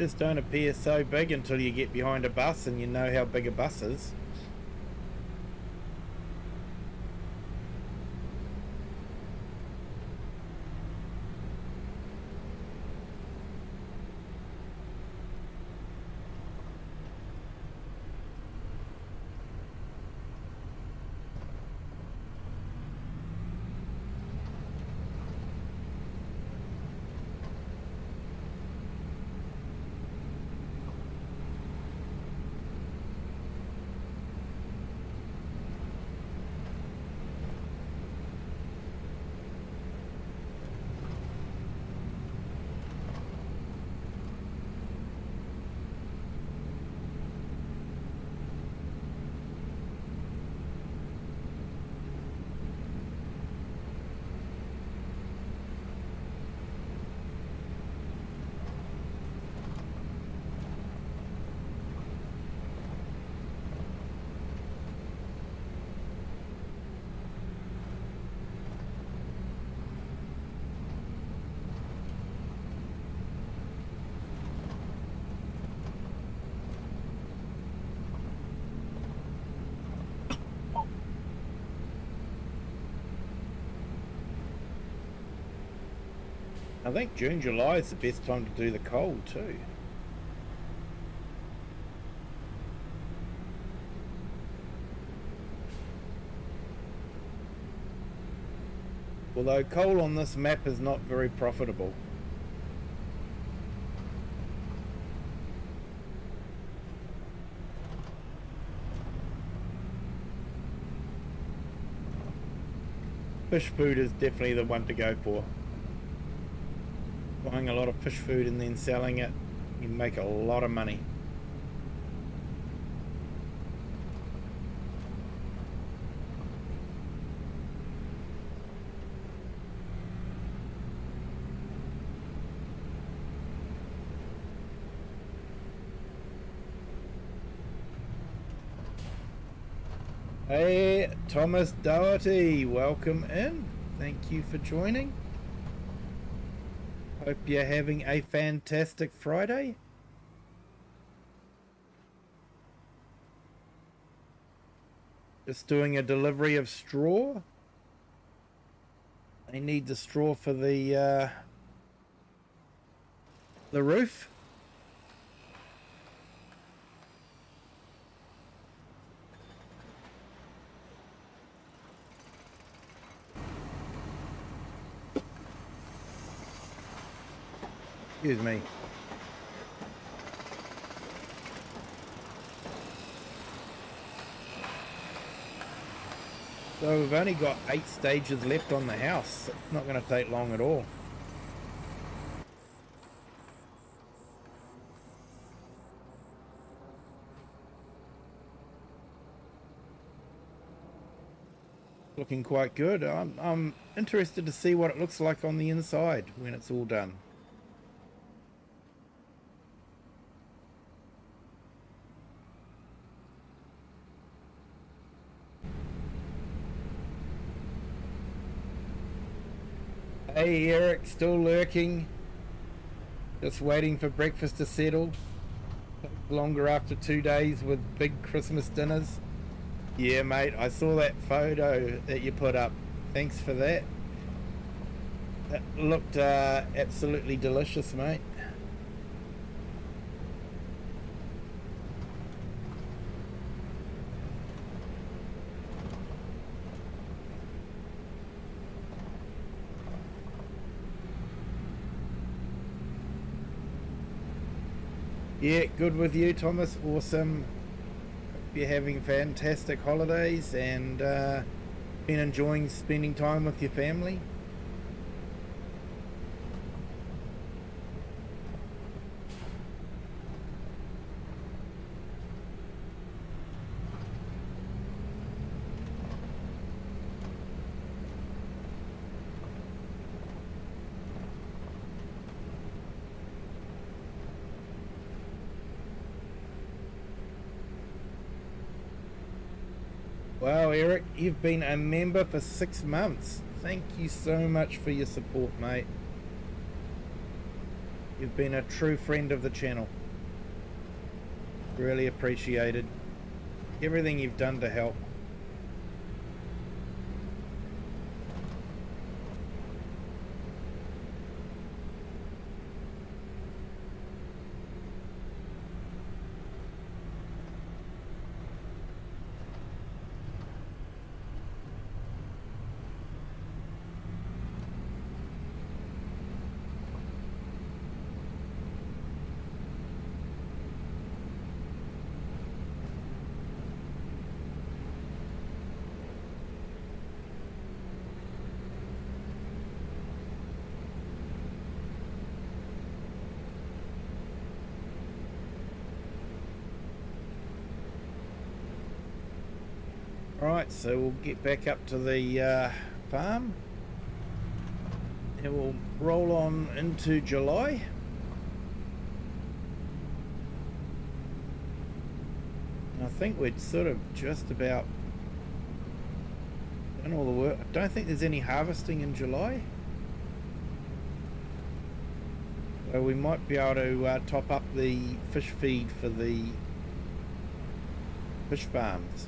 just don't appear so big until you get behind a bus and you know how big a bus is. I think June, July is the best time to do the coal too. Although coal on this map is not very profitable. Fish food is definitely the one to go for. Buying a lot of fish food and then selling it, you make a lot of money. Hey, Thomas Doherty, welcome in. Thank you for joining. Hope you're having a fantastic Friday. Just doing a delivery of straw. I need the straw for the roof. Excuse me. So we've only got 8 stages left on the house. It's not going to take long at all. Looking quite good. I'm interested to see what it looks like on the inside when it's all done. Hey Eric, still lurking. Just waiting for breakfast to settle. Takes longer after 2 days with big Christmas dinners. Yeah mate, I saw that photo that you put up. Thanks for that. That looked absolutely delicious, mate. Yeah, good with you, Thomas. Awesome. Hope you're having fantastic holidays and been enjoying spending time with your family. Wow, Eric, you've been a member for 6 months. Thank you so much for your support, mate. You've been a true friend of the channel. Really appreciated everything you've done to help. Alright, so we'll get back up to the farm and we'll roll on into July. I think we're sort of just about done all the work. I don't think there's any harvesting in July. So we might be able to top up the fish feed for the fish farms.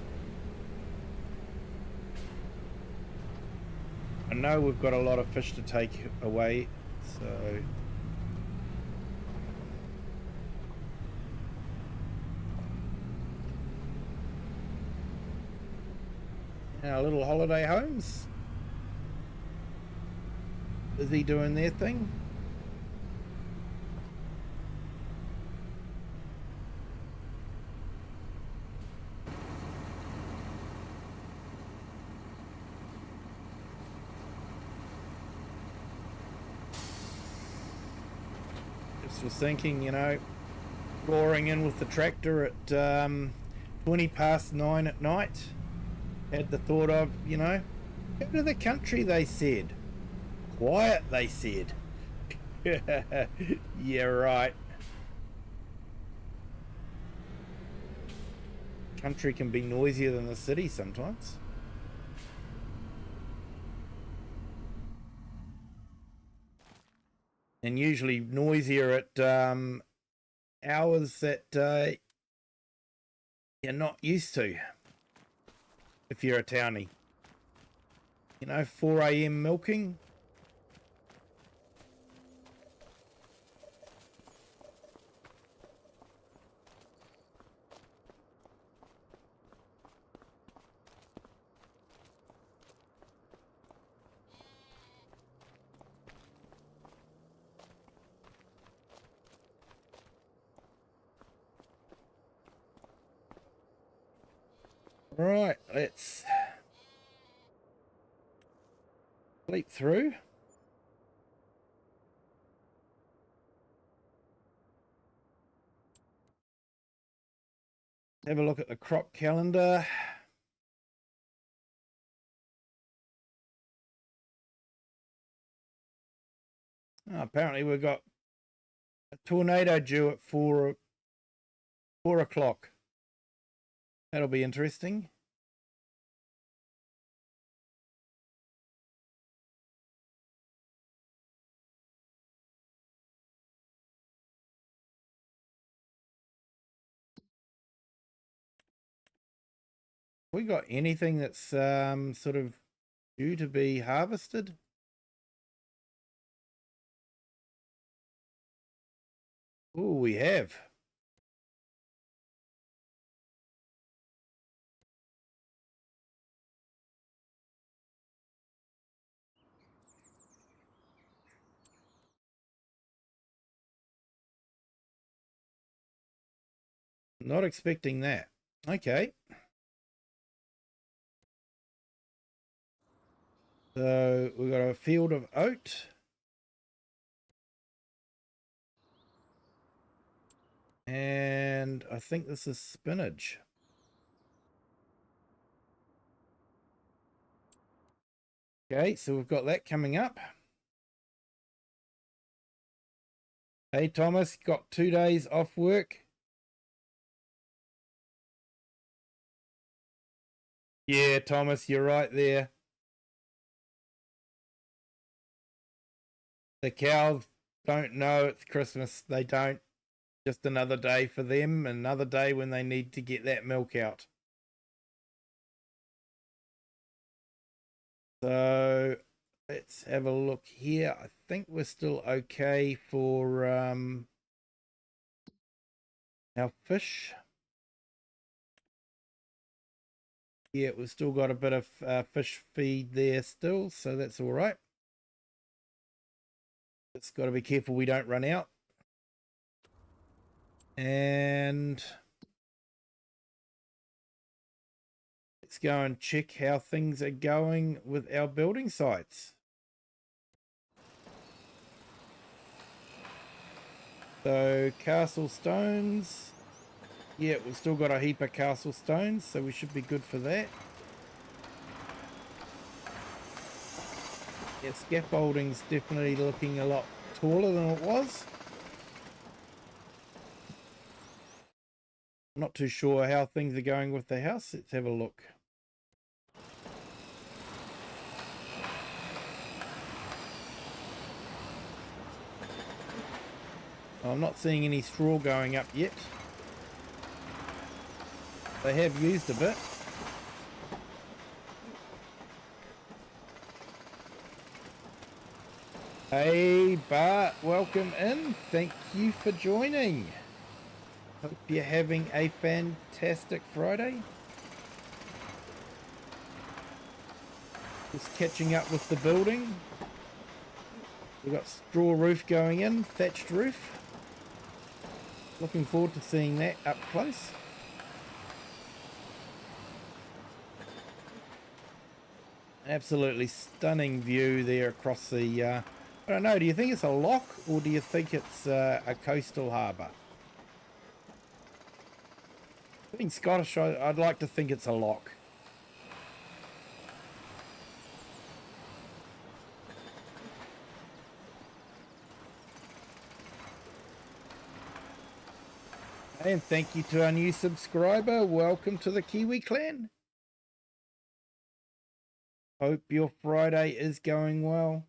I know we've got a lot of fish to take away, so our little holiday homes busy doing their thing. Was thinking, you know, roaring in with the tractor at 20 past 9 at night, had the thought of, you know, go to the country, they said. Quiet, they said. Yeah, right. Country can be noisier than the city sometimes. And usually noisier at hours that you're not used to if you're a townie. You know, 4 AM milking. Right, let's leap through. Have a look at the crop calendar. Oh, apparently we've got a tornado due at 4 o'clock. That'll be interesting. We got anything that's sort of due to be harvested? Oh, we have. Not expecting that. Okay. So we've got a field of oat. And I think this is spinach. Okay, so we've got that coming up. Hey, Thomas, got 2 days off work? Yeah, Thomas, you're right there. The cows don't know it's Christmas. They don't. Just another day for them, another day when they need to get that milk out. So let's have a look here. I think we're still okay for our fish. Yeah, we've still got a bit of fish feed there still, so that's all right. Just got to be careful we don't run out. And let's go and check how things are going with our building sites. So castle stones. Yeah, we've still got a heap of castle stones, so we should be good for that. Yeah, scaffolding's definitely looking a lot taller than it was. I'm not too sure how things are going with the house. Let's have a look. I'm not seeing any straw going up yet. They have used a bit. Hey Bart, welcome in. Thank you for joining. Hope you're having a fantastic Friday. Just catching up with the building. We've got straw roof going in, thatched roof. Looking forward to seeing that up close. Absolutely stunning view there across the, I don't know, do you think it's a loch or do you think it's a coastal harbour? Being Scottish, I'd like to think it's a loch. And thank you to our new subscriber. Welcome to the Kiwi clan. Hope your Friday is going well.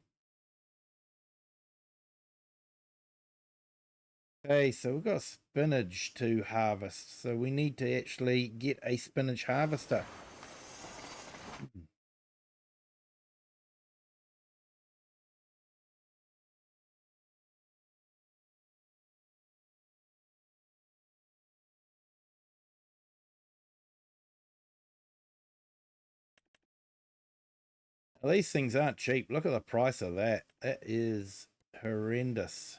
Okay, so we've got spinach to harvest. So we need to actually get a spinach harvester. Well, these things aren't cheap. Look at the price of that. That is horrendous.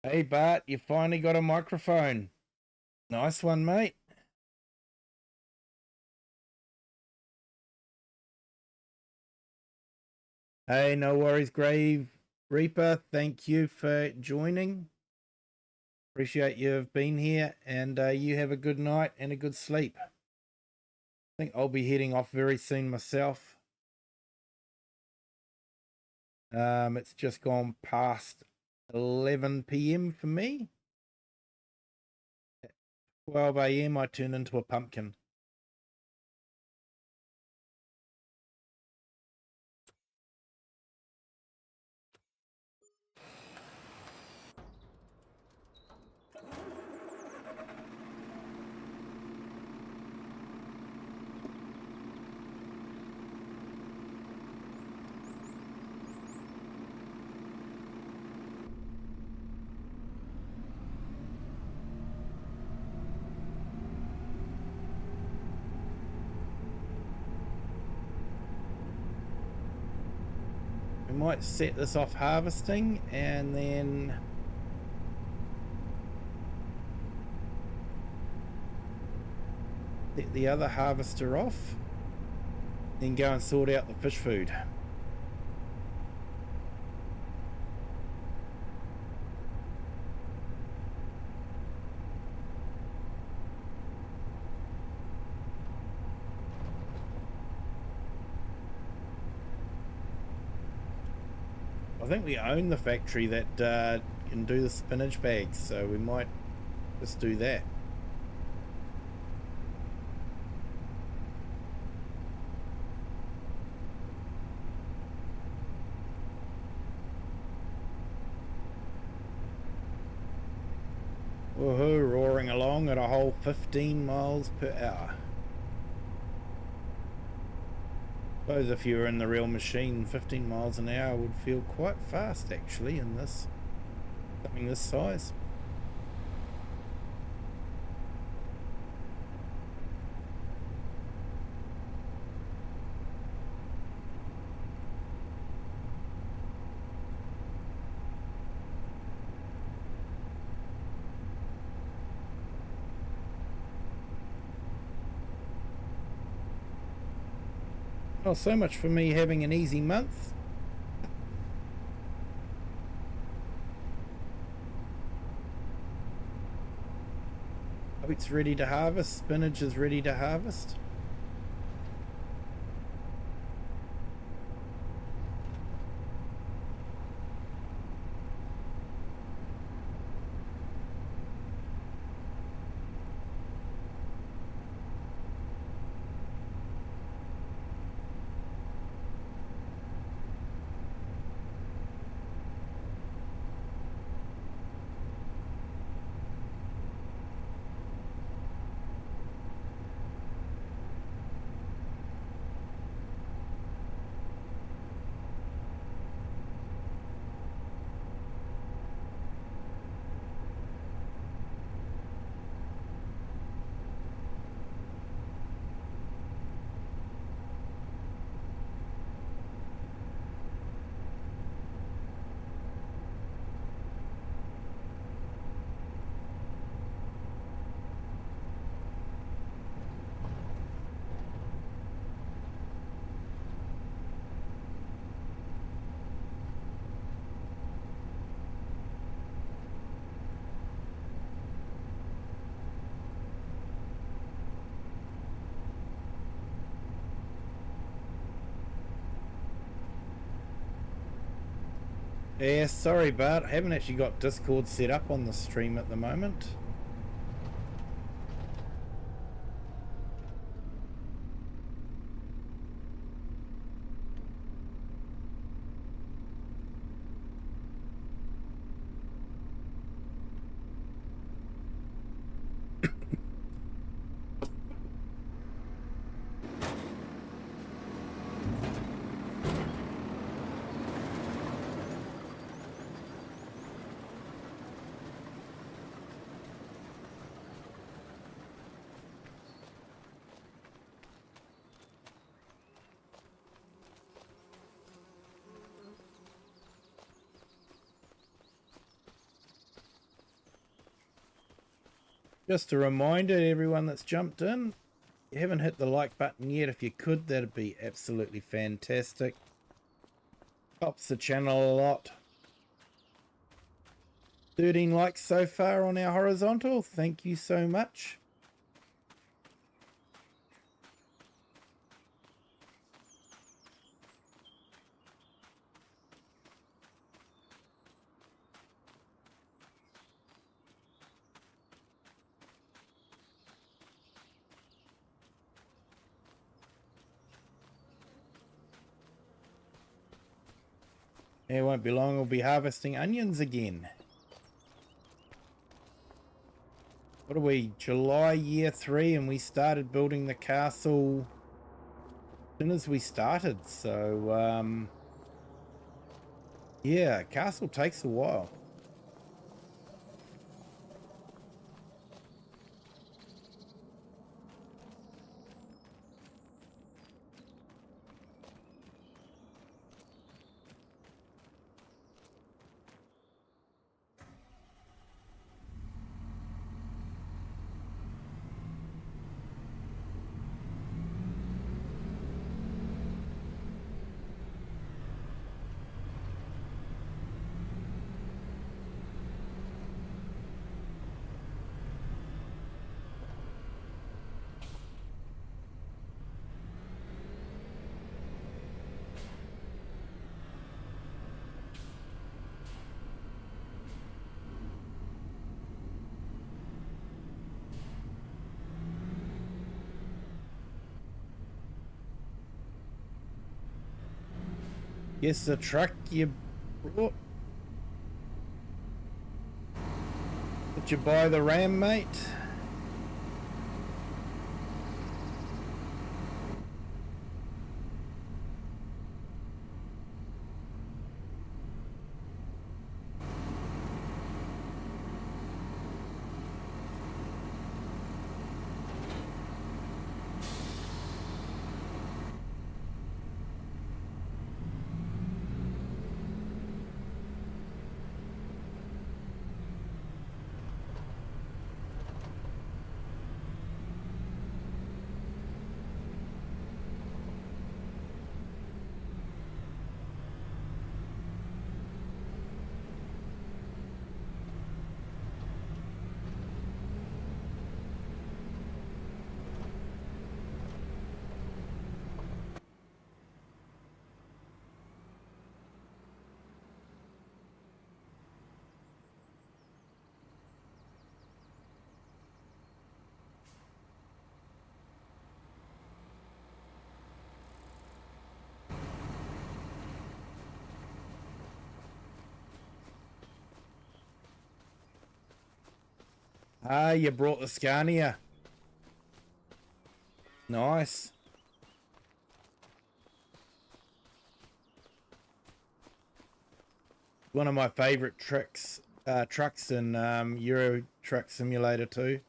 Hey Bart, you finally got a microphone. Nice one, mate. Hey, no worries, Grave Reaper. Thank you for joining. Appreciate you've been here, and you have a good night and a good sleep. I think I'll be heading off very soon myself. It's just gone past 11 p.m. for me. At 12 a.m. I turn into a pumpkin. We might set this off harvesting and then set the other harvester off. then go and sort out the fish food. I think we own the factory that can do the spinach bags, so we might just do that. Woohoo, roaring along at a whole 15 miles per hour. Suppose if you were in the real machine, 15 miles an hour would feel quite fast actually in this, something this size. Oh, so much for me having an easy month. Oats ready to harvest, spinach is ready to harvest. Yeah, sorry Bart, I haven't actually got Discord set up on the stream at the moment. Just a reminder to everyone that's jumped in, you haven't hit the like button yet. If you could, that'd be absolutely fantastic. Helps the channel a lot. 13 likes so far on our horizontal. Thank you so much. It won't be long, we'll be harvesting onions again. What are we, July year 3, and we started building the castle as soon as we started, so yeah, castle takes a while. Guess the truck you brought. Did you buy the Ram, mate? Ah, you brought the Scania. Nice. One of my favorite trucks in Euro Truck Simulator 2.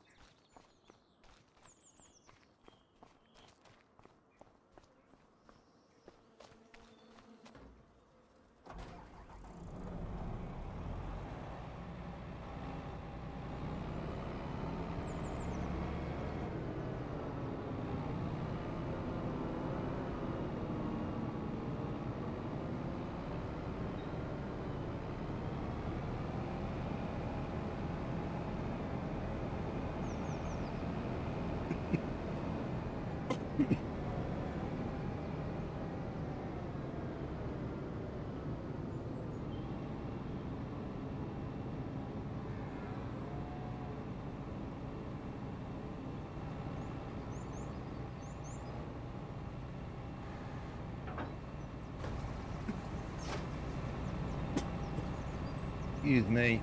Excuse me.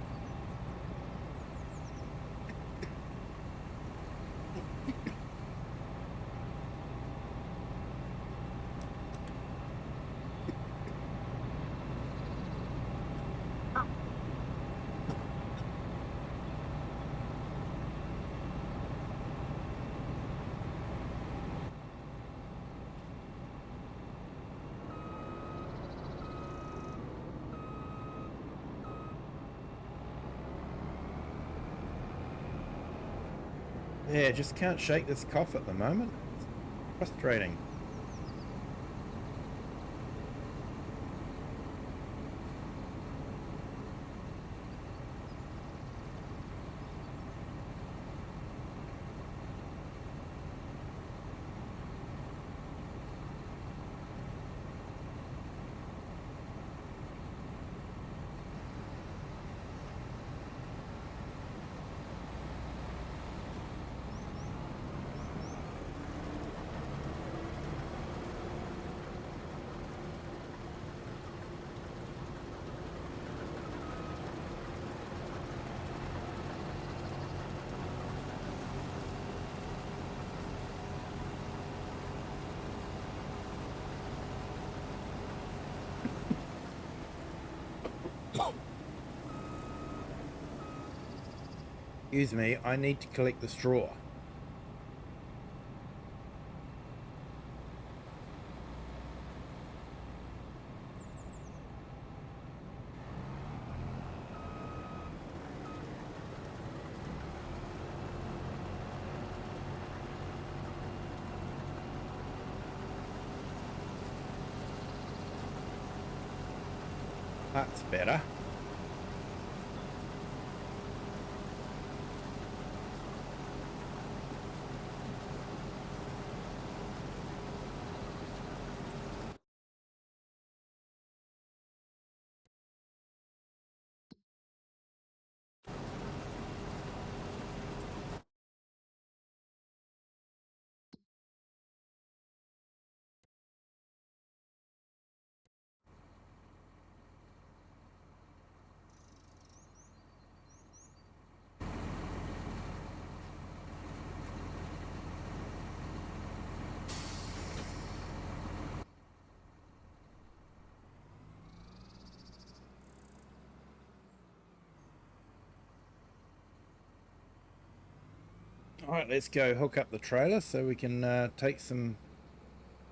Yeah, just can't shake this cough at the moment. It's frustrating. Excuse me, I need to collect the straw. That's better. Alright, let's go hook up the trailer so we can take some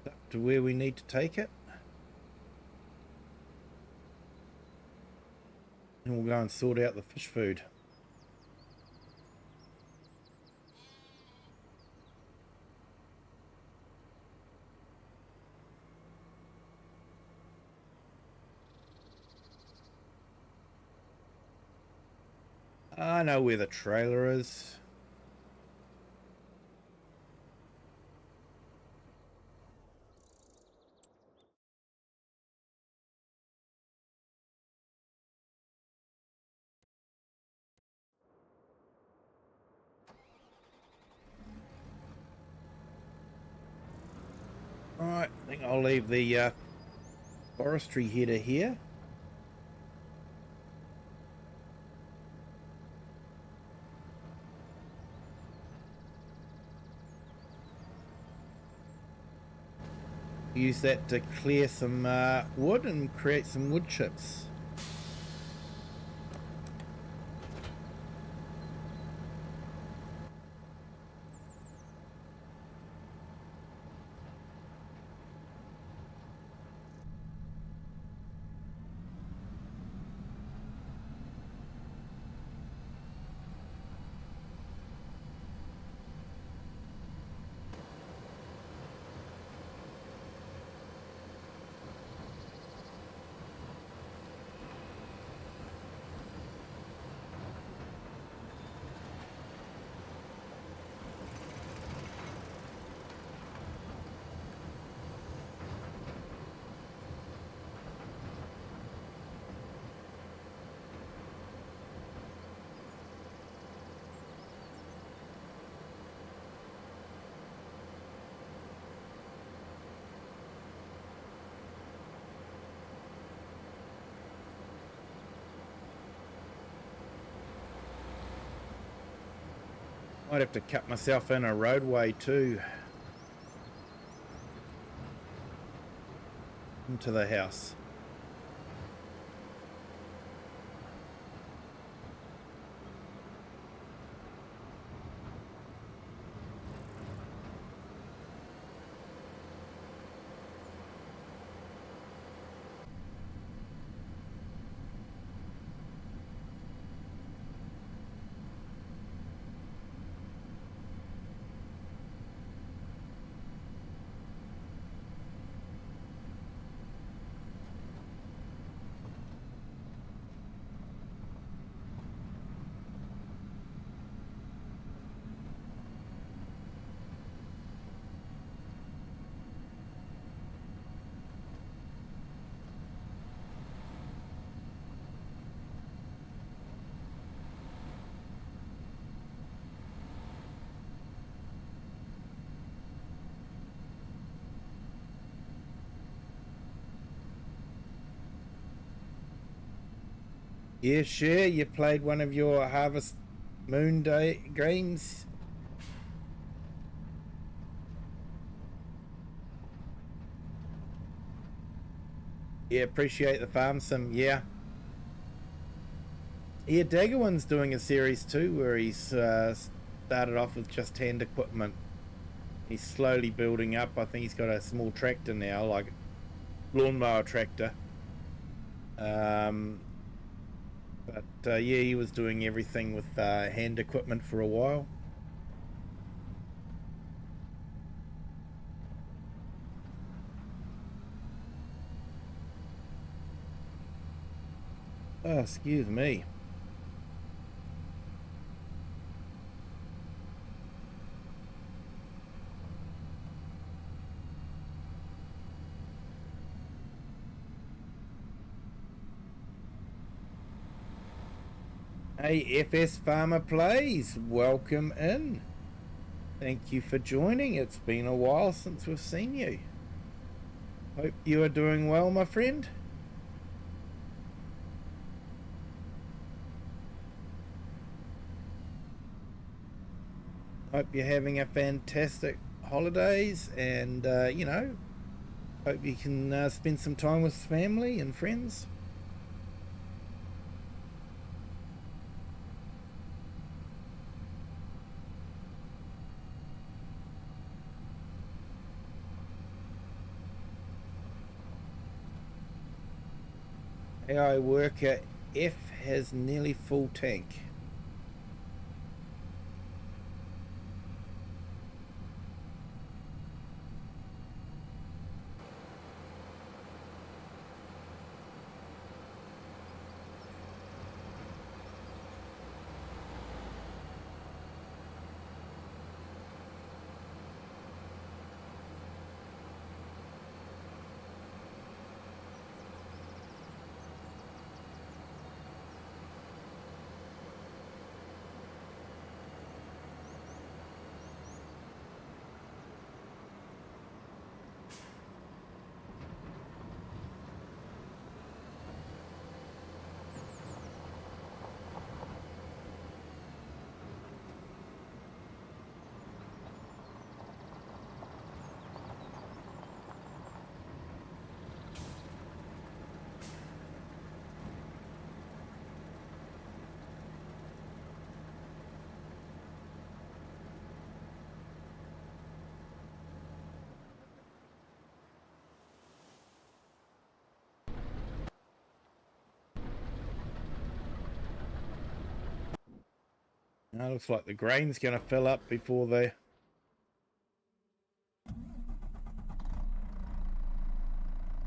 stuff to where we need to take it. And we'll go and sort out the fish food. I know where the trailer is. Alright, I think I'll leave the forestry header here. Use that to clear some wood and create some wood chips. Might have to cut myself in a roadway too into the house. Yeah, sure. You played one of your Harvest Moon Day games. Yeah, appreciate the farm sim. Yeah. Yeah, Daggerwin's doing a series too where he's started off with just hand equipment. He's slowly building up. I think he's got a small tractor now, like lawnmower tractor. But yeah, he was doing everything with hand equipment for a while. Oh, excuse me. Hey, FS Farmer Plays, welcome in. Thank you for joining. It's been a while since we've seen you. Hope you are doing well, my friend. Hope you're having a fantastic holidays and, you know, hope you can spend some time with family and friends. AI worker F has nearly full tank. Now looks like the grain's going to fill up before the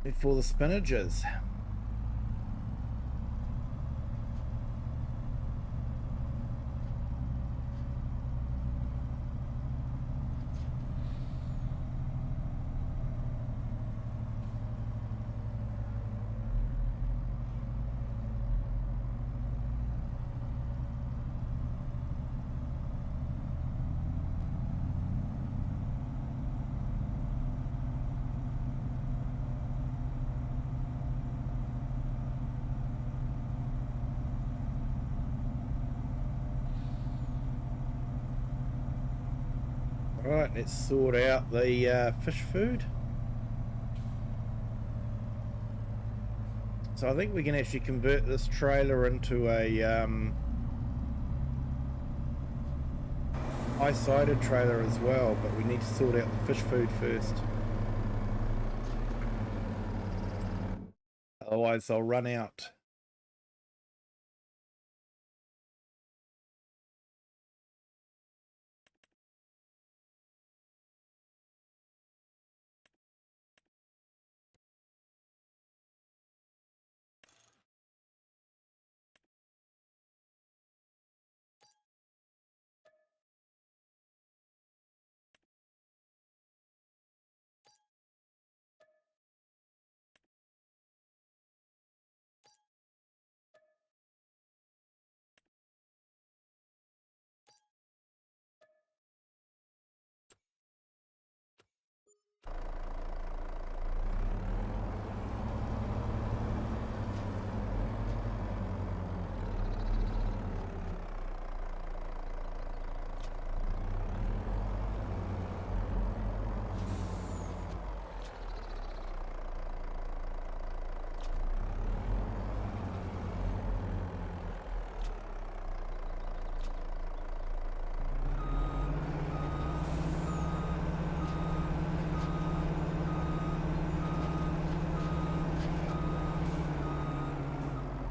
spinaches. Right, let's sort out the fish food. So I think we can actually convert this trailer into a high-sided trailer as well, but we need to sort out the fish food first. Otherwise they'll run out.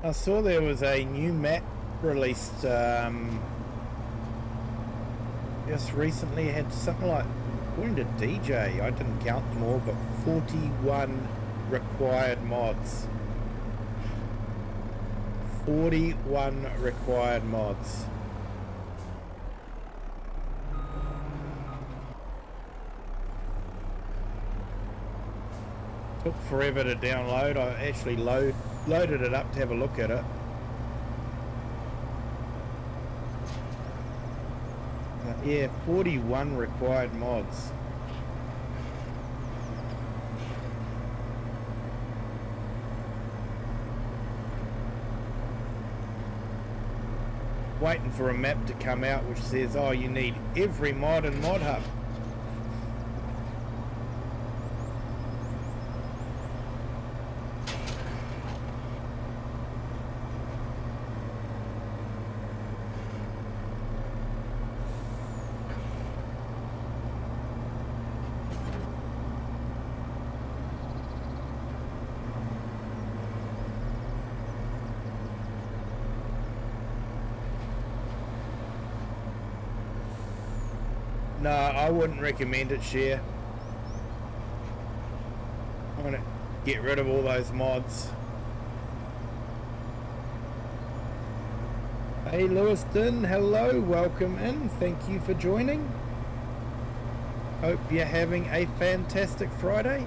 I saw there was a new map released just recently. It had something like, according to DJ, I didn't count them all, but 41 required mods. 41 required mods. Took forever to download. I actually loaded it up to have a look at it. Yeah, 41 required mods. Waiting for a map to come out which says, oh, you need every mod in Mod Hub. No, I wouldn't recommend it, Share. I'm gonna get rid of all those mods. Hey Lewiston, hello, welcome in. Thank you for joining. Hope you're having a fantastic Friday.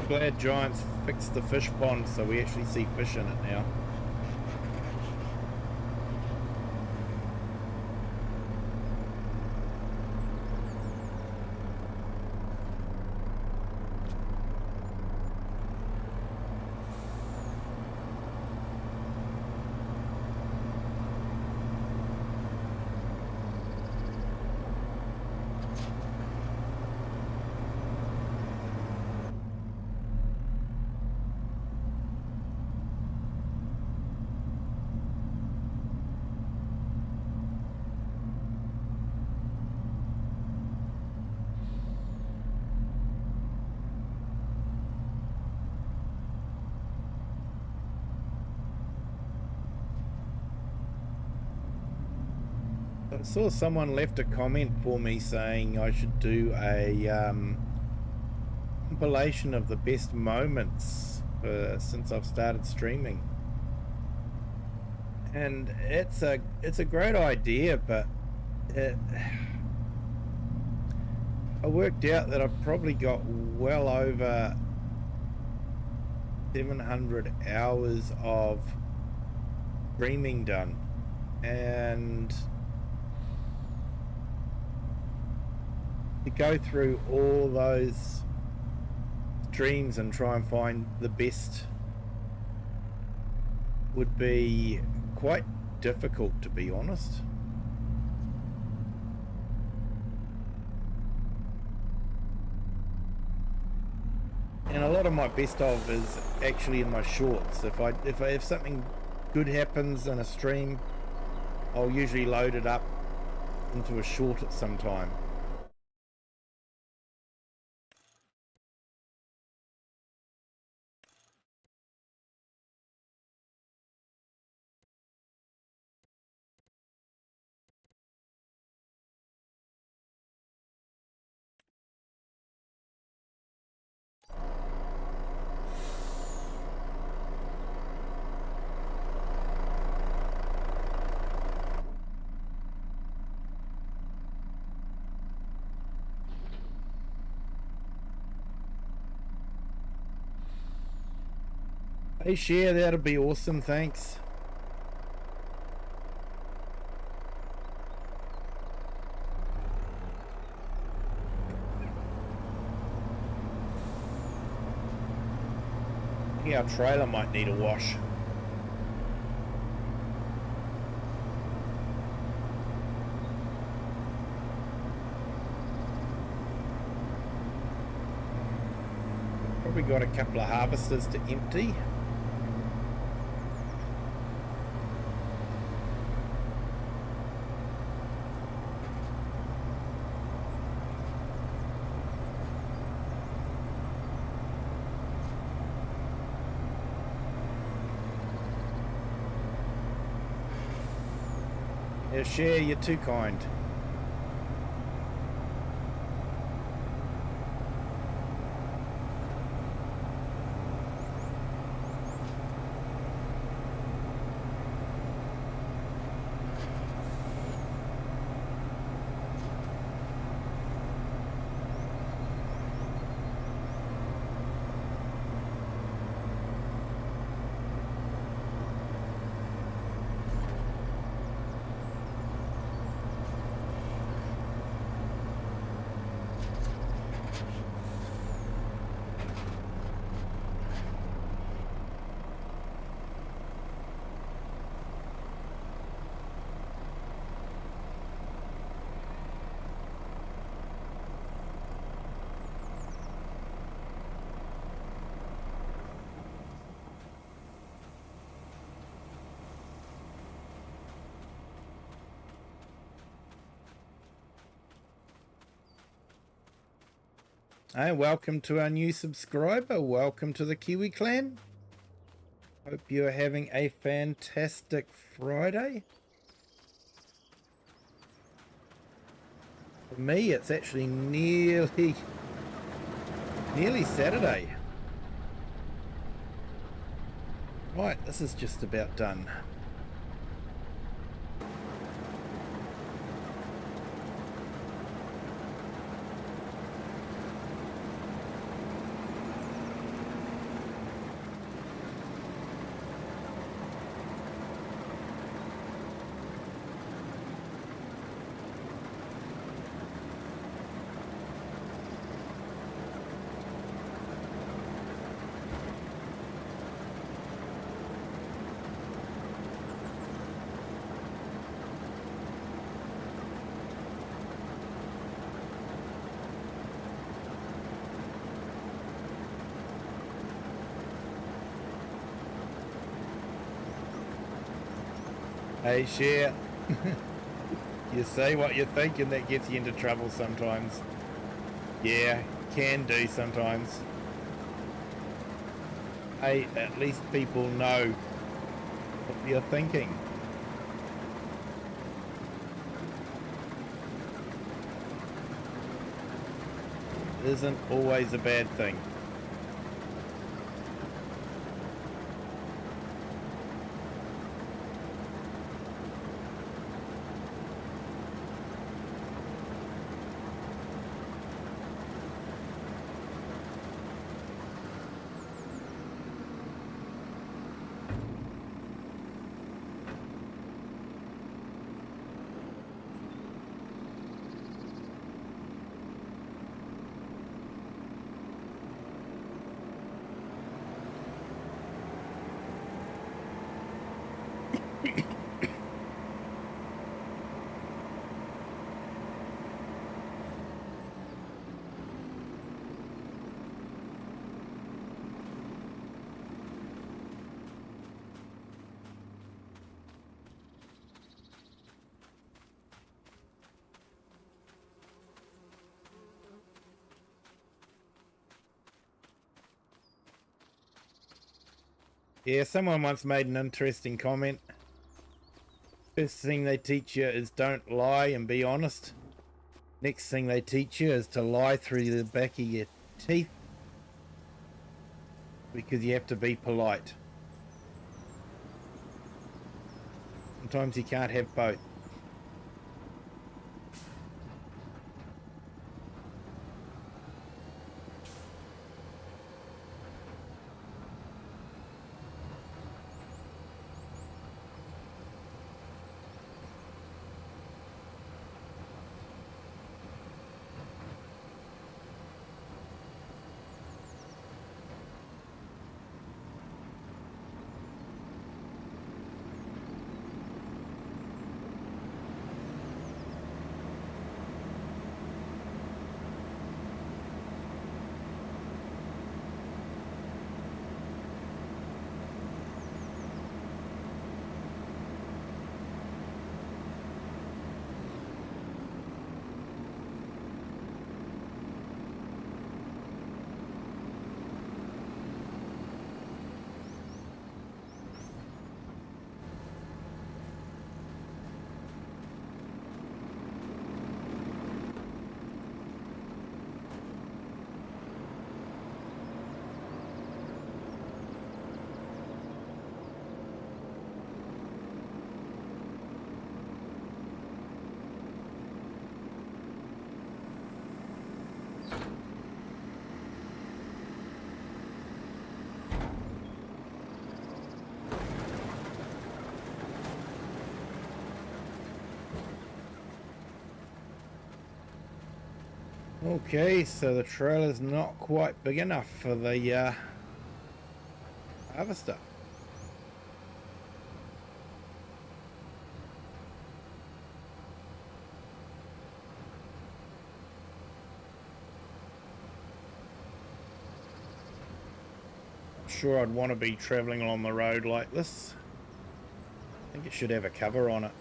Glad Giants fixed the fish pond so we actually see fish in it now. I saw someone left a comment for me saying I should do a compilation of the best moments since I've started streaming, and it's a great idea, but I worked out that I've probably got well over 700 hours of streaming done, and to go through all those streams and try and find the best would be quite difficult, to be honest. And a lot of my best of is actually in my shorts. If something good happens in a stream, I'll usually load it up into a short at some time. Hey, share, that'd be awesome, thanks. Yeah, our trailer might need a wash. Probably got a couple of harvesters to empty. Yeah, share, you're too kind. Hey, welcome to our new subscriber. Welcome to the Kiwi clan. Hope you're having a fantastic Friday. For me, it's actually nearly Saturday. Right, this is just about done. Hey, share. You say what you think and that gets you into trouble sometimes. Yeah, can do sometimes. Hey, at least people know what you're thinking. Isn't always a bad thing. Yeah, someone once made an interesting comment. First thing they teach you is don't lie and be honest. Next thing they teach you is to lie through the back of your teeth because you have to be polite. Sometimes you can't have both. Okay, so the trailer's not quite big enough for the harvester. Sure, I'd want to be traveling along the road like this. I think it should have a cover on it.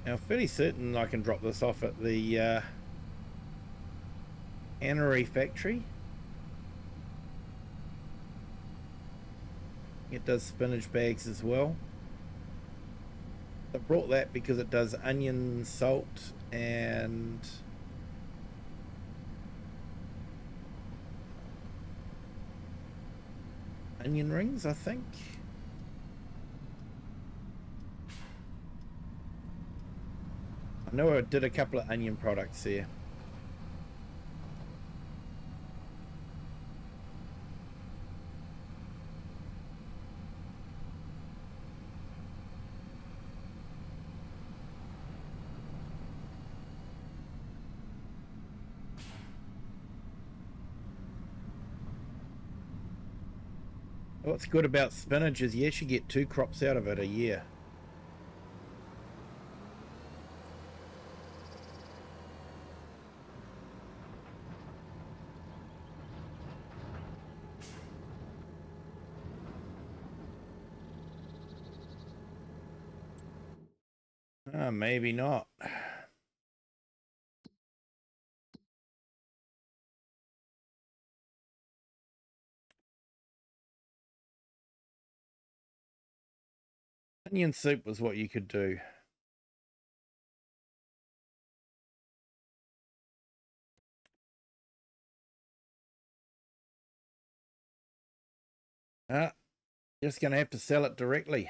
Now, fairly certain I can drop this off at the cannery factory. It does spinach bags as well. I brought that because it does onion, salt, and onion rings, I think. I know I did a couple of onion products there. What's good about spinach is you actually get 2 crops out of it a year. Maybe not. Onion soup was what you could do. Just going to have to sell it directly.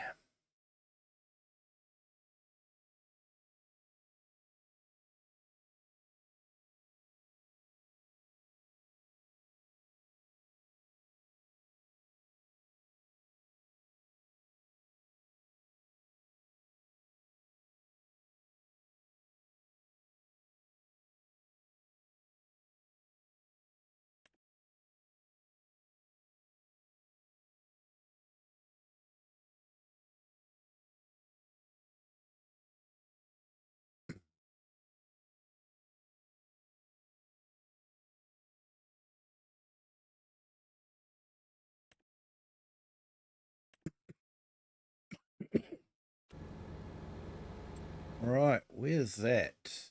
Right, where's that?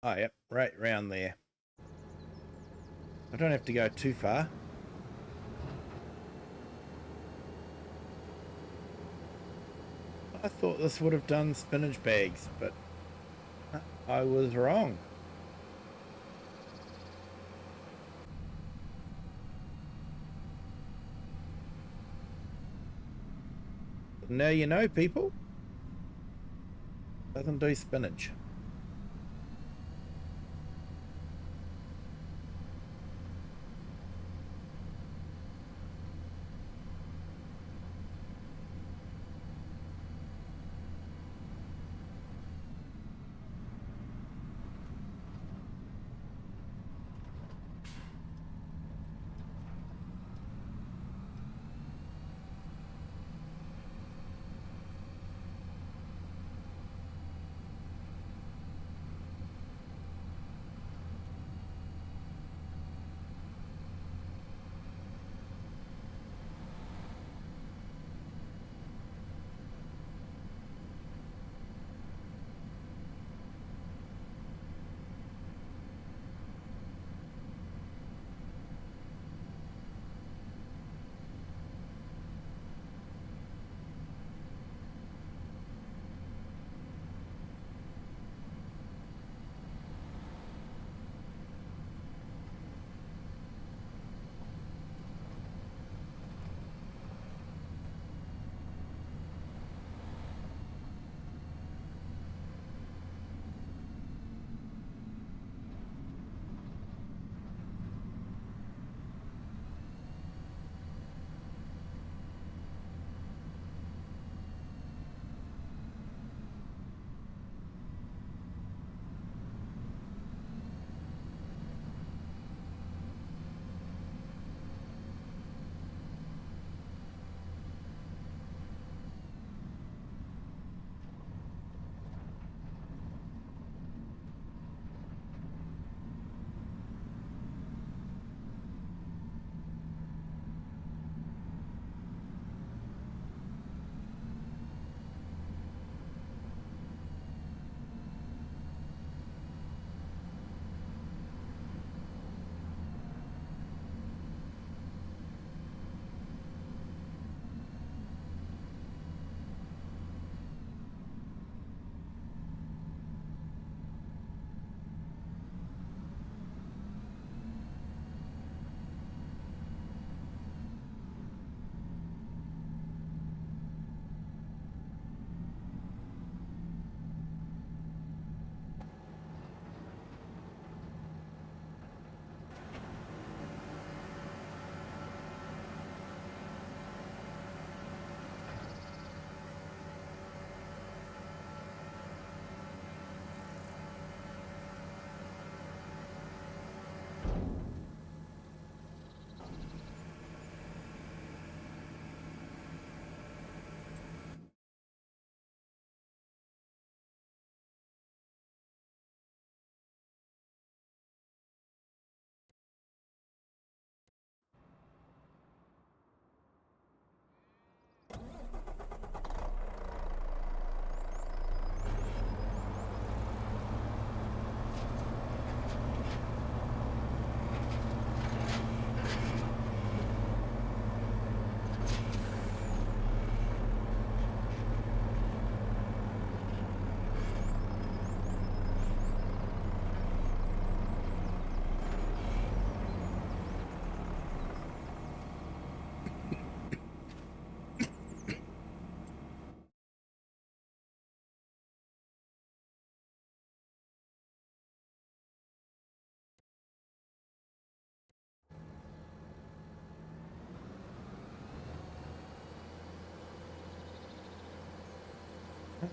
Oh, yep, right round there. I don't have to go too far. I thought this would have done spinach bags, but I was wrong. Now you know, people. Doesn't do spinach.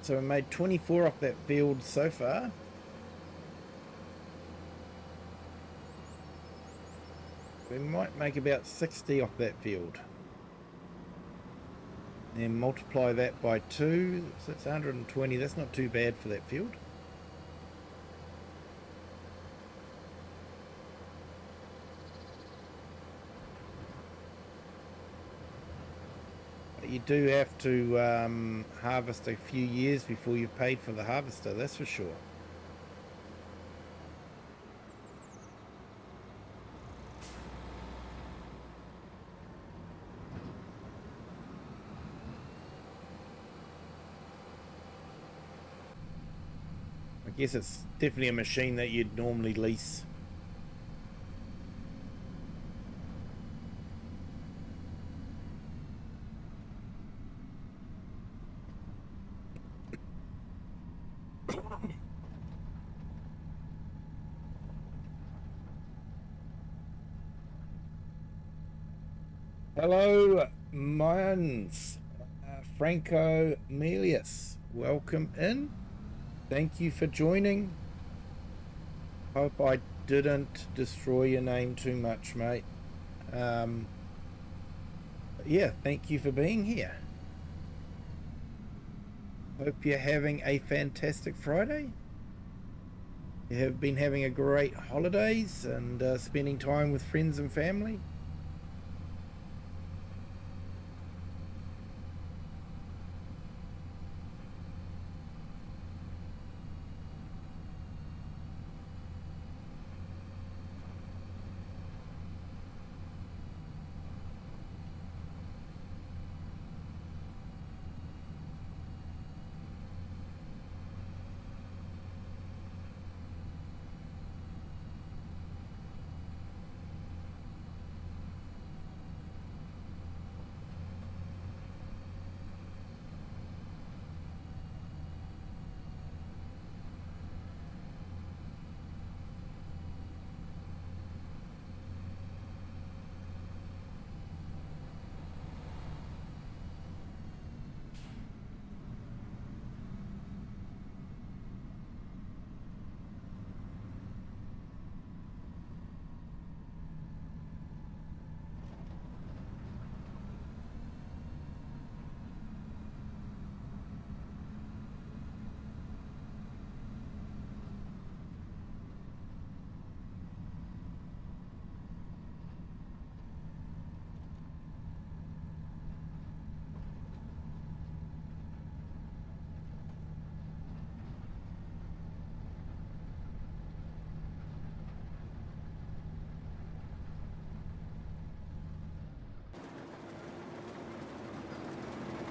So we made 24 off that field so far. We might make about 60 off that field. And multiply that by 2, so it's 120. That's not too bad for that field. But you do have to harvest a few years before you've paid for the harvester, that's for sure. I guess it's definitely a machine that you'd normally lease. Hello, Mayans. Franco Melius, welcome in. Thank you for joining. Hope I didn't destroy your name too much, mate. Yeah, thank you for being here. Hope you're having a fantastic Friday. You have been having a great holidays and spending time with friends and family.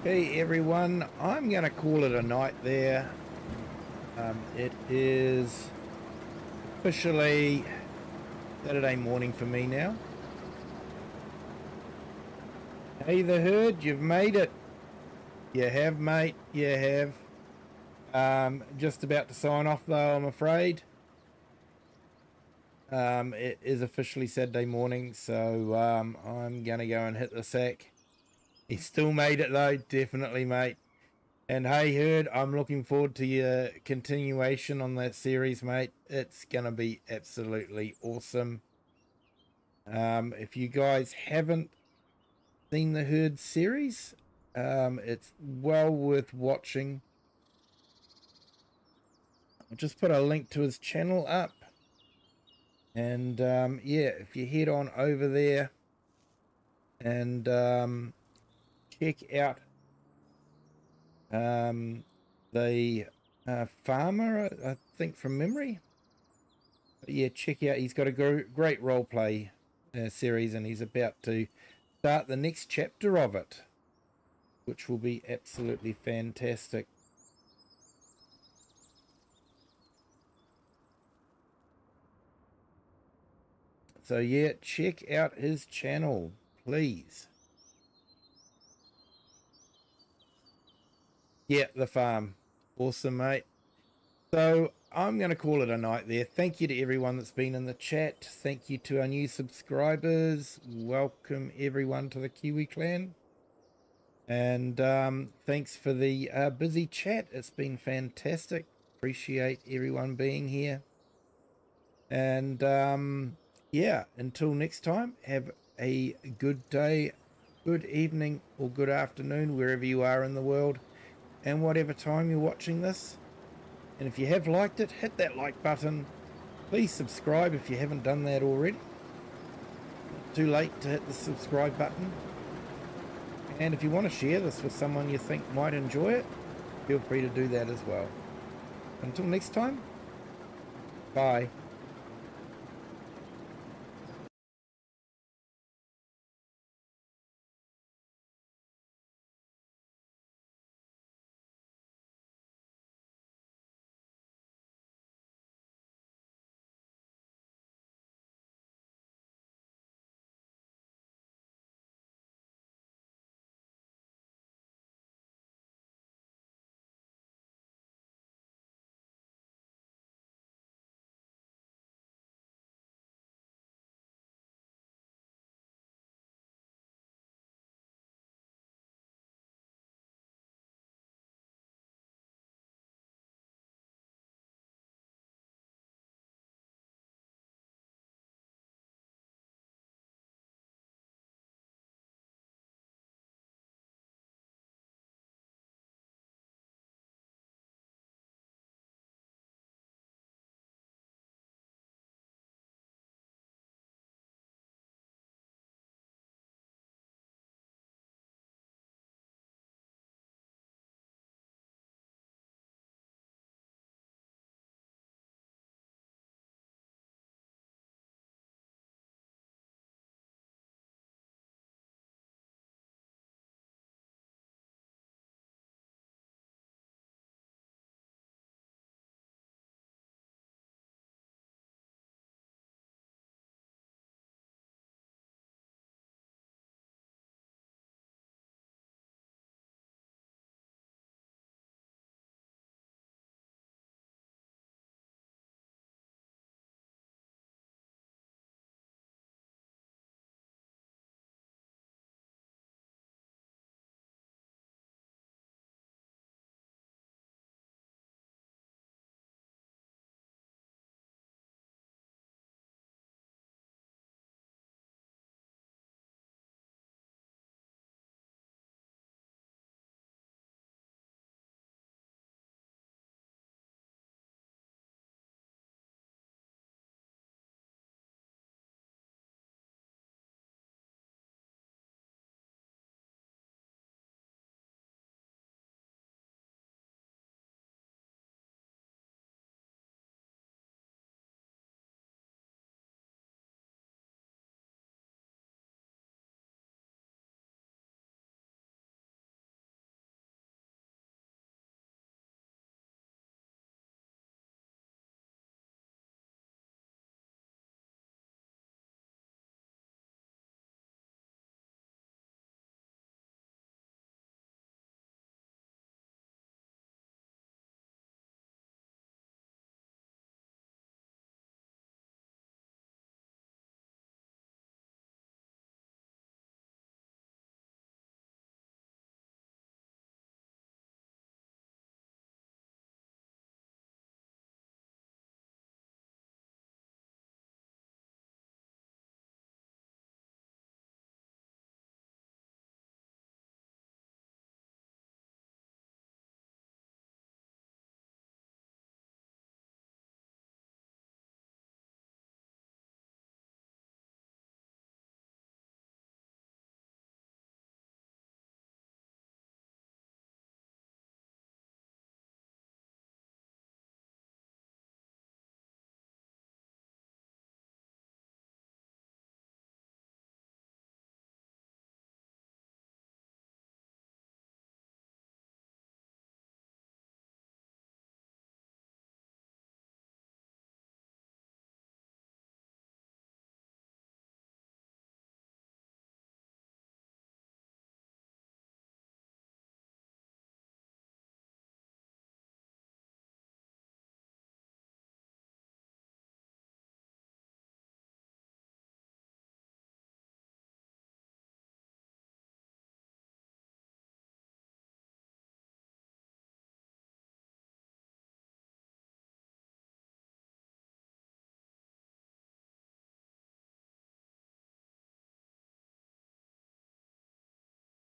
Hey everyone, I'm going to call it a night there. It is officially Saturday morning for me now. Hey the herd, you've made it. You have, mate, you have. Just about to sign off though, I'm afraid. It is officially Saturday morning, so I'm going to go and hit the sack. He still made it though, definitely, mate. And hey, herd, I'm looking forward to your continuation on that series, mate. It's going to be absolutely awesome. If you guys haven't seen the herd series, it's well worth watching. I'll just put a link to his channel up. And yeah, if you head on over there and check out the farmer, I think from memory. But yeah, check out, he's got a great role play series, and he's about to start the next chapter of it, which will be absolutely fantastic. So yeah, check out his channel, please. Yeah, the farm. Awesome, mate. So I'm going to call it a night there. Thank you to everyone that's been in the chat. Thank you to our new subscribers. Welcome everyone to the Kiwi clan. And thanks for the busy chat. It's been fantastic. Appreciate everyone being here. And yeah, until next time, have a good day, good evening, or good afternoon, wherever you are in the world, and whatever time you're watching this. And if you have liked it, hit that like button. Please subscribe if you haven't done that already. Not too late to hit the subscribe button. And if you want to share this with someone you think might enjoy it, feel free to do that as well. Until next time, bye.